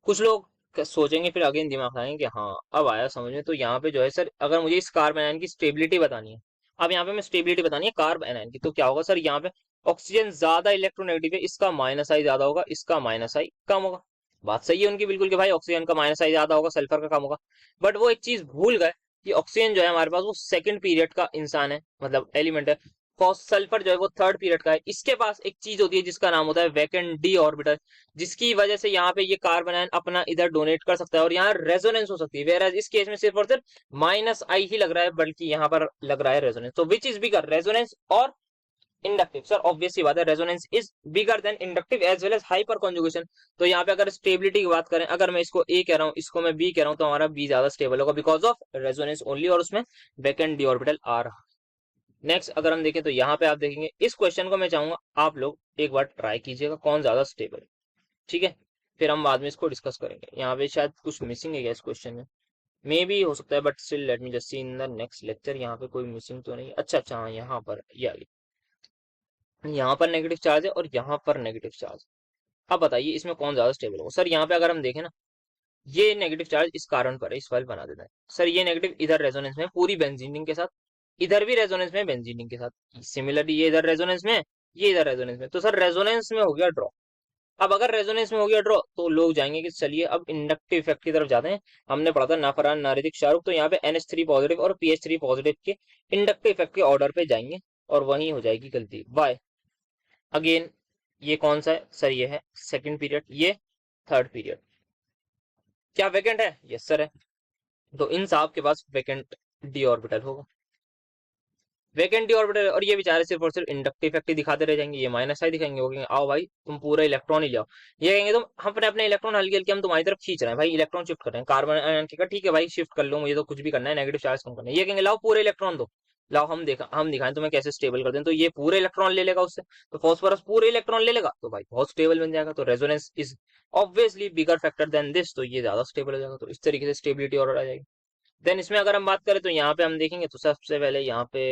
कुछ लोग सोचेंगे फिर आगे दिमाग लगाएंगे कि हाँ अब आया समझ में। तो यहाँ पे जो है सर, अगर मुझे इस कार्ब एनायन की स्टेबिलिटी बतानी है, अब यहाँ पे मैं स्टेबिलिटी बतानी है कार्ब एनायन की, तो क्या होगा सर, यहाँ पे ऑक्सीजन ज्यादा इलेक्ट्रोनेगेटिव है, इसका माइनस आई ज्यादा होगा, इसका माइनस आई कम होगा। बात सही है उनकी बिल्कुल, कि भाई ऑक्सीजन का माइनस आई ज्यादा होगा, सल्फर का कम होगा। बट वो एक चीज भूल गए कि ऑक्सीजन जो है हमारे पास वो सेकंड पीरियड का इंसान है, मतलब एलिमेंट है, सल्फर जो है वो थर्ड पीरियड का है। इसके पास एक चीज होती है जिसका नाम होता है वैकेंट डी ऑर्बिटल, जिसकी वजह से यहाँ पे ये कार्बन आयन अपना इधर डोनेट कर सकता है, और यहाँ रेजोनेंस हो सकती है। वेयर इस केस में सिर्फ और सिर्फ माइनस आई ही लग रहा है, बल्कि यहाँ पर लग रहा है रेजोनेंस। तो विच इज बिगर, रेजोनेंस और इंडक्टिव। सर ऑब्वियस सी बात है, resonance is bigger than inductive as well as hyperconjugation. तो यहाँ पे अगर स्टेबिलिटी की बात करें, अगर मैं इसको ए कह रहा हूँ, इसको मैं बी कह रहा हूँ, तो हमारा बी ज्यादा स्टेबल होगा बिकॉज ऑफ रेजोनेंस ओनली, और उसमें वैकेंट डी ऑर्बिटल आ रहा। नेक्स्ट अगर हम देखें, तो यहाँ पे आप देखेंगे इस क्वेश्चन को मैं चाहूंगा आप लोग एक बार ट्राई कीजिएगा कौन ज्यादा स्टेबल है, ठीक है। फिर हम बाद में इसको डिस्कस करेंगे। यहाँ पे शायद कुछ मिसिंग है क्या इस क्वेश्चन में, मे भी हो सकता है, but still let me just see in the next lecture. यहाँ पे कोई मिसिंग तो नहीं, अच्छा अच्छा हाँ यहाँ पर ये आ गया, यहाँ पर नेगेटिव चार्ज है और यहाँ पर नेगेटिव चार्ज। अब बताइए इसमें कौन ज्यादा स्टेबल होगा। सर यहाँ पे अगर हम देखें ना, ये नेगेटिव चार्ज इस कारण पर है, इस फाइल बना देता है सर, ये नेगेटिव इधर रेजोनेंस में पूरी बेंजीन रिंग के साथ, इधर भी रेजोनेंस में बेंजीन रिंग के साथ, सिमिलरली ये इधर रेजोनेंस में, ये इधर रेजोनेंस में, तो सर रेजोनेंस में हो गया ड्रॉ। अब अगर रेजोनेंस में हो गया ड्रॉ, तो लोग जाएंगे कि चलिए अब इंडक्टिव इफेक्ट की तरफ जाते हैं। हमने पढ़ा था नाफरान नारिदिक शाहरुख, तो यहाँ पे NH3 पॉजिटिव और PH3 पॉजिटिव के इंडक्टिव इफेक्ट के ऑर्डर पे जाएंगे, और वहीं हो जाएगी गलती। वाई अगेन, ये कौन सा है सर, ये है सेकंड पीरियड, ये थर्ड पीरियड। क्या वैकेंट है, यस सर है, तो इन साहब के पास वैकेंट डी ऑर्बिटल होगा। वैकेंटी ऑर्बिटल, और ये बेचारे सिर्फ और सिर्फ इंडक्टिव इफेक्ट ही दिखाते रह जाएंगे, ये माइनस साइन दिखाएंगे, वो कहेंगे आओ भाई तुम पूरा इलेक्ट्रॉन ही जाओ, ये कहेंगे तुम हम अपने अपने इलेक्ट्रॉन हल्के हल्के हम तुम्हारी तरफ खींच रहे हैं भाई, इलेक्ट्रॉन शिफ्ट कर रहे हैं, कार्बन आयन का ठीक है भाई शिफ्ट कर लो, मुझे तो कुछ भी करना है, नेगेटिव चार्ज कम करना है, ये कहेंगे लाओ पूरे इलेक्ट्रॉन दो, लाओ हम दिखाएं तुम्हें कैसे स्टेबल कर दें, तो ये पूरे इलेक्ट्रॉन ले लेगा उससे, तो फॉस्फोरस पूरे इलेक्ट्रॉन ले लेगा तो भाई बहुत स्टेबल बन जाएगा, तो resonance is obviously bigger factor than this, तो ये ज्यादा स्टेबल हो जाएगा, तो इस तरीके से स्टेबिलिटी और आ जाएगी। देन इसमें अगर हम बात करें तो यहाँ पे हम देखेंगे तो सबसे पहले यहाँ पे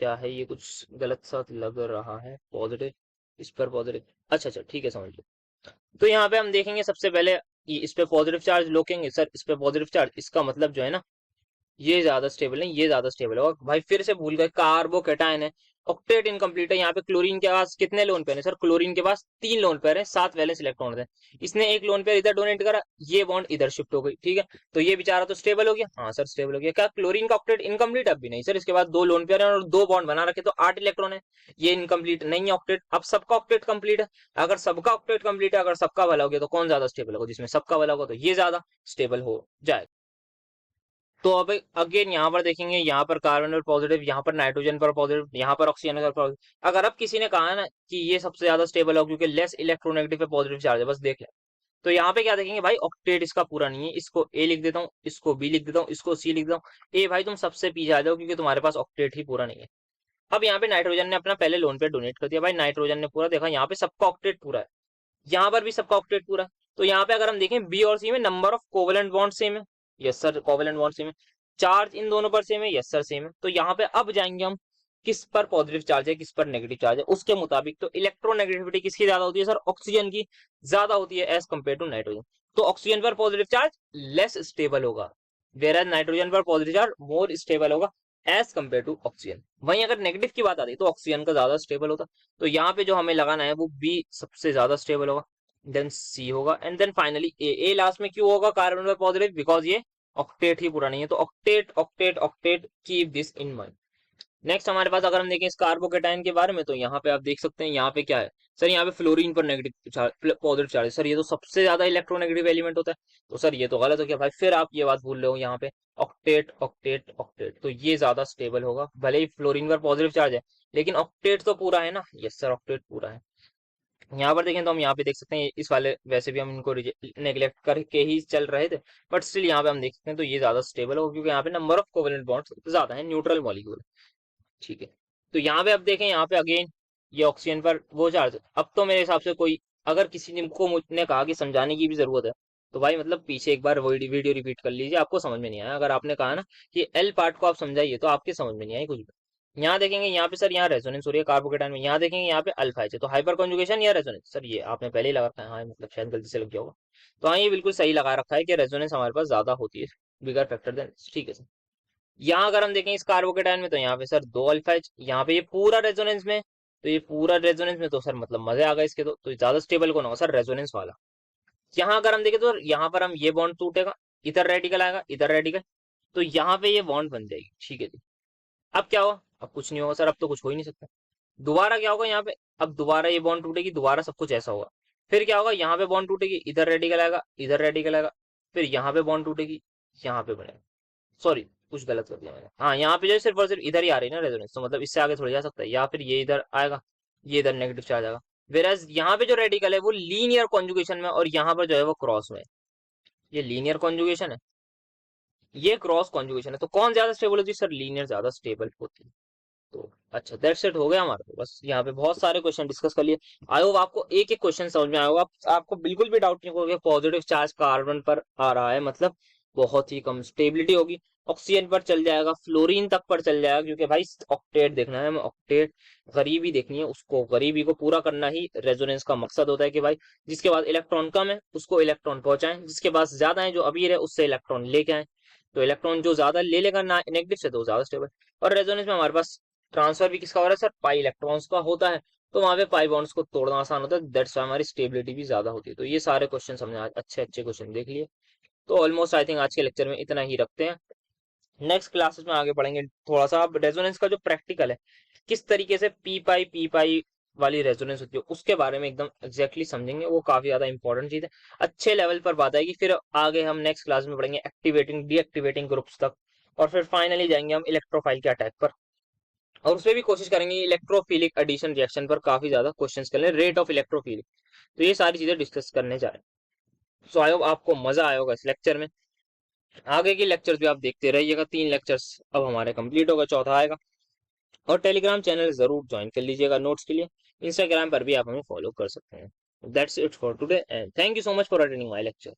क्या है, ये कुछ गलत सा लग रहा है, पॉजिटिव, इस पर पॉजिटिव, अच्छा अच्छा ठीक है समझ लो। तो यहाँ पे हम देखेंगे सबसे पहले कि इस पे पॉजिटिव चार्ज लोकेंगे सर, इस पे पॉजिटिव चार्ज, इसका मतलब जो है ना ये ज्यादा स्टेबल नहीं, ये ज्यादा स्टेबल होगा भाई, फिर से भूल गए कार्बोकेटायन है, ऑक्टेट इनकम्प्लीट है, यहाँ पे क्लोरीन के पास कितने लोन पेयर है सर, क्लोरीन के पास 3 लोन पेयर है, 7 वैलेंस इलेक्ट्रॉन है, इसने एक लोन पेयर इधर डोनेट करा, ये बॉन्ड इधर शिफ्ट हो गई, ठीक है, तो ये बेचारा तो स्टेबल हो गया, हाँ सर स्टेबल हो गया, क्या क्लोरीन का ऑक्टेट इनकम्प्लीट अब भी नहीं सर, इसके बाद 2 लोन पेयर है और 2 बॉन्ड बना रखे, तो 8 इलेक्ट्रॉन है, ये इनकम्प्लीट नहीं है ऑक्टेट, अब सबका ऑक्टेट कंप्लीट है, अगर सबका ऑक्टेट कंप्लीट है, अगर सबका भला हो गया तो कौन ज्यादा स्टेबल होगा, जिसमें सबका भला होगा तो ये ज्यादा स्टेबल हो जाएगा। तो अब अगेन यहाँ पर देखेंगे, यहाँ पर कार्बन पर पॉजिटिव, यहाँ पर नाइट्रोजन पर पॉजिटिव, यहाँ पर ऑक्सीजन पर पॉजिटिव, अगर अब किसी ने कहा है ना कि ये सबसे ज्यादा स्टेबल हो क्योंकि लेस इलेक्ट्रोनेगेटिव पे पॉजिटिव चार्ज है, बस देख ले, तो यहाँ पे क्या देखेंगे भाई, ऑक्टेट इसका पूरा नहीं है, इसको ए लिख देता हूँ, इसको बी लिख देता हूँ, इसको सी लिख देता हूँ, ए भाई तुम सबसे पीछे आ जाओ क्योंकि तुम्हारे पास ऑक्टेट ही पूरा नहीं है। अब यहाँ पे नाइट्रोजन ने अपना पहले लोन पे डोनेट कर दिया भाई, नाइट्रोजन ने पूरा देखा, यहाँ पे सबका ऑक्टेट पूरा है, यहाँ पर भी सबका ऑक्टेट पूरा है, तो यहाँ पे अगर हम देखें बी और सी में number of covalent bond same है, yes sir covalent bond same है, चार्ज इन दोनों पर सेम है, यस सर सेम है, तो यहाँ पे अब जाएंगे हम किस पर पॉजिटिव चार्ज है किस पर नेगेटिव चार्ज है उसके मुताबिक, तो इलेक्ट्रोनेगेटिविटी किसकी ज्यादा होती है सर, ऑक्सीजन की ज्यादा होती है एज कम्पेयर टू नाइट्रोजन, तो ऑक्सीजन पर पॉजिटिव चार्ज लेस स्टेबल होगा, वेयर नाइट्रोजन पर पॉजिटिव चार्ज मोर स्टेबल होगा एज कम्पेयर टू ऑक्सीजन। वहीं अगर नेगेटिव की बात आती है तो ऑक्सीजन का ज्यादा स्टेबल होता, तो यहाँ पे जो हमें लगाना है वो बी सबसे ज्यादा स्टेबल होगा, देन सी होगा, and then finally A last में क्यों होगा कार्बन पर पॉजिटिव, बिकॉज ये ऑक्टेट ही पूरा नहीं है, तो octet octet octet keep this in mind. Next हमारे पास अगर हम देखें इस कार्बोकेटाइन के बारे में, तो यहाँ पे आप देख सकते हैं यहाँ पे क्या है सर, यहाँ पे फ्लोरीन पर negative charge positive charge, sir ये तो सबसे ज्यादा इलेक्ट्रोनेगेटिव एलिमेंट होता है, तो सर ये तो गलत हो गया भाई, फिर आप ये बात भूल रहे हो यहाँ पे ऑक्टेट ऑक्टेट ऑक्टेट, तो ये ज्यादा स्टेबल होगा, भले ही फ्लोरीन पर पॉजिटिव चार्ज है लेकिन ऑक्टेट तो पूरा है ना, यस सर ऑक्टेट पूरा है। यहाँ पर देखें तो हम यहाँ पे देख सकते हैं इस वाले, वैसे भी हम इनको नेग्लेक्ट करके ही चल रहे थे, बट स्टिल यहाँ पे हम देख सकते हैं तो ये ज्यादा स्टेबल होगा क्योंकि यहाँ पे नंबर ऑफ कोवेलेंट बॉन्ड्स ज्यादा है, न्यूट्रल मॉलिक्यूल, ठीक है। तो यहाँ पे अब देखें यहाँ पे अगेन ये ऑक्सीजन पर वो चार्ज, अब तो मेरे हिसाब से कोई अगर किसी ने को मुझने कहा कि समझाने की भी जरूरत है तो भाई मतलब पीछे एक बार वीडियो रिपीट कर लीजिए, आपको समझ में नहीं आया, अगर आपने कहा ना कि एल पार्ट को आप समझाइए तो आपके समझ में नहीं आई कुछ भी। यहाँ देखेंगे यहाँ पे सर यहाँ रेजोनेंस हो रही है कार्बोकेटाइन में, यहाँ देखेंगे यहाँ पे अल्फा है, तो हाइपर कॉन्जुगेशन या रेजोनेंस, सर ये आपने पहले ही लगा रखा है, हाँ मतलब शायद गलती से लग गया होगा, तो हाँ ये बिल्कुल सही लगा रखा है कि रेजोनेंस हमारे पास ज्यादा होती है, बिगर फैक्टर देन, ठीक है सर। यहाँ अगर हम देखें इस कार्बोकेटाइन में तो यहाँ पे सर 2 अल्फा एच, यहाँ पे ये पूरा रेजोनेंस में, तो ये पूरा रेजोनेंस में तो सर मतलब मजे आ गए इसके, तो ज्यादा स्टेबल कौन होगा सर, रेजोनेंस वाला। यहाँ अगर हम देखें तो यहाँ पर हम ये बॉन्ड टूटेगा, इधर रेडिकल आएगा, इधर रेडिकल, तो यहाँ पे ये बॉन्ड बन जाएगी, ठीक है जी। अब क्या हुआ, अब कुछ नहीं होगा सर, अब तो कुछ हो ही नहीं सकता, दोबारा क्या होगा यहाँ पे, अब दोबारा ये बॉन्ड टूटेगी, दोबारा सब कुछ ऐसा होगा, फिर क्या होगा यहाँ पे बॉन्ड टूटेगी, इधर रेडिकल आएगा, इधर रेडिकल आएगा, फिर यहाँ पे बॉन्ड टूटेगी, यहाँ पे बनेगा, सॉरी कुछ गलत कर दिया मैंने, हाँ यहाँ पे जो है सिर्फ और सिर्फ इधर ही आ रही है ना रेजोनेंस, तो मतलब इससे आगे थोड़ी जा सकता है, या फिर ये इधर आएगा, ये इधर नेगेटिव चार्ज आएगा, वेराज यहाँ पे जो रेडिकल है वो लीनियर कॉन्जुगेशन में, और यहाँ पर जो है वो क्रॉस में, ये लीनियर कॉन्जुगेशन है, ये क्रॉस कॉन्जुगेशन है, तो कौन ज्यादा स्टेबल होती है सर, लीनियर ज्यादा स्टेबल होती है। तो अच्छा दैट्स इट हो गया हमारा, तो बस यहाँ पे बहुत सारे क्वेश्चन डिस्कस कर लिए, आई होप आपको एक एक क्वेश्चन समझ में आया होगा, आपको बिल्कुल भी डाउट नहीं होगा पॉजिटिव चार्ज कार्बन पर आ रहा है मतलब बहुत ही कम स्टेबिलिटी होगी, ऑक्सीजन पर चल जाएगा, फ्लोरीन तक पर चल जाएगा, क्योंकि भाई ऑक्टेट देखना है हमें, ऑक्टेट गरीबी देखनी है, उसको गरीबी को पूरा करना ही रेजोनेंस का मकसद होता है कि भाई जिसके पास इलेक्ट्रॉन कम है उसको इलेक्ट्रॉन पहुंचाएं, जिसके पास ज्यादा है जो अमीर है उससे इलेक्ट्रॉन लेके आए, तो इलेक्ट्रॉन जो ज्यादा ले लेगा ना नेगेटिव से तो ज्यादा स्टेबल, और रेजोनेंस में हमारे पास ट्रांसफर भी किसका हो रहा है सर, पाई इलेक्ट्रॉन्स का होता है, तो वहां पे पाई बॉन्ड्स को तोड़ना आसान होता है, दैट्स व्हाई हमारी स्टेबिलिटी भी ज्यादा होती है। तो ये सारे क्वेश्चन हमने आज अच्छे अच्छे क्वेश्चन देख लिए, तो ऑलमोस्ट आई थिंक आज के लेक्चर में इतना ही रखते हैं, नेक्स्ट क्लासेस में आगे पढ़ेंगे थोड़ा सा, अब रेजोनेंस का जो प्रैक्टिकल है किस तरीके से पी पाई वाली रेजोनेंस होती है उसके बारे में एकदम एग्जैक्टली समझेंगे, वो काफी ज्यादा इंपॉर्टेंट चीज है, अच्छे लेवल पर बात आएगी, फिर आगे हम नेक्स्ट क्लास में पढ़ेंगे एक्टिवेटिंग डीएक्टिवेटिंग ग्रुप्स तक, और फिर फाइनली जाएंगे हम इलेक्ट्रोफाइल के अटैक पर। और उसमें भी कोशिश करेंगे इलेक्ट्रोफिलिक एडिशन रिएक्शन पर काफी ज्यादा क्वेश्चंस कर लें, रेट ऑफ इलेक्ट्रोफिलिक। तो ये सारी चीजें डिस्कस करने जा रहे हैं। सो आई होप आपको मजा आया होगा इस लेक्चर में। आगे के लेक्चर्स भी आप देखते रहिएगा, 3 लेक्चर्स अब हमारे कंप्लीट होगा, चौथा आएगा। और टेलीग्राम चैनल जरूर ज्वाइन कर लीजिएगा नोट्स के लिए। इंस्टाग्राम पर भी आप हमें फॉलो कर सकते हैं। That's it for today and thank you so much for attending my lecture.